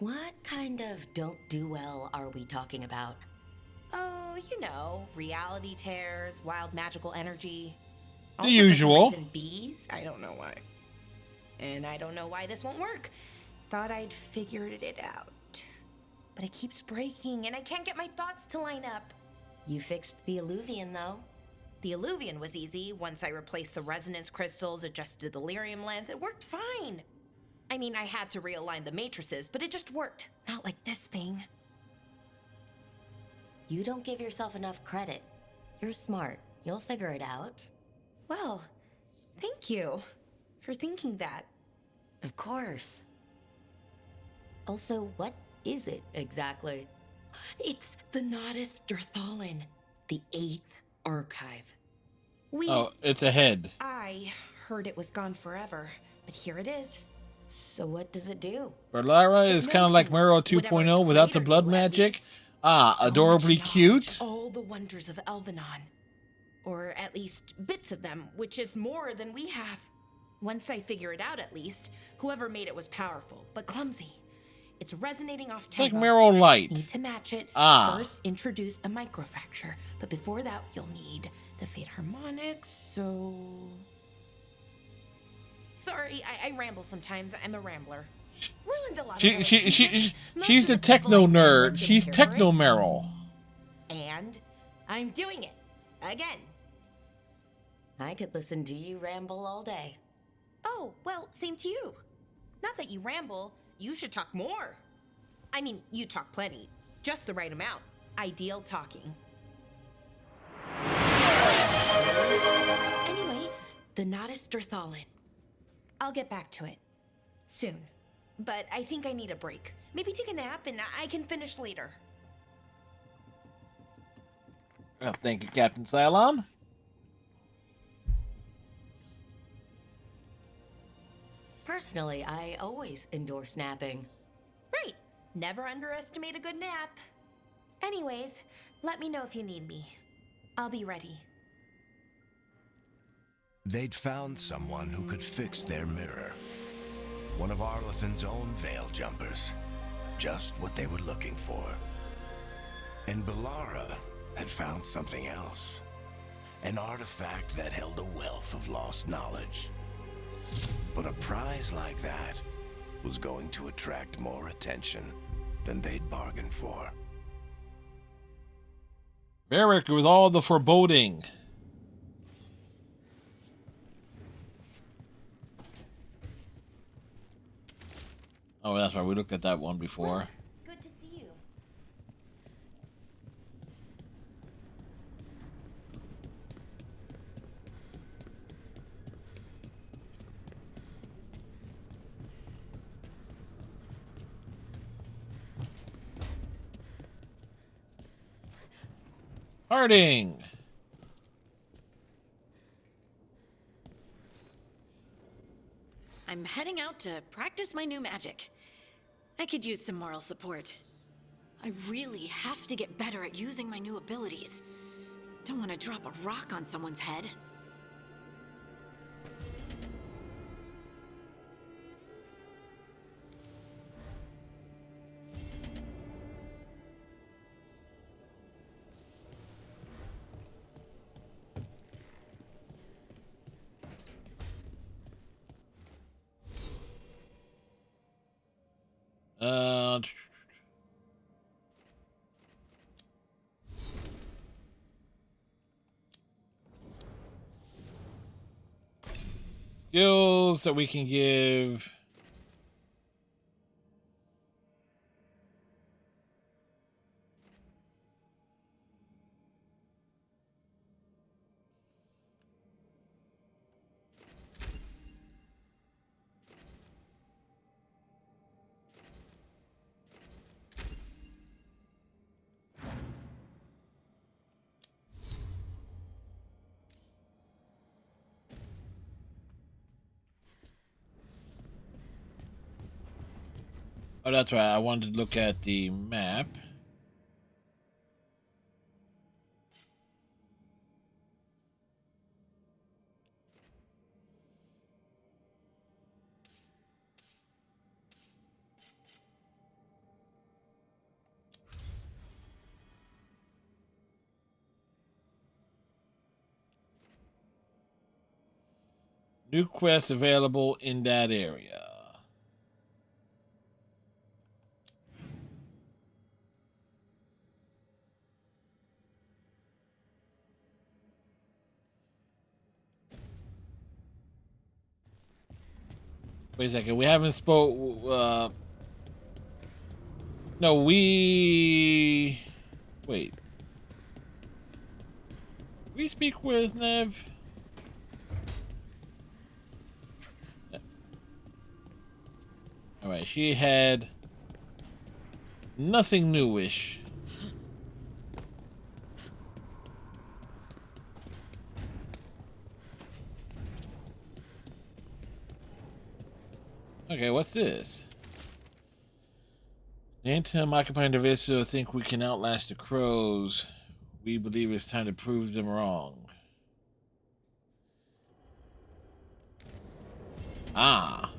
What kind of don't do well are we talking about? Oh, you know, reality tears, wild magical energy. The Also, for some usual. reason, bees. I don't know why. And I don't know why this won't work. Thought I'd figured it out. But it keeps breaking, and I can't get my thoughts to line up. You fixed the Illuvian, though. The Illuvian was easy. Once I replaced the resonance crystals, adjusted the lyrium lens, it worked fine. I mean, I had to realign the matrices, but it just worked. Not like this thing. You don't give yourself enough credit. You're smart. You'll figure it out. Well, thank you for thinking that. Of course. Also, what is it exactly? It's the Nodus Durthalin, the 8th archive. Oh, it's a head. I heard it was gone forever, but here it is. So what does it do? Berlara is kind of like Mero 2.0 without the blood magic. Ah, adorably cute. All the wonders of Elvenon. Or at least bits of them, which is more than we have. Once I figure it out, at least, whoever made it was powerful, but clumsy. It's resonating off tempo. Like Mero Light. Need to match it. Ah. First, introduce a microfracture, but before that, you'll need the Fate Harmonics, so... Sorry, I ramble sometimes. I'm a rambler. Ruined a lot of She's the techno nerd. She's techno Meryl. And I'm doing it. Again. I could listen to you ramble all day. Oh, well, same to you. Not that you ramble, you should talk more. I mean, you talk plenty. Just the right amount. Ideal talking. Anyway, the Nodus Durthalin. I'll get back to it. Soon. But I think I need a break. Maybe take a nap and I can finish later. Well, thank you, Captain Cylon. Personally, I always endorse napping. Right. Never underestimate a good nap. Anyways, let me know if you need me. I'll be ready. They'd found someone who could fix their mirror. One of Arlethan's own Veil Jumpers. Just what they were looking for. And Bellara had found something else. An artifact that held a wealth of lost knowledge. But a prize like that was going to attract more attention than they'd bargained for. Varric with all the foreboding. Oh, that's right. We looked at that one before. Good to see you. Harding. I'm heading out to practice my new magic. I could use some moral support. I really have to get better at using my new abilities. Don't want to drop a rock on someone's head. Uh, skills that we can give. Oh, that's right. I wanted to look at the map. New quests available in that area. Wait a second. We haven't spoke. No, we. Wait. We speak with Nev. All right. She had nothing newish. Okay, what's this? The Antum occupying Deviso think we can outlast the crows. We believe it's time to prove them wrong. Ah.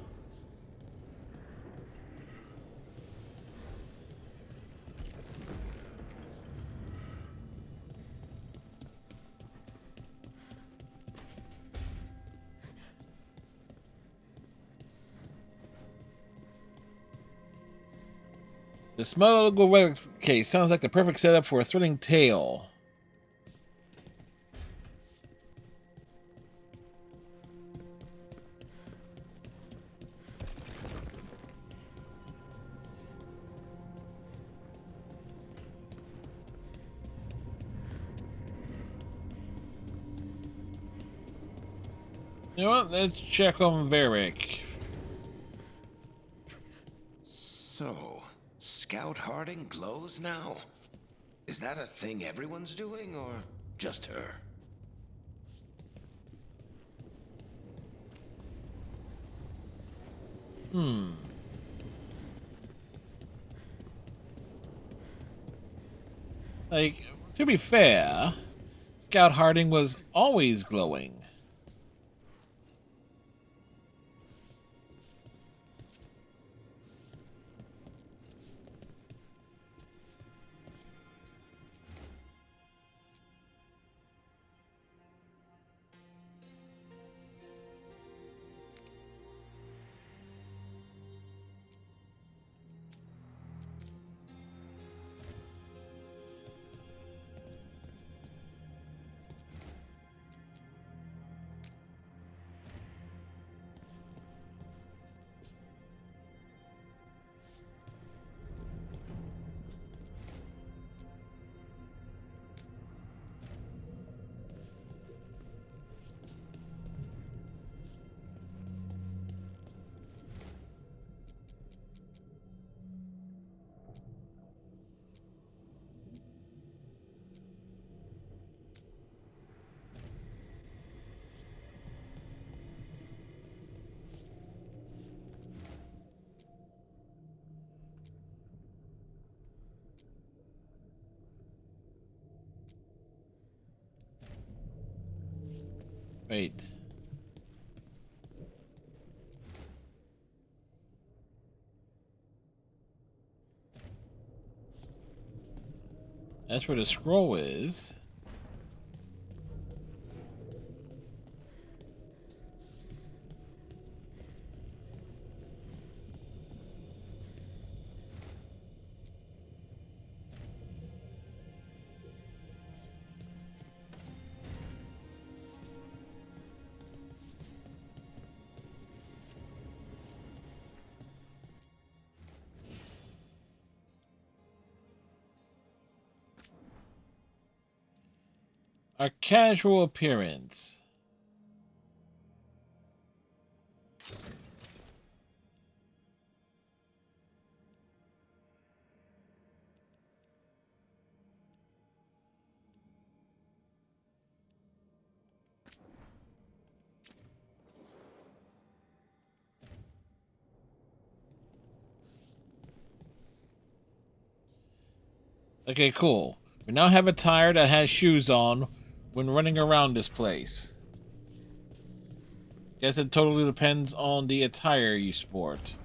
The smuggled relic case sounds like the perfect setup for a thrilling tale. You know what? Let's check on Varric. So, Scout Harding glows now? Is that a thing everyone's doing, or just her? Like, to be fair, Scout Harding was always glowing. Wait. That's where the scroll is. A casual appearance. Okay, cool. We now have a tire that has shoes on when running around this place. Guess it totally depends on the attire you sport.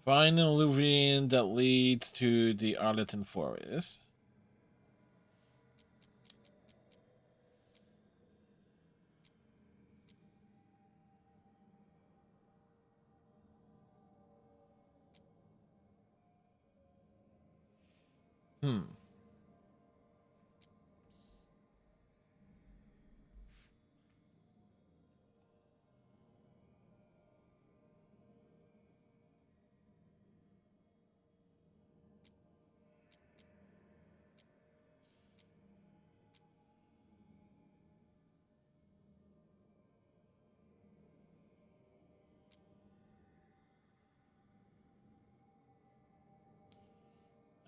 Find an alluvion that leads to the Arlington Forest.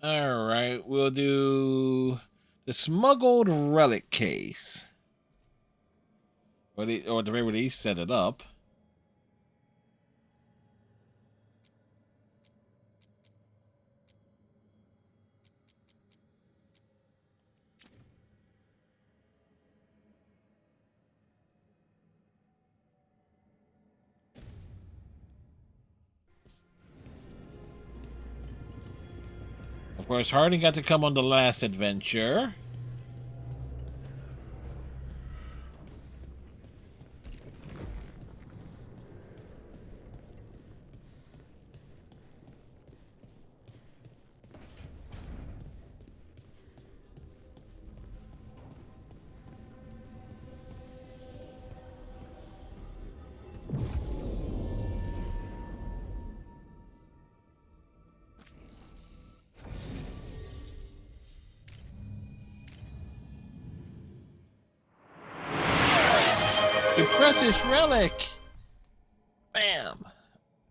Alright, we'll do the smuggled relic case. Or the very least set it up. Of course, Harding got to come on the last adventure. The precious relic! Bam!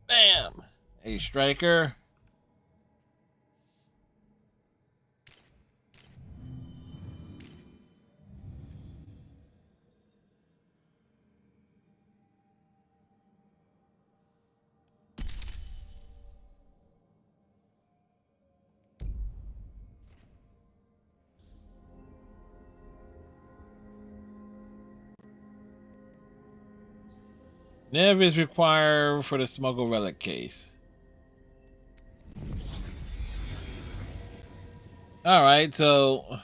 Bam! Hey, Striker. Nev is required for the smuggle relic case. Alright, so...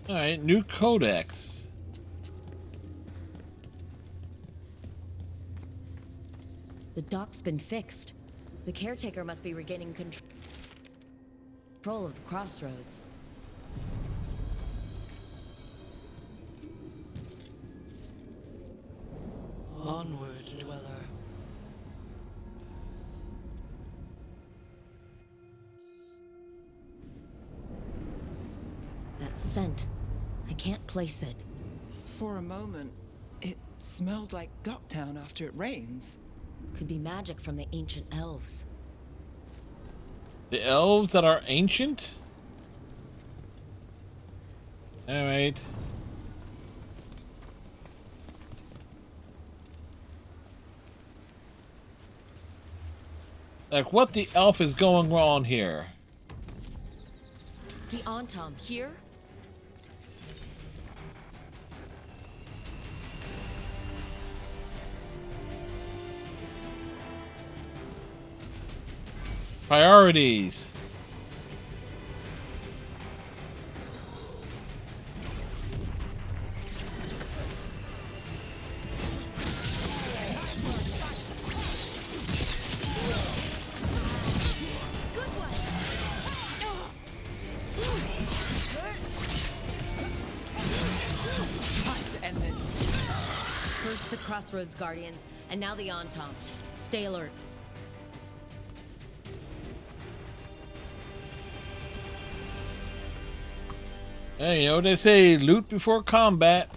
Alright, new codex. The dock's been fixed. The caretaker must be regaining control of the crossroads. Onward, dweller. That scent. I can't place it. For a moment, it smelled like Docktown after it rains. Could be magic from the ancient elves. The elves that are ancient? Alright. Like, what the elf is going on here? The Antam here? Priorities. First the Crossroads Guardians, and now the Antam. Stay alert. Hey, you know what they say, loot before combat.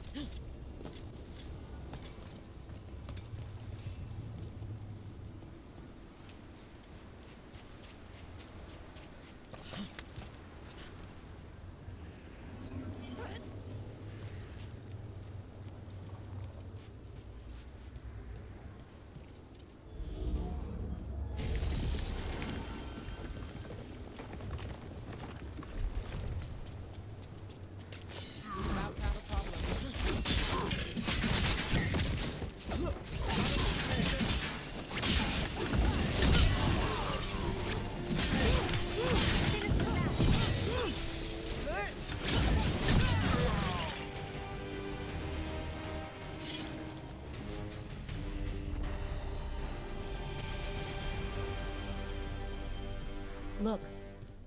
Look,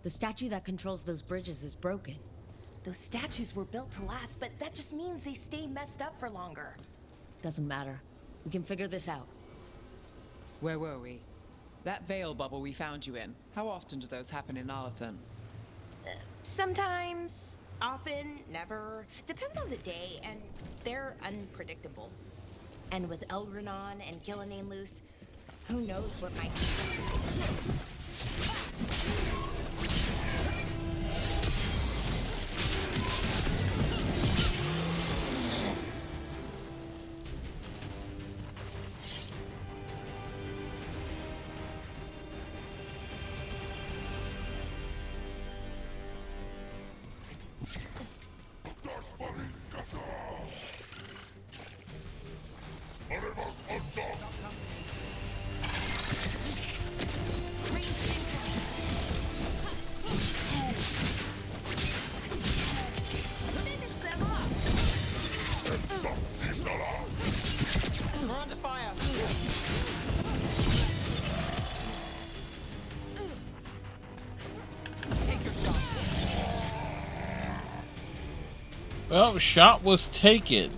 the statue that controls those bridges is broken. Those statues were built to last, but that just means they stay messed up for longer. Doesn't matter. We can figure this out. Where were we? That veil bubble we found you in. How often do those happen in Arlethan? Sometimes, often, never. Depends on the day, and they're unpredictable. And with Elgranon and Gillenane loose, who knows what might happen. We're under fire! Take your shot. Well, shot was taken.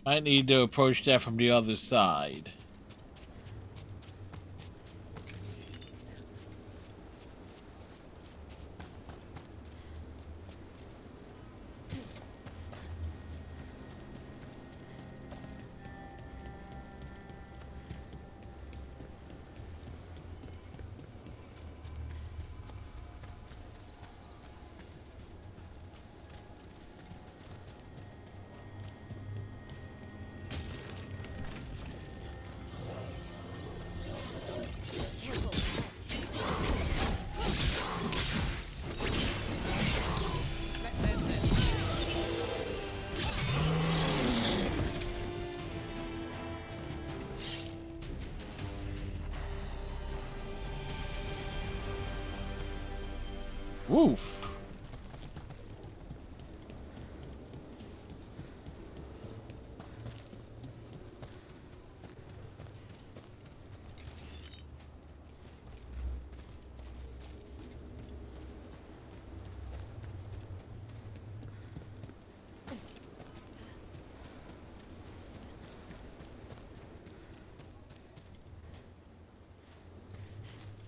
I need to approach that from the other side. Ooh.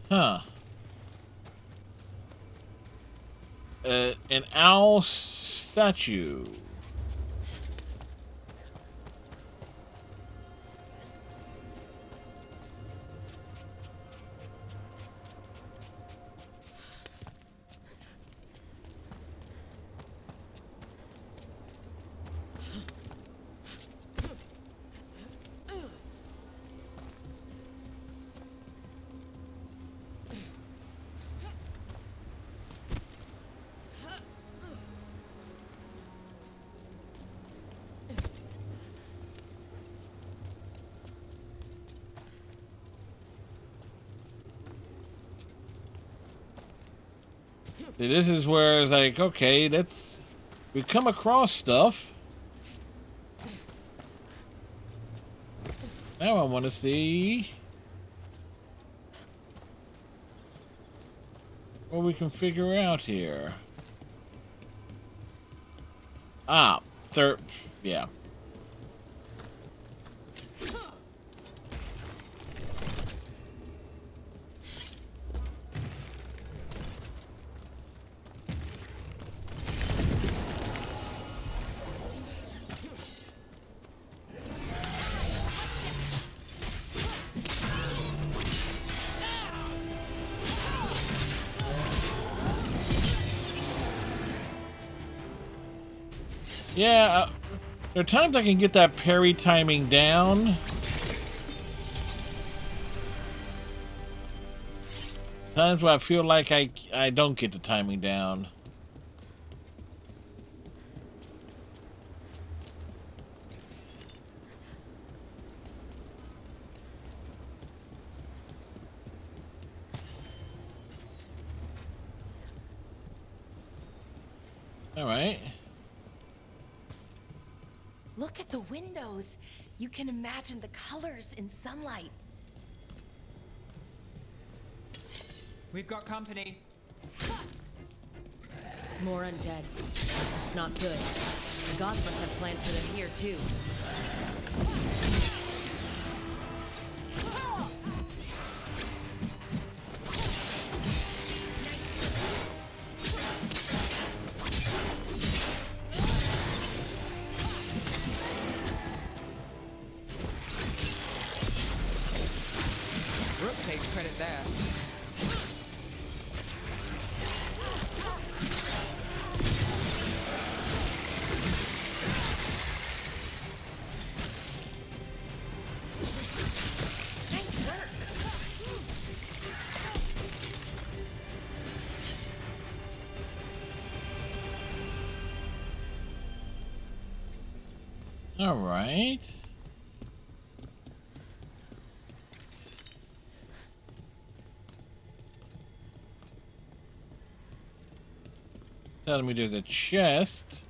Huh. An owl statue. See, this is where it's like, okay, we come across stuff. Now I want to see what we can figure out here. Ah, yeah. Yeah, there are times I can get that parry timing down. Times where I feel like I don't get the timing down. All right. Look at the windows. You can imagine the colors in sunlight. We've got company. More undead. It's not good. The gods must have plans for them here, too. Rook takes credit there. All right. Telling me there's a chest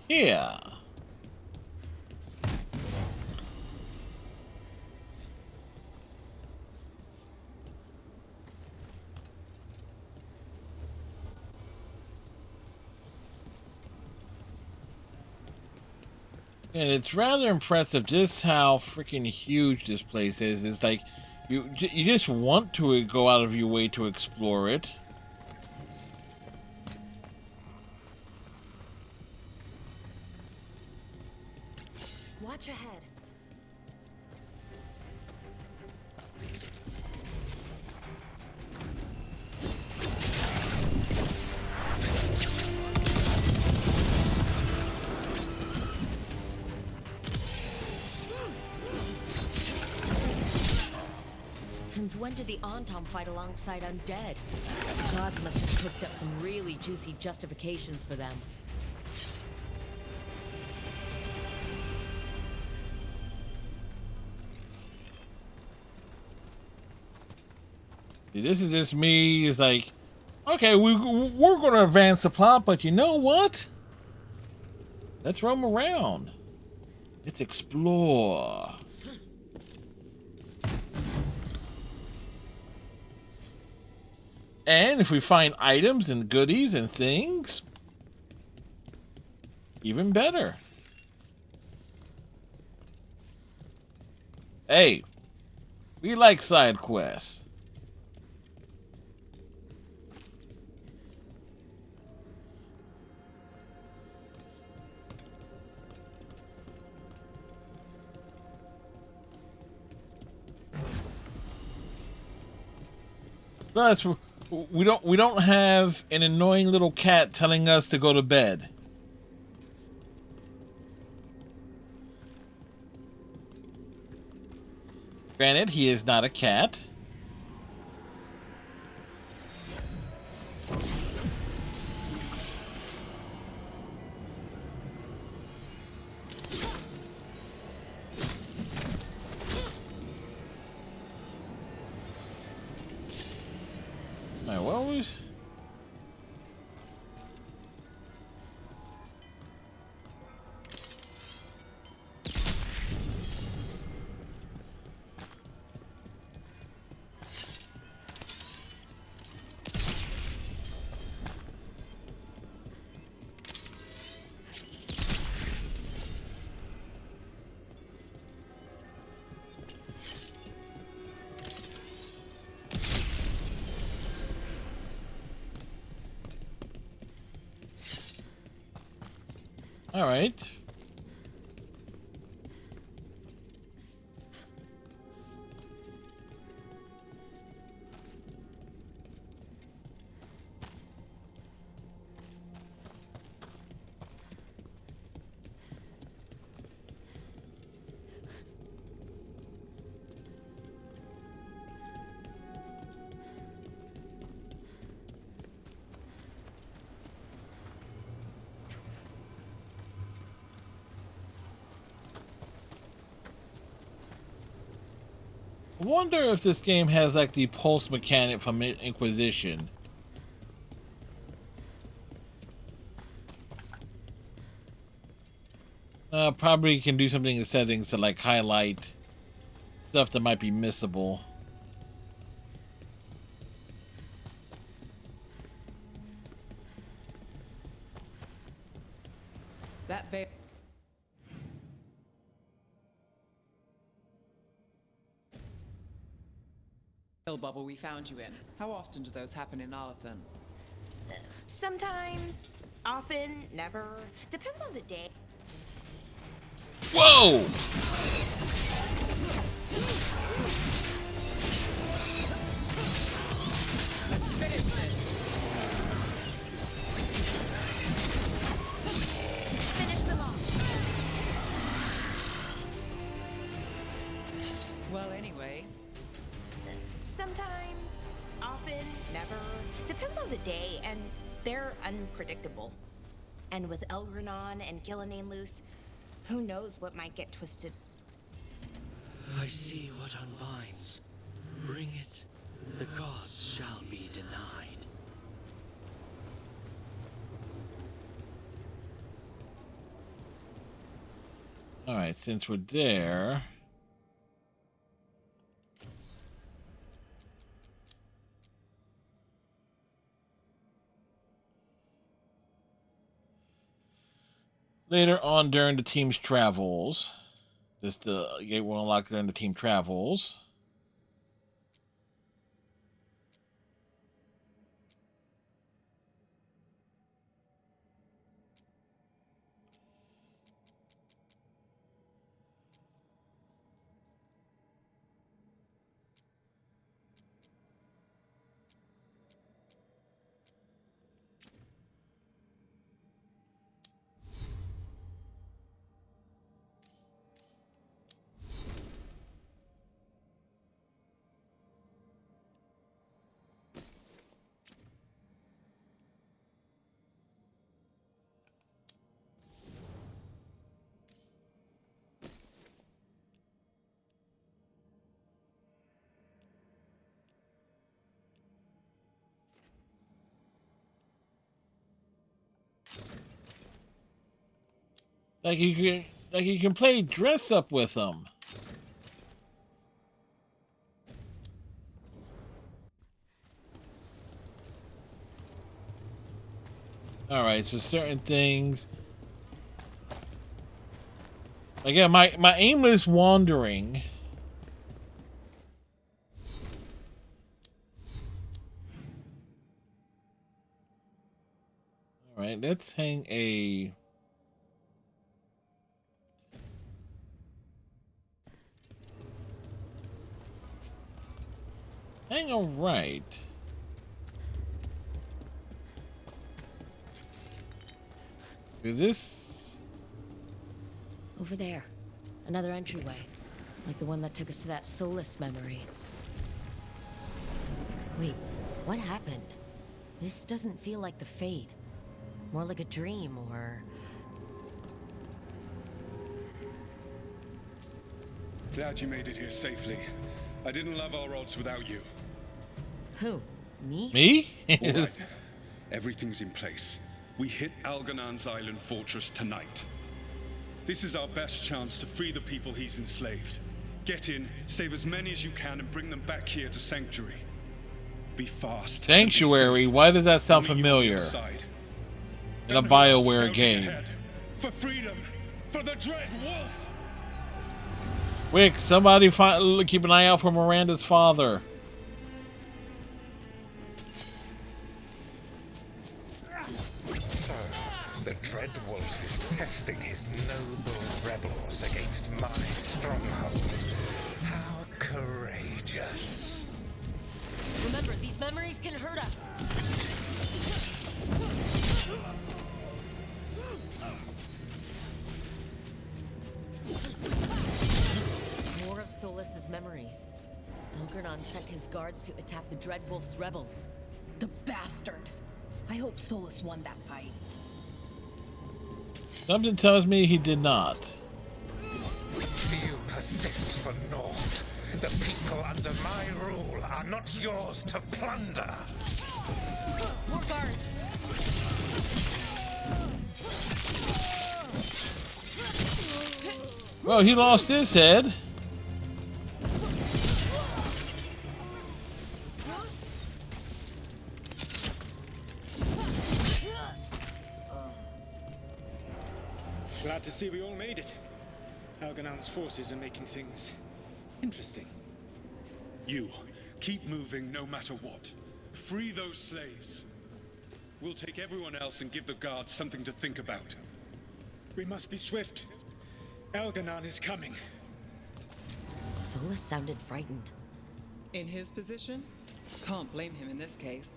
here. And it's rather impressive just how freaking huge this place is. It's like you just want to go out of your way to explore it. Watch ahead. Since when did the Antom fight alongside undead? The gods must have cooked up some really juicy justifications for them. See, this is just me. It's like Okay, we're going to advance the plot, but you know what? Let's roam around. Let's explore. And if we find items and goodies and things, even better. Hey, we like side quests. Plus, we don't have an annoying little cat telling us to go to bed. Granted, he is not a cat. My what was? All right. I wonder if this game has like the pulse mechanic from Inquisition. Probably can do something in settings to like highlight stuff that might be missable. That veil bubble we found you in. How often do those happen in Arlathan? Sometimes, often, never. Depends on the day. Whoa! Let's finish this. Finish them off. Well, anyway. Sometimes, often, never. Depends on the day, and they're unpredictable. And with Elgranon and Gillenane loose, who knows what might get twisted. I see what unbinds. Bring it. The gods shall be denied. All right, since we're there. Later on during the team's travels, this the gate will unlock during the team travels. Like you can play dress up with them. All right, so certain things. Again, my aimless wandering. All right, let's hang a. Hang a right. Is this? Over there. Another entryway. Like the one that took us to that Solus memory. Wait, what happened? This doesn't feel like the Fade. More like a dream, or... Glad you made it here safely. I didn't love our odds without you. Who? Me? Me? All right. Everything's in place. We hit Algernon's island fortress tonight. This is our best chance to free the people he's enslaved. Get in, save as many as you can, and bring them back here to Sanctuary. Be fast. Sanctuary? Why does that sound familiar? In a BioWare game. For freedom, for the Dread Wolf. Quick, somebody keep an eye out for Miranda's father. So, the Dread Wolf is testing his noble rebels against my stronghold. How courageous. Remember, these memories can hurt us. More of Solus's memories. Algernon sent his guards to attack the Dreadwolf's rebels. The bastard. I hope Solus won that fight. Something tells me he did not. You persist for naught. The people under my rule are not yours to plunder. More guards. Well, he lost his head. Glad to see we all made it. Algernon's forces are making things interesting. You, keep moving no matter what. Free those slaves. We'll take everyone else and give the guards something to think about. We must be swift. Algernon is coming. Solus sounded frightened. In his position, can't blame him in this case.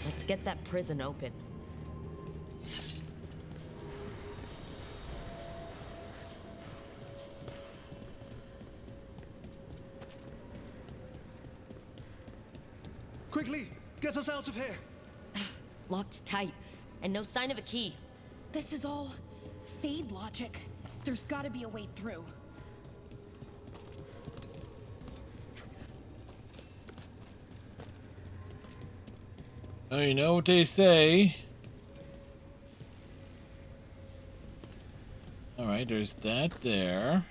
Let's get that prison open. Quickly, get us out of here. Locked tight, and no sign of a key. This is all Fade logic. There's gotta be a way through. Oh, you know what they say. Alright, there's that there.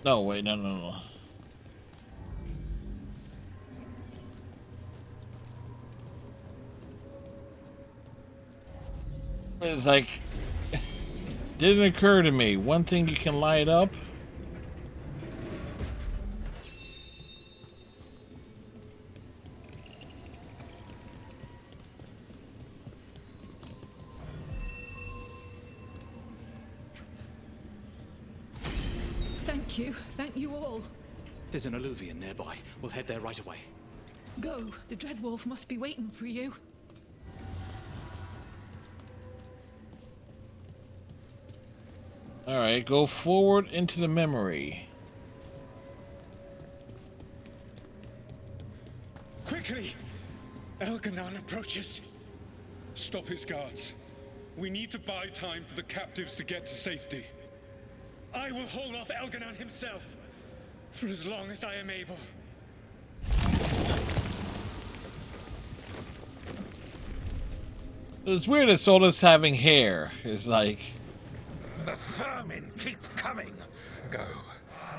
No, wait, no. It's like, didn't occur to me. One thing you can light up. Thank you all. There's an alluvion nearby. We'll head there right away. Go. The Dreadwolf must be waiting for you. Alright, go forward into the memory. Quickly! Elganon approaches. Stop his guards. We need to buy time for the captives to get to safety. I will hold off Elganon himself, for as long as I am able. It's weird that Solus having hair. It's like... The vermin keep coming. Go.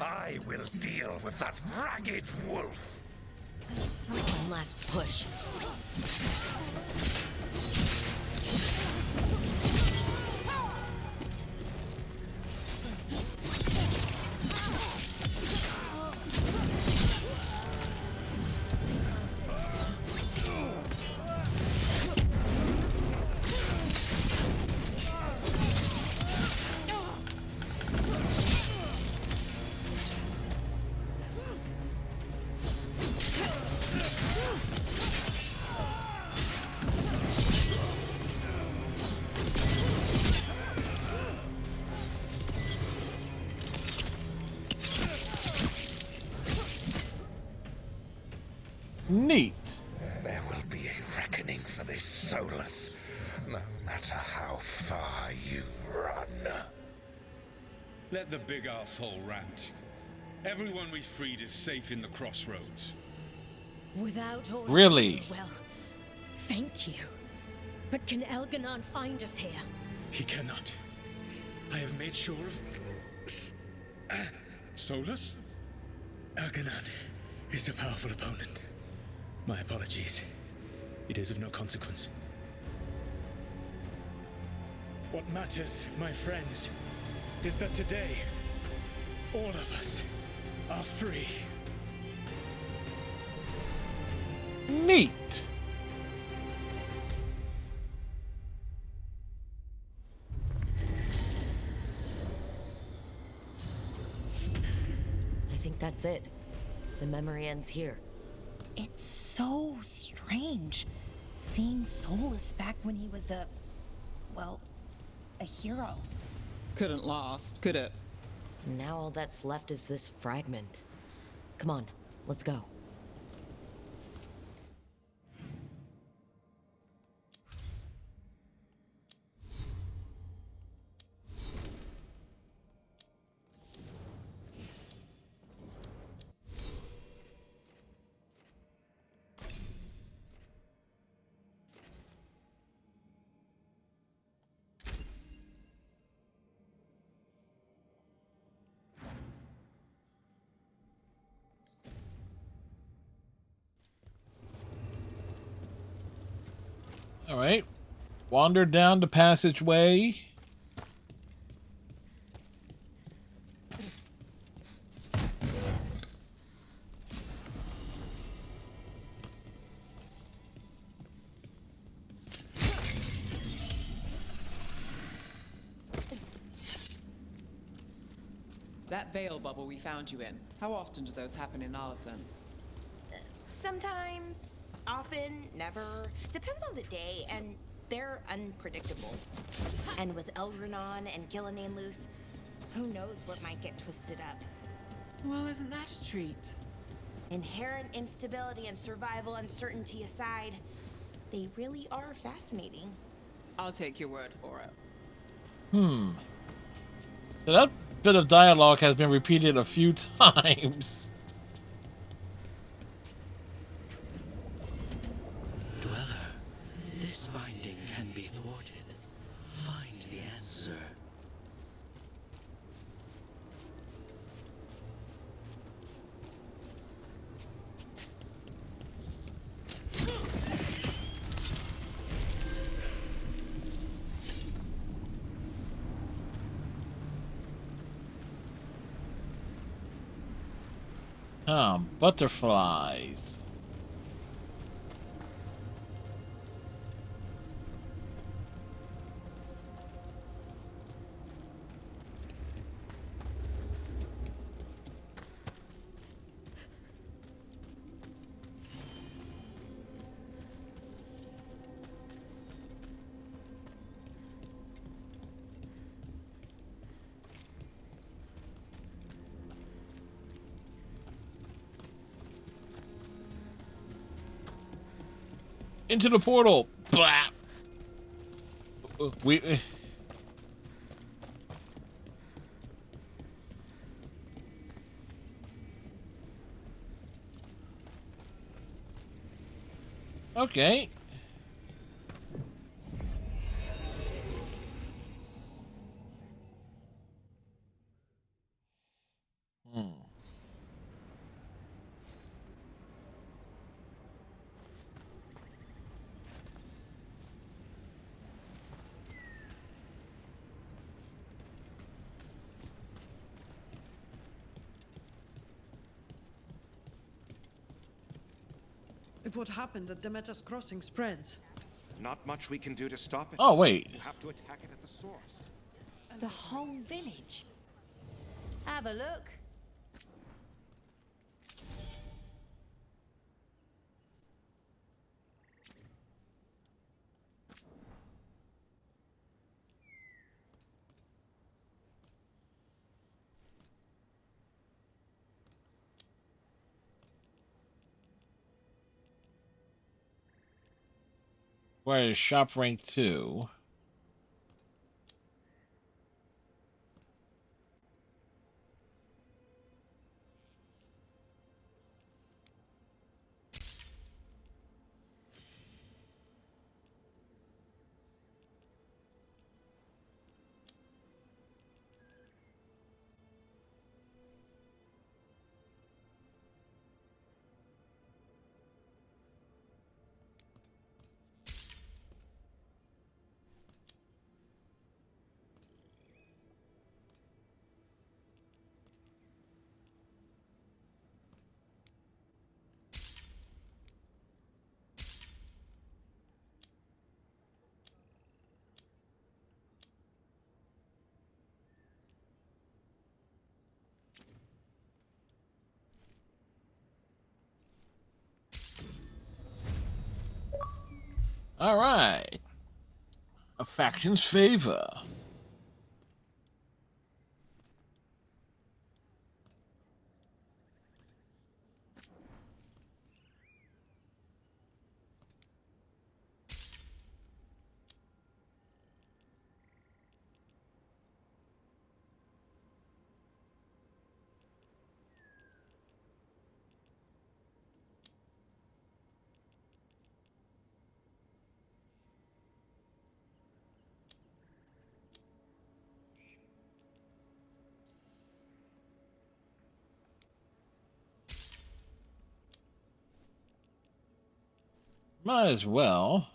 I will deal with that ragged wolf. One last push. Neat. There will be a reckoning for this Solus, no matter how far you run. Let the big asshole rant. Everyone we freed is safe in the crossroads. Without order. Really? Well, thank you. But can Elganon find us here? He cannot. I have made sure of... Solus? Elganon is a powerful opponent. My apologies. It is of no consequence. What matters, my friends, is that today, all of us are free. Neat. I think that's it. The memory ends here. It's so strange seeing Solus back when he was a hero. Couldn't last, could it? Now all that's left is this fragment. Come on, let's go. All right. Wander down the passageway. That veil bubble we found you in, how often do those happen in Arlathan? Sometimes, often, never. Depends on the day, and they're unpredictable. And with Elgranon and Gillenane loose, who knows what might get twisted up. Well, isn't that a treat? Inherent instability and survival uncertainty aside, they really are fascinating. I'll take your word for it. So that bit of dialogue has been repeated a few times. Dweller, this binding can be thwarted. Find the answer. Butterflies. Into the portal. Blah. We. Okay. If what happened at Demeter's Crossing spreads, not much we can do to stop it. Oh, wait. You have to attack it at the source. The whole village. Have a look. Where is shop rank 2? All right. A faction's favor. Might as well.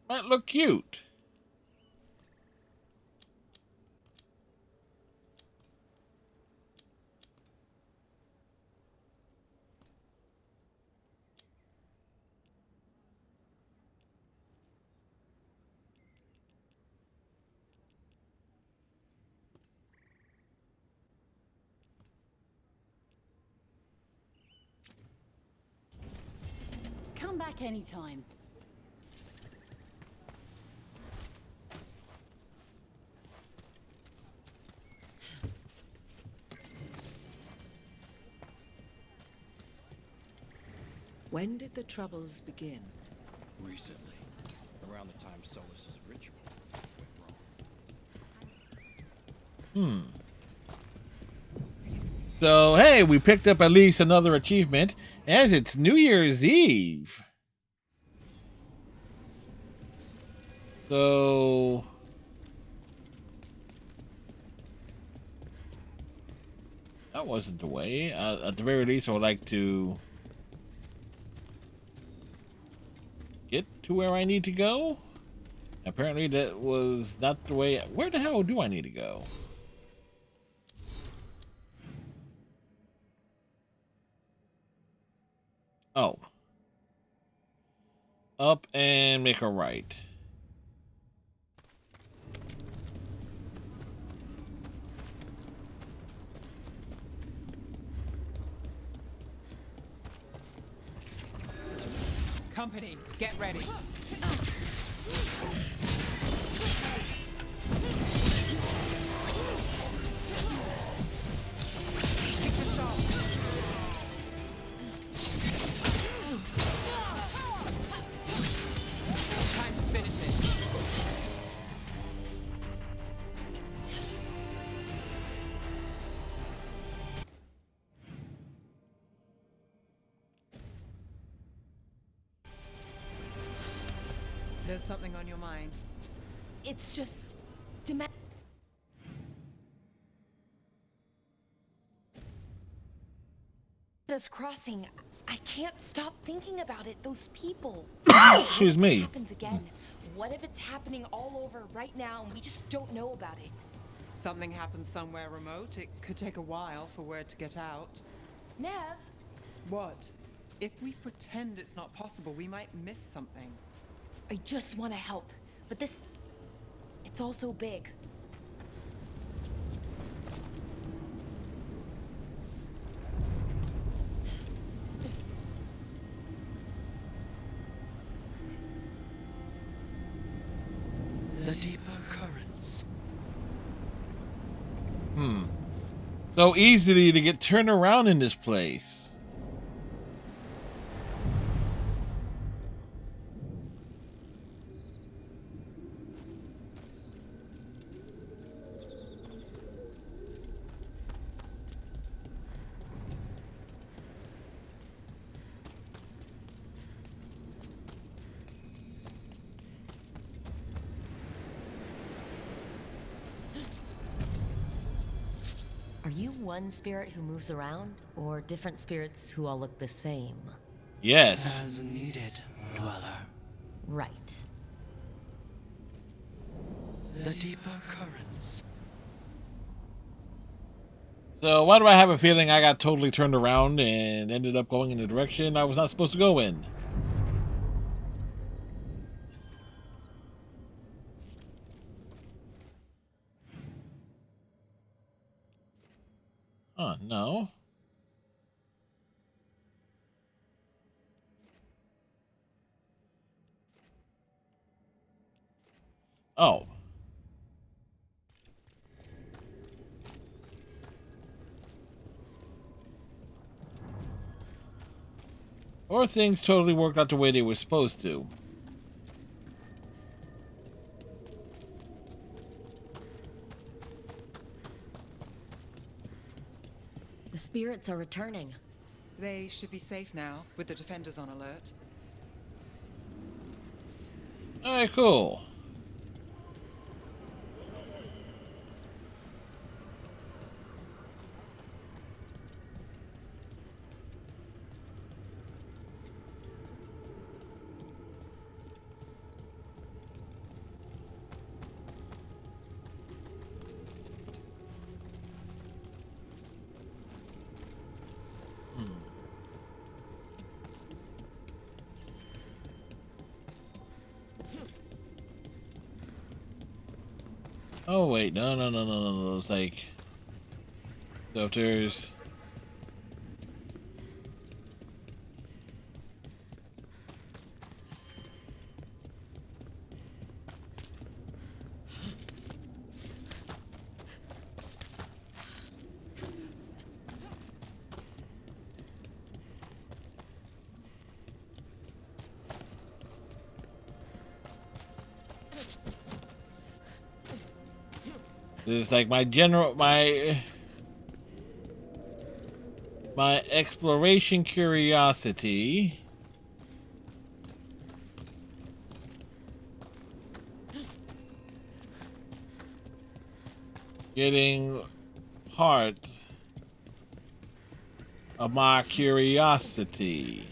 Might look cute. Come back anytime. When did the troubles begin? Recently, around the time Solus's ritual went wrong. So, hey, we picked up at least another achievement, as it's New Year's Eve. So... that wasn't the way. At the very least, I would like to... to where I need to go. Apparently that was not the way. Where the hell do I need to go? Oh. Up and make a right. Company, get ready. Take the shot. Time to finish it. There's something on your mind. It's just... Demeter's Crossing. I can't stop thinking about it. Those people. Excuse me. What if it happens again? What if it's happening all over right now and we just don't know about it? Something happens somewhere remote. It could take a while for word to get out. Nev? What? If we pretend it's not possible, we might miss something. I just want to help, but this... it's all so big. The deeper currents. So easily to get turned around in this place. Are you one spirit who moves around, or different spirits who all look the same? Yes. As needed, dweller. Right. The deeper currents. So why do I have a feeling I got totally turned around and ended up going in the direction I was not supposed to go in? No. Oh. Or things totally worked out the way they were supposed to. The spirits are returning. They should be safe now, with the defenders on alert. Alright, cool. Oh wait, no. It's like filters. It's like my exploration curiosity getting part of my curiosity.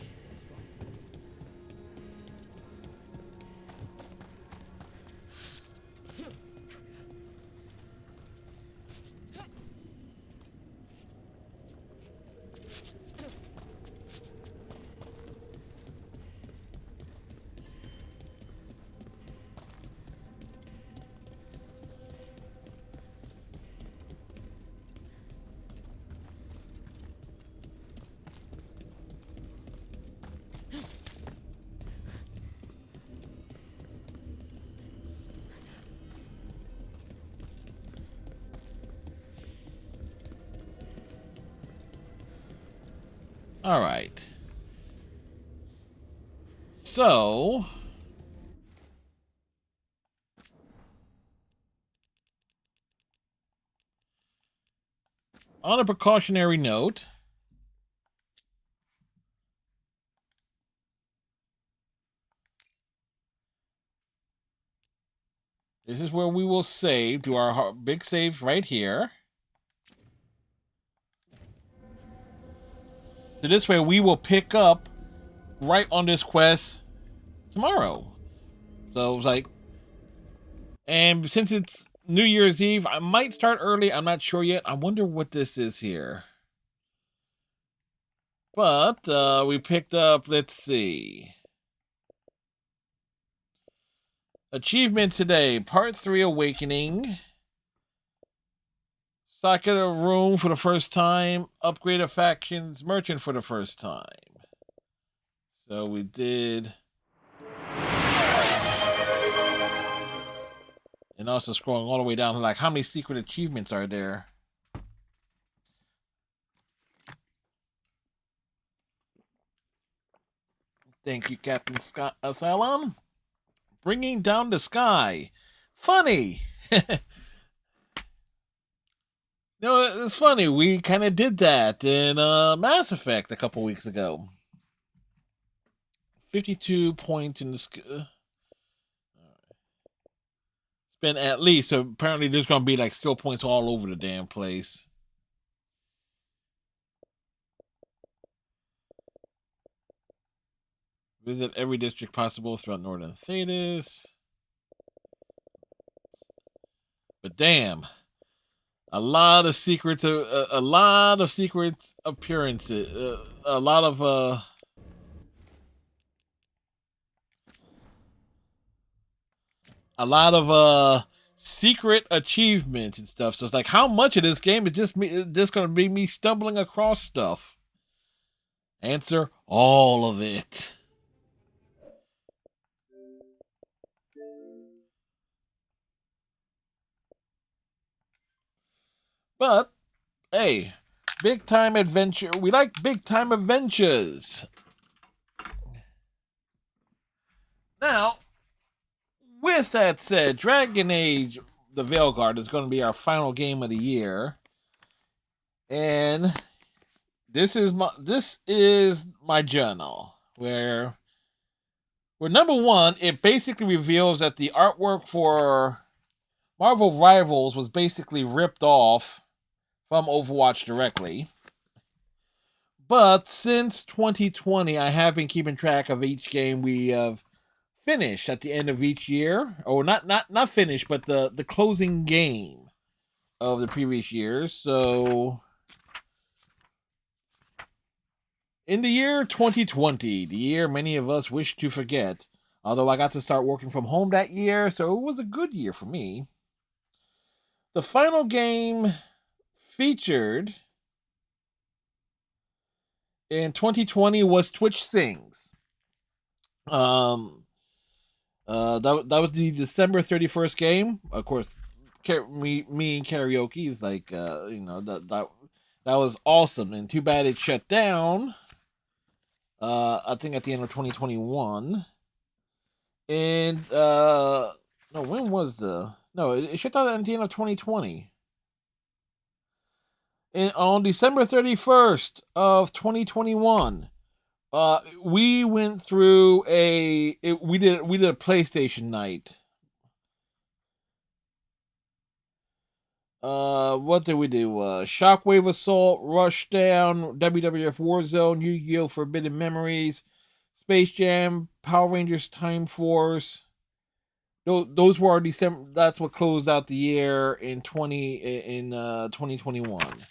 All right. So, on a precautionary note, this is where we will save, do our big save right here. So this way we will pick up right on this quest tomorrow. So it's like, and since it's New Year's Eve, I might start early. I'm not sure yet. I wonder what this is here. But we picked up, let's see. Achievement today, Part 3 Awakening. Socket a room for the first time. Upgrade a factions merchant for the first time. So we did. And also scrolling all the way down to like how many secret achievements are there? Thank you, Captain Scott Asylum. Bringing down the sky. Funny. No, it's funny. We kind of did that in Mass Effect a couple weeks ago. 52 points in the spend at least. So apparently there's going to be like skill points all over the damn place. Visit every district possible throughout Northern Thetis. But damn, a lot of secrets, a lot of secret appearances, a lot of secret achievements and stuff. So it's like, how much of this game is just going to be me stumbling across stuff? Answer: all of it. But hey, big time adventure. We like big time adventures. Now, with that said, Dragon Age: The Veilguard is going to be our final game of the year, and this is my journal where number one, it basically reveals that the artwork for Marvel Rivals was basically ripped off from Overwatch directly. But since 2020, I have been keeping track of each game we have finished at the end of each year, or not finished, but the closing game of the previous year. So in the year 2020, the year many of us wish to forget, although I got to start working from home that year, so it was a good year for me. The final game featured in 2020 was Twitch Sings. That was the December 31st game. Of course, me and karaoke is like that was awesome, and too bad it shut down. I think at the end of 2021. And no, when was it shut down at the end of 2020. And on December 31st of 2021, we went through we did a PlayStation night. What did we do? Shockwave Assault, Rushdown, WWF Warzone, Yu-Gi-Oh! Forbidden Memories, Space Jam, Power Rangers Time Force. Those were our December. That's what closed out the year in 2021.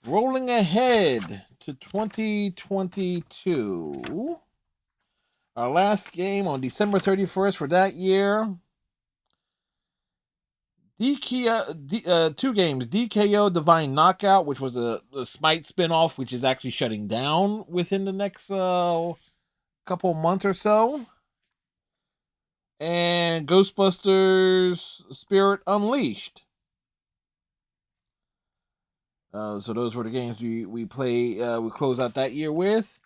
Rolling ahead to 2022. Our last game on December 31st for that year. Two games. DKO Divine Knockout, which was a Smite spinoff, which is actually shutting down within the next couple months or so. And Ghostbusters: Spirit Unleashed. So those were the games we play. We closed out that year with.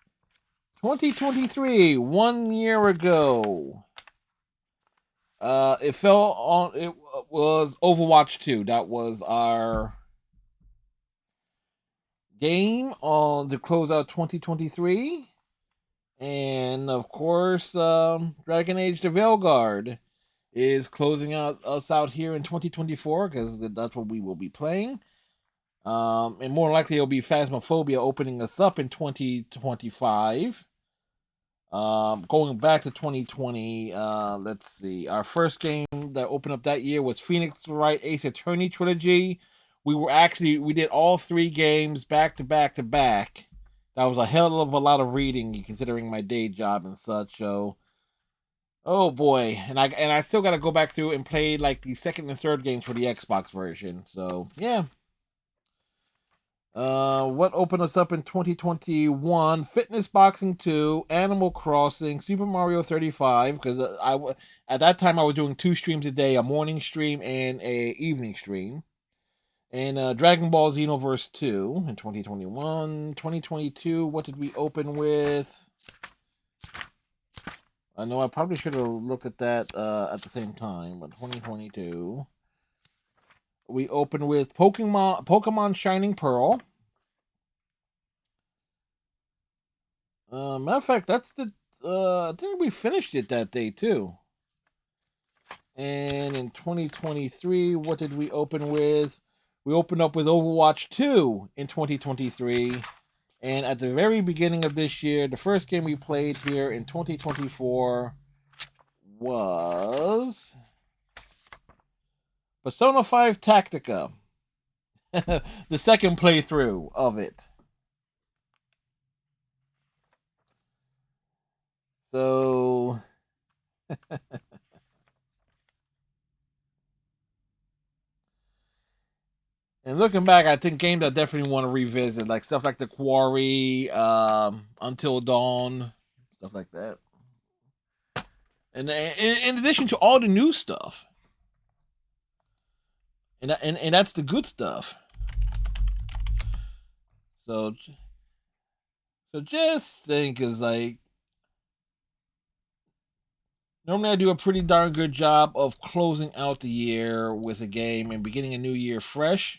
2023, 1 year ago. It was Overwatch 2. That was our game on to close out 2023. And of course, Dragon Age: The Veilguard is closing us out here in 2024 because that's what we will be playing. And more likely it'll be Phasmophobia opening us up in 2025. Going back to 2020, let's see. Our first game that opened up that year was Phoenix Wright Ace Attorney Trilogy. We did all 3 games back to back to back. That was a hell of a lot of reading considering my day job and such. So, oh boy, and I still got to go back through and play like the second and third games for the Xbox version. So yeah. What opened us up in 2021? Fitness Boxing 2, Animal Crossing, Super Mario 35. Because at that time I was doing 2 streams a day, a morning stream and a evening stream. And Dragon Ball Xenoverse 2 in 2021. 2022, what did we open with? I know I probably should have looked at that at the same time, but 2022. We opened with Pokemon Shining Pearl. Matter of fact, that's the I think we finished it that day too. And in 2023, what did we open with? We opened up with Overwatch 2 in 2023. And at the very beginning of this year, the first game we played here in 2024 was Persona 5 Tactica. The second playthrough of it. So and looking back, I think games I definitely want to revisit, like stuff like The Quarry, Until Dawn, stuff like that. And in addition to all the new stuff, and that's the good stuff. So just think is like normally I do a pretty darn good job of closing out the year with a game and beginning a new year fresh.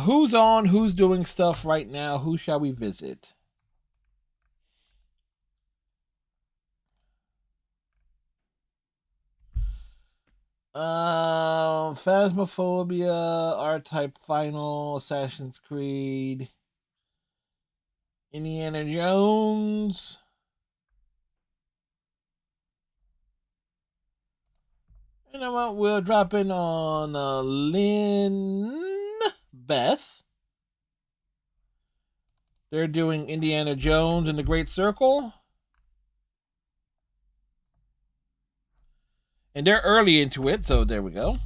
Who's on? Who's doing stuff right now? Who shall we visit? Phasmophobia, R-Type Final, Assassin's Creed, Indiana Jones. You know what? We'll drop in on Lynn Beth. They're doing Indiana Jones and the Great Circle. And they're early into it, so there we go.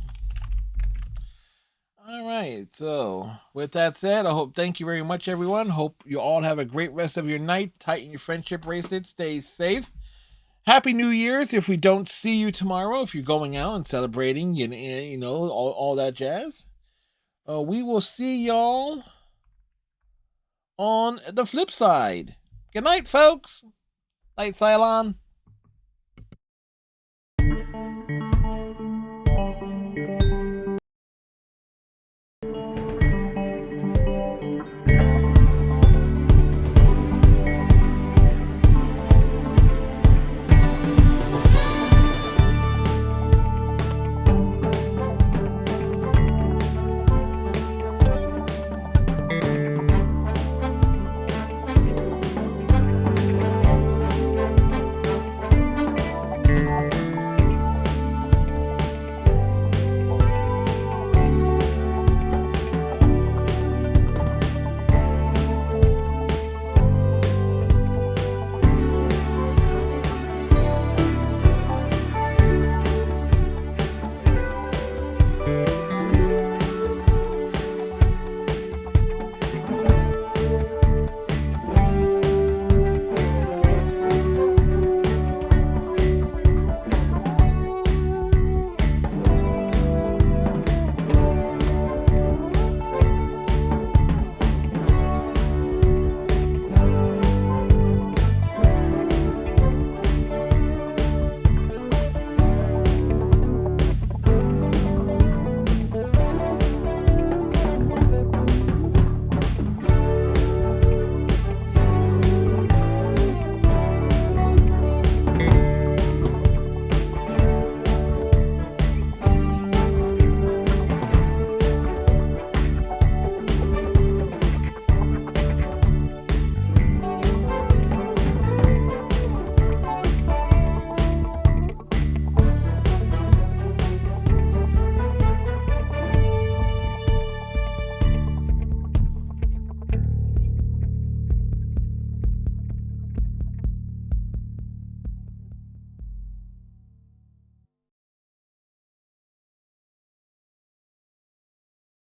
All right, so with that said, thank you very much, everyone. Hope you all have a great rest of your night. Tighten your friendship bracelet. Stay safe. Happy New Year's if we don't see you tomorrow, if you're going out and celebrating, you know, all that jazz. We will see y'all on the flip side. Good night, folks. Night, Cylon.